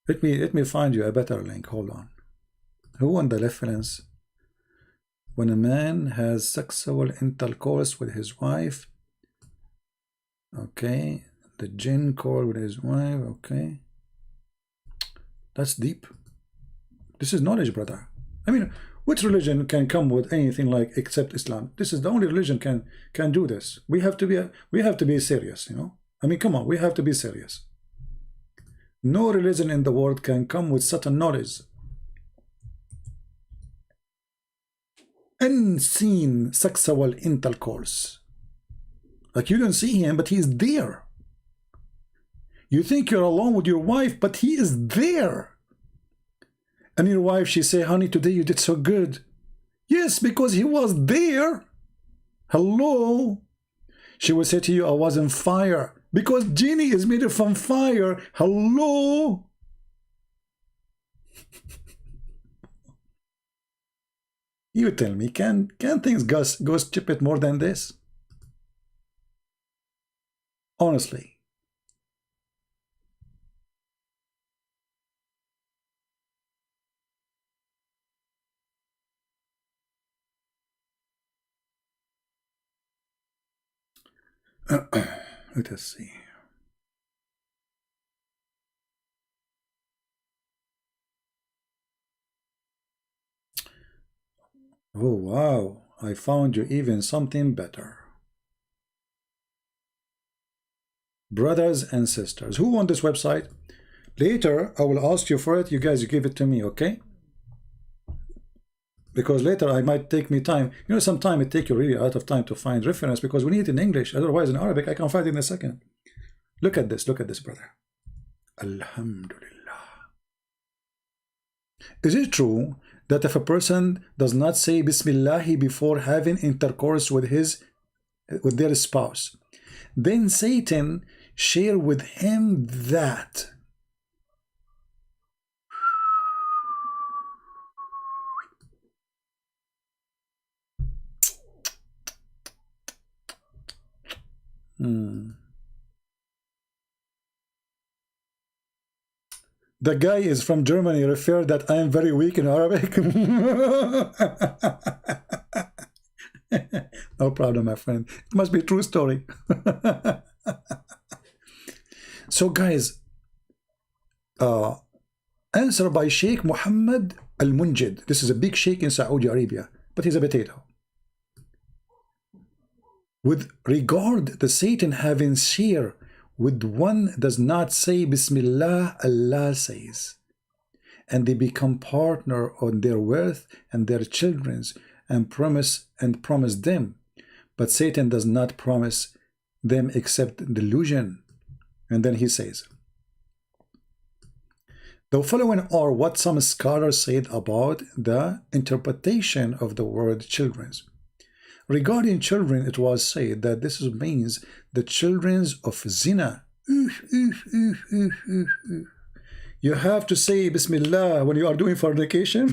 Let me find you a better link. Hold on. Who want the reference? When a man has sexual intercourse with his wife. Okay. The jinn call with his wife. Okay. That's deep. This is knowledge, brother. I mean, which religion can come with anything like except Islam? This is the only religion can do this. We have to be serious, you know. I mean, come on, we have to be serious. No religion in the world can come with such a knowledge. Unseen sexual intercourse. Like, you don't see him, but he's there. You think you're alone with your wife, but he is there. And your wife, she say, honey, today you did so good. Yes, because he was there. Hello. She will say to you, I was on fire. Because genie is made from fire. Hello. You tell me, can things go stupid more than this? Honestly. Let us see. Oh, wow. I found you even something better. Brothers and sisters, who want this website? Later, I will ask you for it. You guys give it to me, okay? Because later I might take me time. You know, sometimes it takes you really a lot of time to find reference because we need it in English. Otherwise, in Arabic, I can find it in a second. Look at this, brother. Alhamdulillah. Is it true that if a person does not say Bismillahi before having intercourse with their spouse, then Satan share with him that? The guy is from Germany, referred that I am very weak in Arabic. No problem, my friend. It must be a true story. So guys, answer by Sheikh Muhammad Al-Munjid. This is a big sheikh in Saudi Arabia, but he's a potato. With regard to Satan having share with one does not say Bismillah, Allah says, and they become partner on their wealth and their children's and promise them, but Satan does not promise them except delusion. And then he says, the following are what some scholars said about the interpretation of the word children's. Regarding children, it was said that this means the children of zina. You have to say Bismillah when you are doing fornication.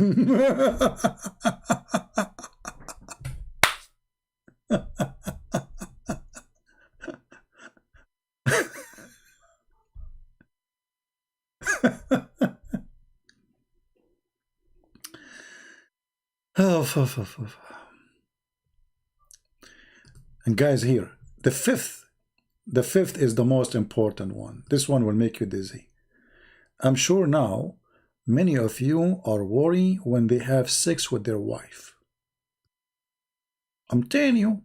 And guys, here, the fifth is the most important one. This one will make you dizzy. I'm sure now many of you are worried when they have sex with their wife. I'm telling you,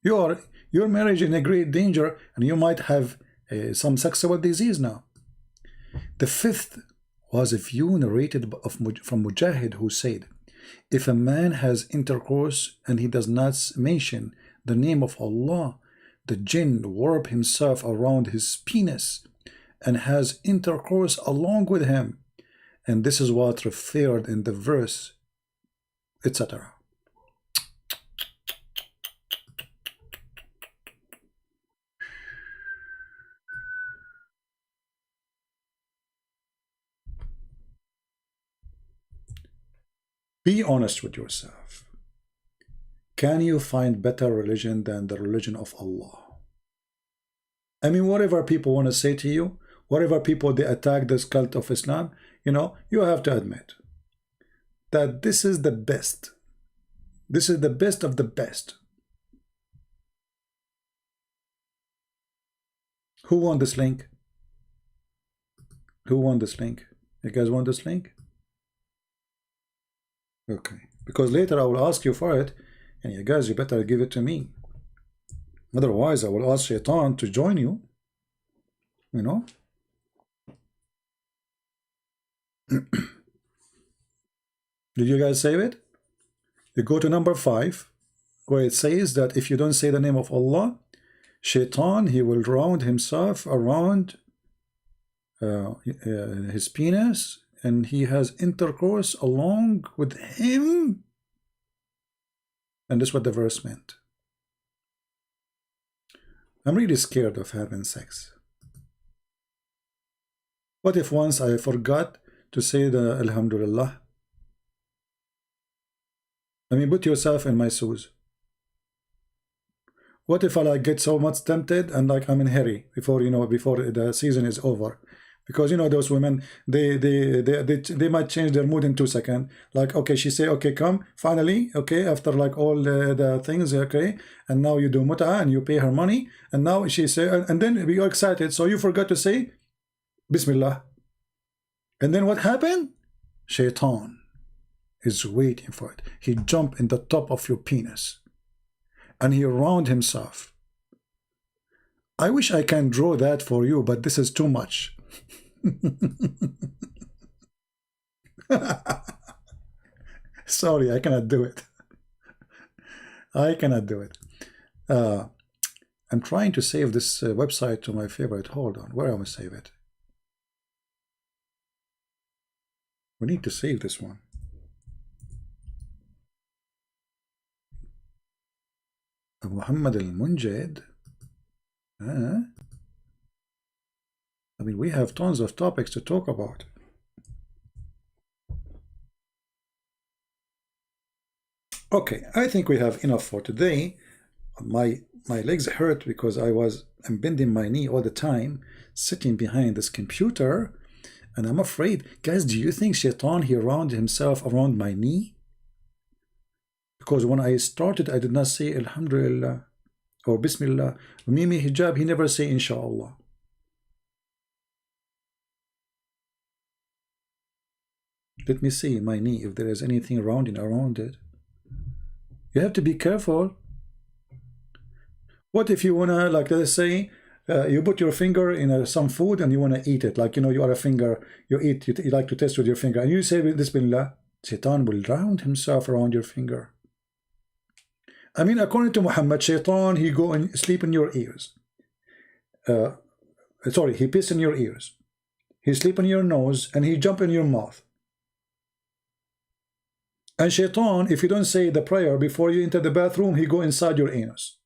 your marriage is in a great danger, and you might have some sexual disease now. The fifth was a view narrated from Mujahid, who said, if a man has intercourse and he does not mention the name of Allah, the jinn warp himself around his penis and has intercourse along with him. And this is what referred in the verse, etc. Be honest with yourself. Can you find better religion than the religion of Allah? I mean, whatever people want to say to you, whatever people they attack this cult of Islam, you know, you have to admit that this is the best. This is the best of the best. Who won this link? Who won this link? You guys want this link? Okay, because later I will ask you for it, and you guys, you better give it to me. Otherwise, I will ask Shaitan to join you. You know? Did you guys save it? You go to number 5, where it says that if you don't say the name of Allah, Shaitan, he will round himself around his penis, and he has intercourse along with him. And this is what the verse meant. I'm really scared of having sex. What if once I forgot to say the Alhamdulillah? I mean, put yourself in my shoes. What if I like get so much tempted and like I'm in hurry before, you know, before the season is over? Because, you know, those women, they might change their mood in 2 seconds. Like, okay, she say, okay, come, finally, okay, after like all the things, okay, and now you do mut'a and you pay her money, and now she say, and then you're excited, so you forgot to say Bismillah. And then what happened? Shaitan is waiting for it. He jump in the top of your penis, and he round himself. I wish I can draw that for you, but this is too much. Sorry, I cannot do it. I cannot do it. I'm trying to save this website to my favorite. Hold on, where am I save it? We need to save this one. Muhammad al-Munjid. I mean, we have tons of topics to talk about. Okay, I think we have enough for today. My legs hurt because I'm bending my knee all the time, sitting behind this computer, and I'm afraid. Guys, do you think Shaitan, he round himself around my knee? Because when I started, I did not say Alhamdulillah or Bismillah. Mimi Hijab, he never say Inshallah. Let me see my knee, if there is anything rounding around it. You have to be careful. What if you want to, like, let's say, you put your finger in some food and you want to eat it. Like, you know, you are a finger, you eat, you like to test with your finger. And you say, Bismillah, Shaitan will round himself around your finger. I mean, according to Muhammad, Shaitan, he go and sleep in your ears. Sorry, he piss in your ears. He sleep in your nose and he jump in your mouth. And Shaitan, if you don't say the prayer before you enter the bathroom, he go inside your anus.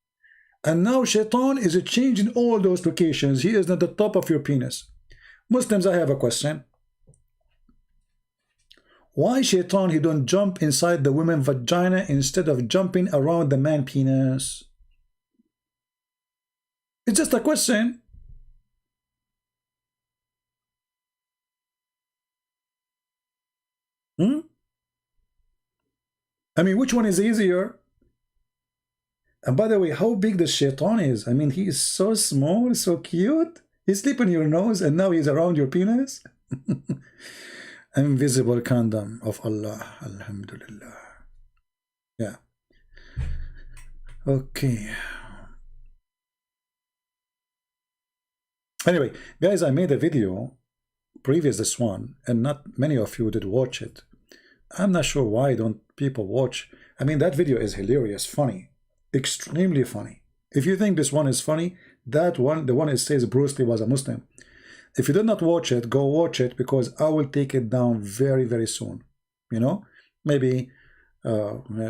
And now Shaitan is changing all those locations. He is at the top of your penis. Muslims, I have a question. Why Shaitan, he don't jump inside the woman vagina instead of jumping around the man penis? It's just a question. I mean, which one is easier? And by the way, how big the Shaitan is? I mean, he is so small, so cute. He's sleeping in your nose and now he's around your penis. Invisible condom of Allah. Alhamdulillah. Yeah. Okay. Anyway, guys, I made a video previous this one, and not many of you did watch it. I'm not sure why don't people watch. I mean, that video is hilarious, funny, extremely funny. If you think this one is funny, that one, the one it says Bruce Lee was a Muslim. If you did not watch it, go watch it, because I will take it down very, very soon. You know, maybe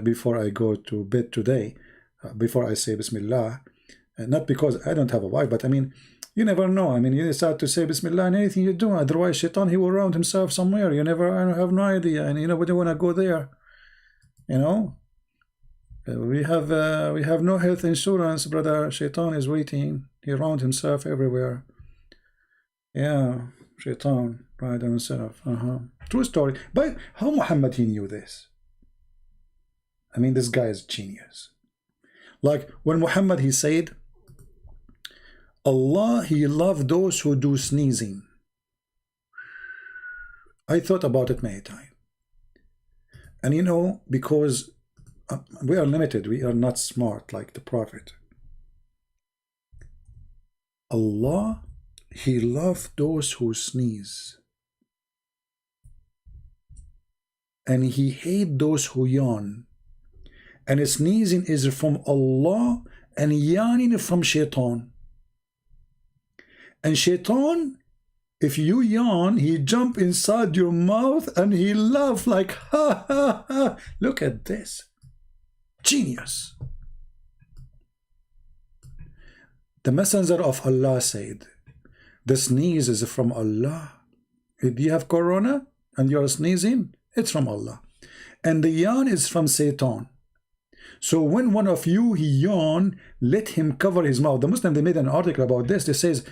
before I go to bed today, before I say Bismillah, not because I don't have a wife, but I mean, you never know. I mean, you start to say Bismillah in anything you do. Otherwise, Shaitan, he will round himself somewhere. You never, I have no idea. And you know, we don't want to go there. You know, we have no health insurance, brother. Shaitan is waiting. He round himself everywhere. Yeah, Shaitan right on himself. True story. But how Muhammad he knew this? I mean, this guy is genius. Like when Muhammad he said, Allah he loved those who do sneezing. I thought about it many times. And you know, because we are limited, we are not smart like the Prophet. Allah, he loved those who sneeze. And he hate those who yawn. And sneezing is from Allah and yawning from Shaitan. And Shaitan, if you yawn, he jump inside your mouth and he laugh like ha ha ha. Look at this. Genius. The messenger of Allah said, the sneeze is from Allah. If you have corona and you're sneezing, it's from Allah. And the yawn is from Satan. So when one of you he yawn, let him cover his mouth. The Muslim, they made an article about this. They says,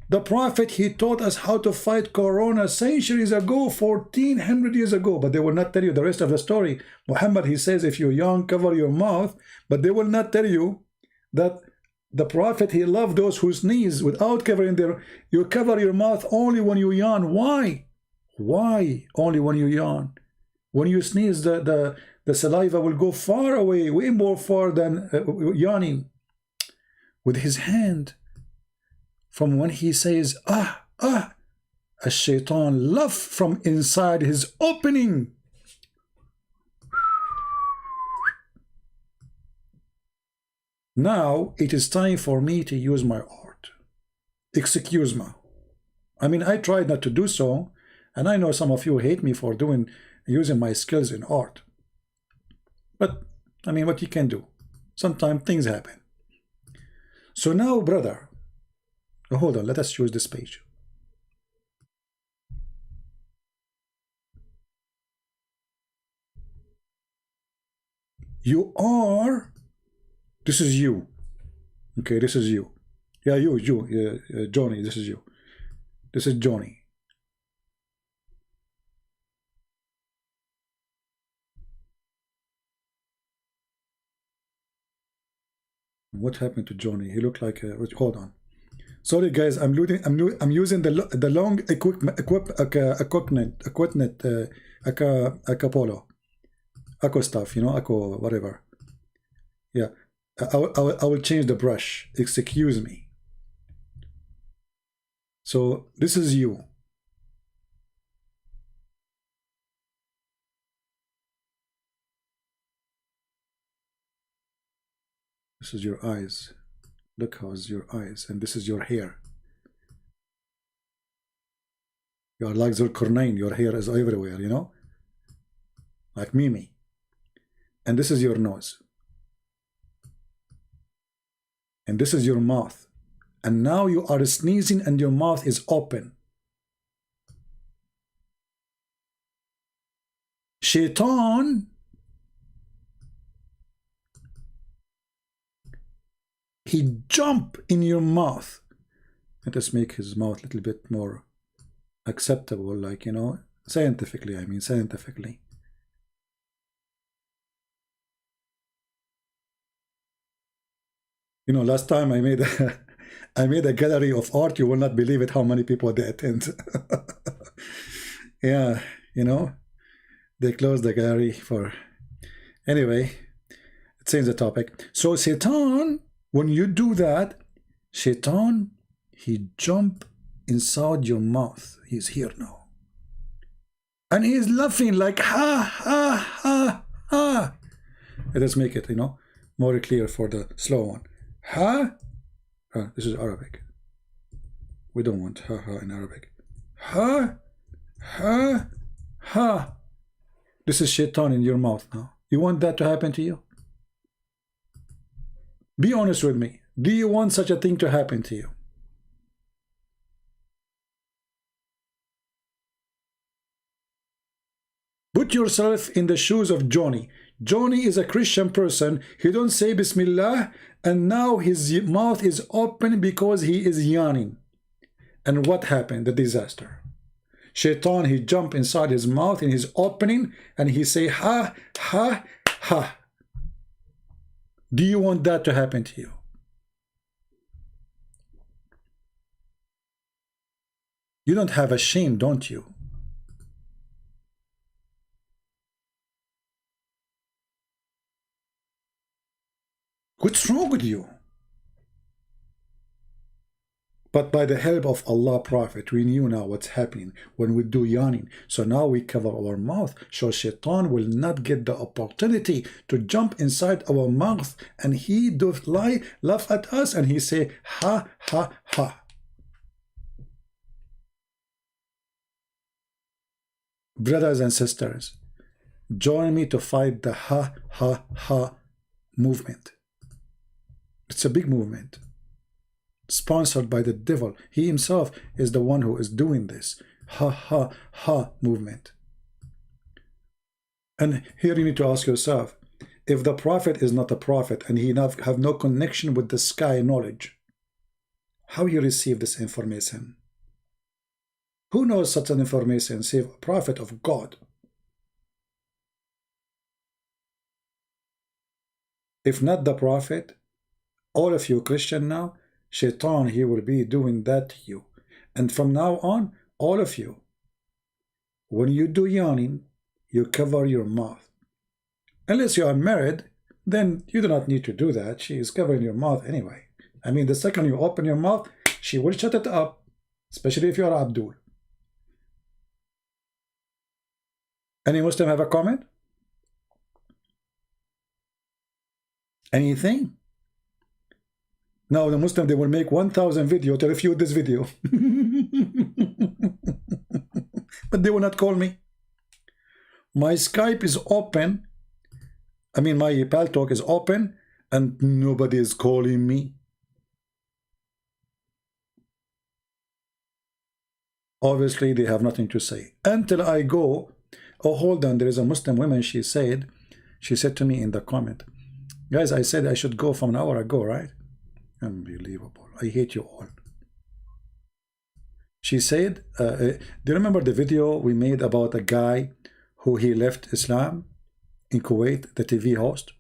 the Prophet, he taught us how to fight corona centuries ago, 1400 years ago, but they will not tell you the rest of the story. Muhammad, he says, if you yawn, cover your mouth, but they will not tell you that the Prophet, he loved those who sneeze without covering their, you cover your mouth only when you yawn. Why? Why only when you yawn? When you sneeze, the saliva will go far away, way more far than yawning. With his hand, from when he says, a shaitan laugh from inside his opening. Now it is time for me to use my art. Excuse me. I mean, I tried not to do so, and I know some of you hate me for using my skills in art. But, I mean, what you can do? Sometimes things happen. So now, brother, hold on, let us choose this page. You are, this is you. Okay, this is you. Yeah, you, Johnny, this is you. This is Johnny. What happened to Johnny? He looked like a, hold on. Sorry guys, I'm using the long equipment Polo, Acco stuff, you know, Acco whatever. Yeah, I will change the brush. Excuse me. So this is you. This is your eyes. Look how's your eyes, and this is your hair. You are like Zulkarnain, your hair is everywhere, you know? Like Mimi. And this is your nose. And this is your mouth. And now you are sneezing and your mouth is open. Shaitan, he jump in your mouth. Let us make his mouth a little bit more acceptable, like, you know, scientifically, I mean, scientifically. You know, last time I made a gallery of art. You will not believe it how many people they attend. Yeah, you know, they closed the gallery for. Anyway, let's change the topic. So Satan, when you do that, Satan, he jump inside your mouth. He's here now, and he's laughing like ha ha ha ha. Let us make it, you know, more clear for the slow one. Ha? This is Arabic. We don't want ha ha in Arabic. Ha? Ha? Ha? This is shaitan in your mouth now. You want that to happen to you? Be honest with me. Do you want such a thing to happen to you? Put yourself in the shoes of Johnny. Johnny is a Christian person. He don't say Bismillah, and now his mouth is open because he is yawning. And what happened? The disaster. Shaitan, he jump inside his mouth in his opening, and he say, ha, ha, ha. Do you want that to happen to you? You don't have a shame, don't you? What's wrong with you? But by the help of Allah Prophet, we knew now what's happening when we do yawning. So now we cover our mouth, so Shaitan will not get the opportunity to jump inside our mouth, and he doth laugh at us, and he say, ha, ha, ha. Brothers and sisters, join me to fight the ha, ha, ha movement. It's a big movement, sponsored by the devil. He himself is the one who is doing this ha ha ha movement. And here you need to ask yourself, if the prophet is not a prophet and he have no connection with the sky knowledge, how he receive this information? Who knows such an information save a prophet of God? If not the prophet, all of you Christian now, Shaitan, he will be doing that to you. And from now on, all of you, when you do yawning, you cover your mouth. Unless you are married, then you do not need to do that. She is covering your mouth anyway. I mean, the second you open your mouth, she will shut it up, especially if you are Abdul. Any Muslim have a comment? Anything? Now the Muslim, they will make 1,000 video to refute this video. But they will not call me. My Skype is open. I mean, my Pal Talk is open, and nobody is calling me. Obviously, they have nothing to say. Until I go, oh, hold on, there is a Muslim woman, she said to me in the comment, guys, I said I should go from an hour ago, right? Unbelievable. I hate you all. She said, do you remember the video we made about a guy who he left Islam in Kuwait, the TV host?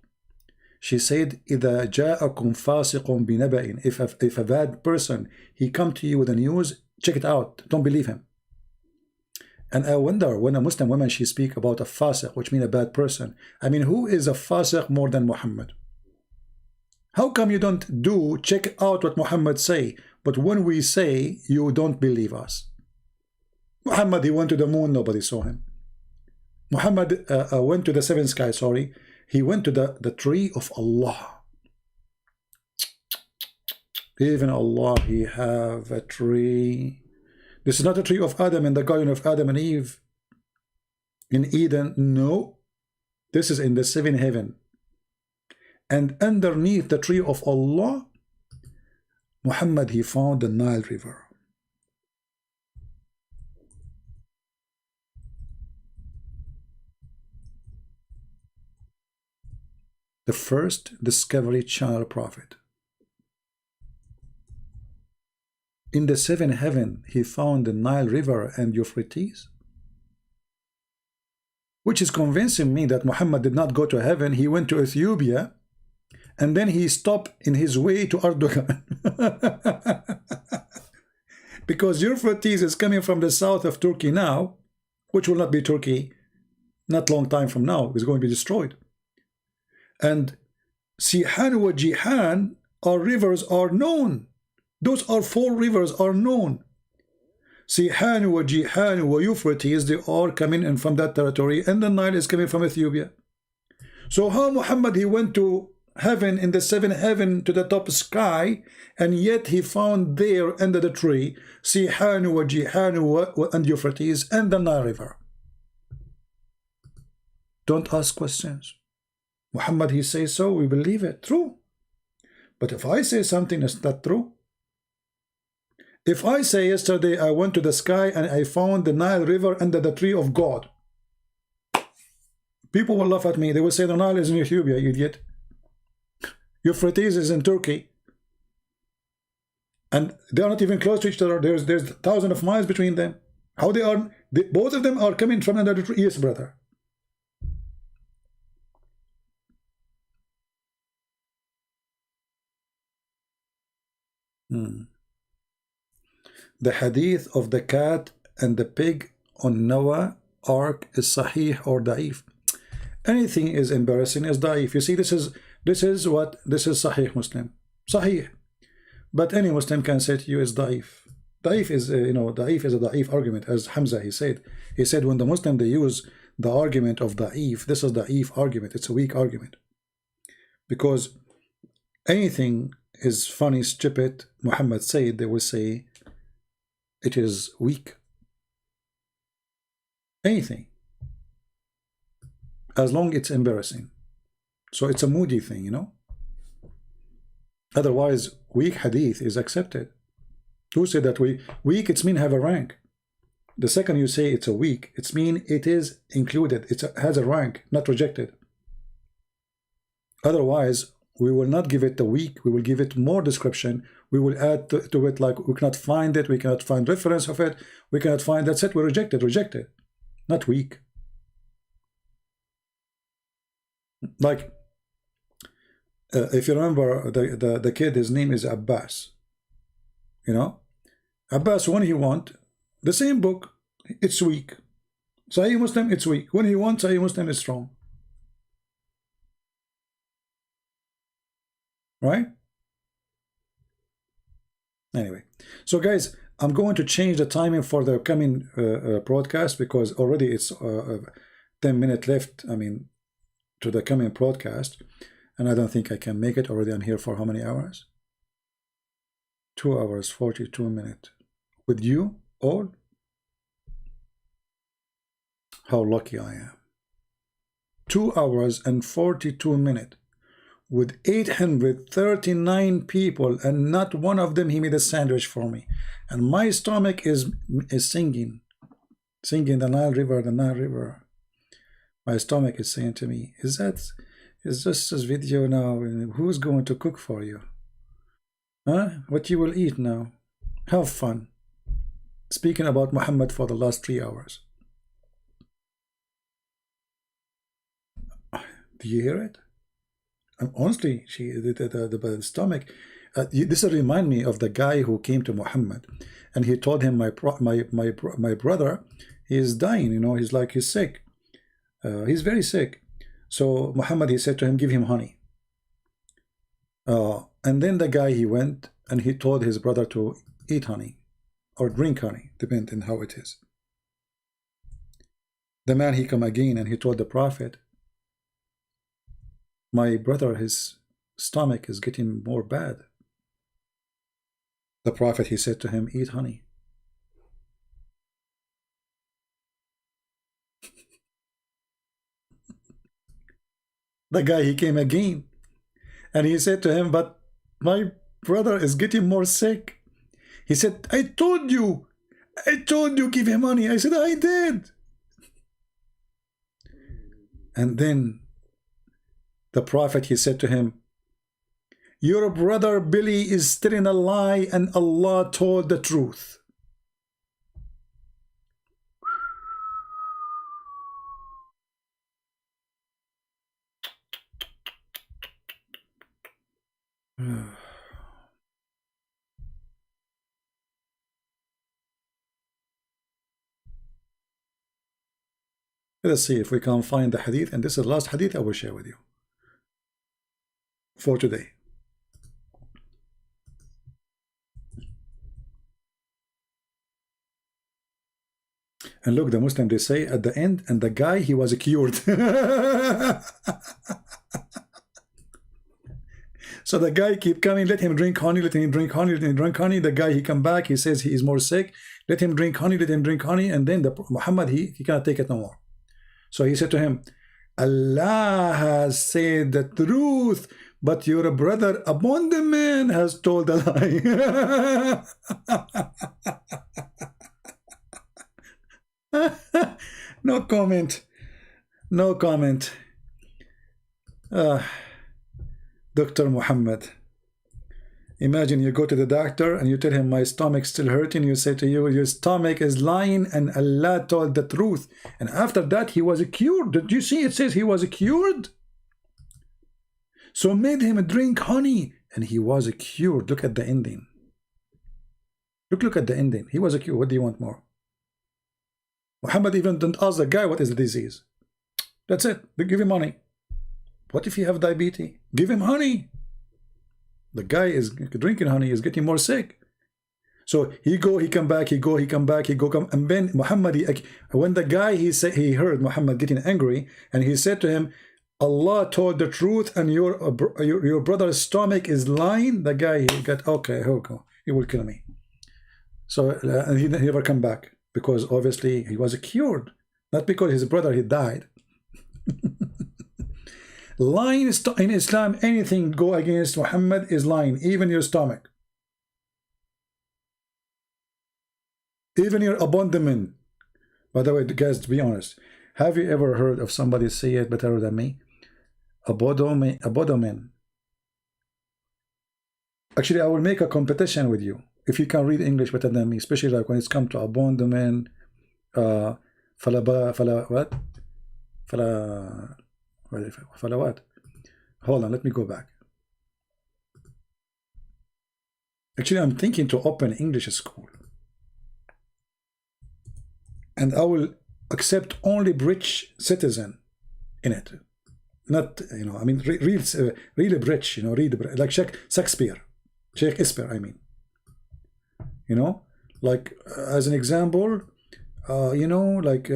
She said, إِذَا جَاءَكُمْ فَاسِقٌ بِنَبَإٍ, if a bad person, he come to you with the news, check it out. Don't believe him. And I wonder, when a Muslim woman, she speak about a fasiq, which means a bad person, I mean, who is a fasiq more than Muhammad? How come you don't do check out what Muhammad say, but when we say, you don't believe us? Muhammad, he went to the moon, nobody saw him. Muhammad went to the seventh sky, sorry. He went to the tree of Allah. Even Allah, he have a tree. This is not a tree of Adam in the garden of Adam and Eve in Eden. No, this is in the seventh heaven. And underneath the tree of Allah, Muhammad, he found the Nile River. The first Discovery Channel prophet. In the seventh heaven, he found the Nile River and Euphrates, which is convincing me that Muhammad did not go to heaven. He went to Ethiopia, and then he stopped in his way to Erdogan. Because Euphrates is coming from the south of Turkey now, which will not be Turkey not long time from now. It's going to be destroyed. And Sihan wa Jihan, our rivers are known. Those are 4 rivers are known. Sihan wa Jihan wa Euphrates, they are coming in from that territory, and the Nile is coming from Ethiopia. So how Muhammad, he went to heaven, in the seventh heaven, to the top sky, and yet he found there under the tree Sihan wa Jihan and Euphrates and the Nile River? Don't ask questions. Muhammad, he says so, we believe it, true. But if I say something that's not true, if I say yesterday I went to the sky and I found the Nile River under the tree of God, People will laugh at me. They will say the Nile is in Ethiopia, you idiot. Euphrates is in Turkey. And they are not even close to each other. There's thousands of miles between them. How they are, both of them are coming from another tree. Yes, brother. The hadith of the cat and the pig on Noah ark is sahih or da'if. Anything is embarrassing is da'if. You see, this is sahih Muslim. Sahih. But any Muslim can say to you is da'if. Da'if is, da'if is a da'if argument, as Hamza, he said. He said when the Muslim, they use the argument of da'if, this is da'if argument. It's a weak argument. Because anything is funny, stupid, Muhammad said, they will say it is weak. Anything. As long as it's embarrassing. So it's a moody thing, you know. Otherwise, weak hadith is accepted. Who said that weak, it's mean have a rank. The second you say it's a weak, it's mean it is included. It has a rank, not rejected. Otherwise, we will not give it the weak. We will give it more description. We will add to it like we cannot find it. We cannot find reference of it. We cannot find, that's it. We reject it. Rejected. Not weak. Like, if you remember the kid, his name is Abbas. You know, Abbas, when he want the same book, it's weak. Sahih Muslim, it's weak. When he wants Sahih Muslim, it's strong. Right? Anyway, so guys, I'm going to change the timing for the coming broadcast because already it's 10 minutes left. I mean, to the coming broadcast, and I don't think I can make it. Already, I'm here for how many hours? 2 hours 42 minutes with you all. How lucky I am. 2 hours and 42 minutes with 839 people, and not one of them he made a sandwich for me. And my stomach is singing the Nile River. My stomach is saying to me, is this video now? Who's going to cook for you? Huh? What you will eat now? Have fun. Speaking about Muhammad for the last 3 hours. Do you hear it? Honestly, the stomach. This will remind me of the guy who came to Muhammad, and he told him, my brother, he is dying. You know, he's sick. He's very sick. So Muhammad, he said to him, give him honey. And then the guy, he went and he told his brother to eat honey or drink honey, depending on how it is. The man, he come again and he told the Prophet, my brother, his stomach is getting more bad. The Prophet, he said to him, eat honey. The guy, he came again and he said to him, but my brother is getting more sick. He said, I told you, give him honey. I said, I did. And then the Prophet, he said to him, your brother Billy is telling a lie and Allah told the truth. Let's see if we can find the hadith, and this is the last hadith I will share with you for today. And look, the Muslim, they say at the end, and the guy, he was cured. So the guy keep coming, let him drink honey, let him drink honey, let him drink honey. The guy, he come back, he says he is more sick. Let him drink honey, let him drink honey. And then Muhammad, he cannot take it no more. So he said to him, Allah has said the truth, but your brother upon the man has told a lie. No comment. No comment. Dr. Muhammad. Imagine you go to the doctor and you tell him my stomach's still hurting. You say to you, your stomach is lying and Allah told the truth. And after that, he was cured. Did you see it says he was cured? So made him drink honey and he was cured. Look at the ending. Look at the ending. He was cured. What do you want more? Muhammad even didn't ask the guy what is the disease. That's it. They give him honey. What if you have diabetes? Give him honey. The guy is drinking honey, is getting more sick. So he come back, and then Muhammad, when the guy he heard Muhammad getting angry, and he said to him, Allah told the truth, and your brother's stomach is lying. The guy he got okay, he will kill me. So and he never come back because obviously he was cured, not because his brother he died. Lying in Islam, anything go against Muhammad is lying, even your stomach, even your abdomen. By the way, guys, to be honest, have you ever heard of somebody say it better than me? Abdomen. Actually, I will make a competition with you if you can read English better than me, especially like when it's come to abdomen, what? Hold on, let me go back. Actually, I'm thinking to open English school, and I will accept only British citizen in it, not I mean really British, read like Shakespeare, I mean, like as an example, like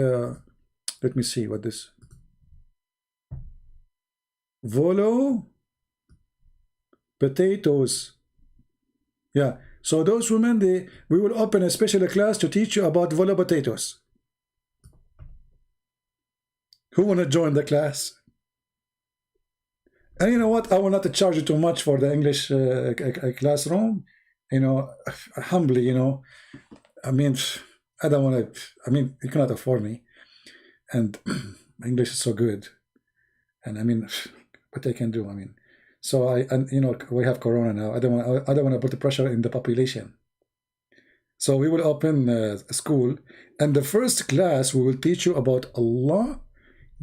let me see what this. Volo potatoes. Yeah, so those women, we will open a special class to teach you about volo potatoes. Who want to join the class? And you know what? I will not charge you too much for the English classroom. Humbly, I mean, I don't want to. I mean, you cannot afford me, and English is so good, and I mean. What I can do, I mean, so we have Corona now. I don't want to put the pressure in the population. So we will open a school, and the first class we will teach you about Allah.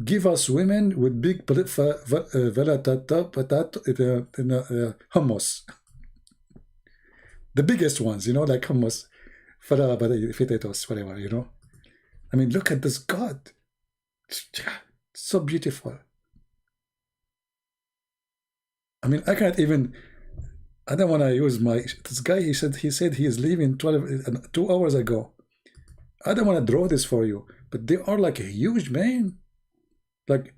Give us women with big hummus, the biggest ones, like hummus, potatoes, whatever, I mean, look at this God, so beautiful. I mean, I can't even. I don't want to use this guy. He said he is leaving 2 hours ago. I don't want to draw this for you, but they are like a huge man, like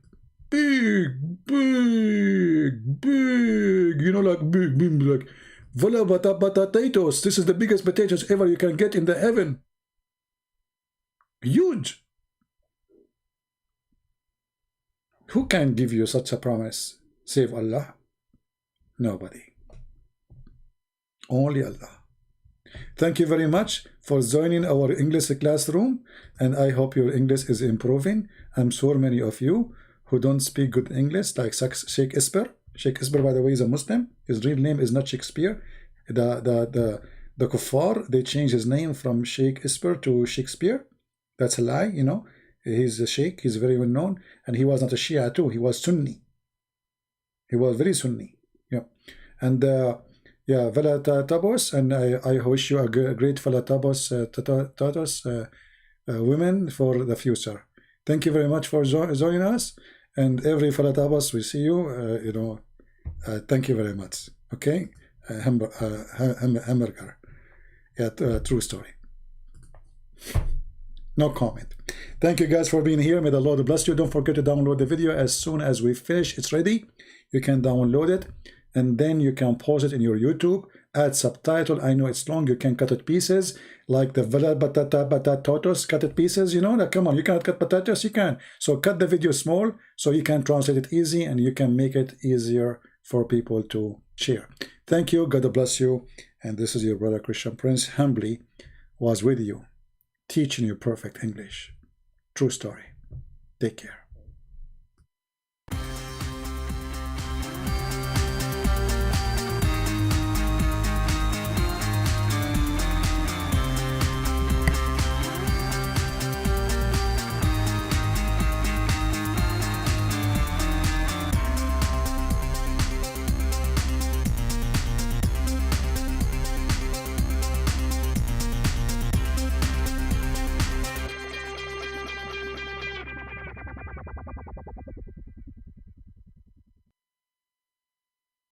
big, like big, like vola potatoes. This is the biggest potatoes ever you can get in the heaven. Huge. Who can give you such a promise? Save Allah. Nobody. Only Allah. Thank you very much for joining our English classroom, and I hope your English is improving. I'm sure many of you who don't speak good English, like Shakespeare. Shakespeare, by the way, is a Muslim. His real name is not Shakespeare. The kuffar, they changed his name from Shakespeare to Shakespeare. That's a lie, He's a sheikh. He's very well known, and he was not a Shia too. He was Sunni. He was very Sunni. Yeah, and Vela Tabos, and I wish you a great Vela Tabos women for the future. Thank you very much for joining us, and every Vela Tabos we see you. Thank you very much. Okay, hamburger. Yeah, true story. No comment. Thank you guys for being here. May the Lord bless you. Don't forget to download the video as soon as we finish. It's ready. You can download it, and then you can pause it in your YouTube, add subtitle. I know it's long. You can cut it pieces, like the vela potatoes, cut it pieces. Like, come on, you cannot cut potatoes. You can. So cut the video small so you can translate it easy, and you can make it easier for people to share. Thank you. God bless you. And this is your brother Christian Prince, humbly was with you, teaching you perfect English. True story. Take care.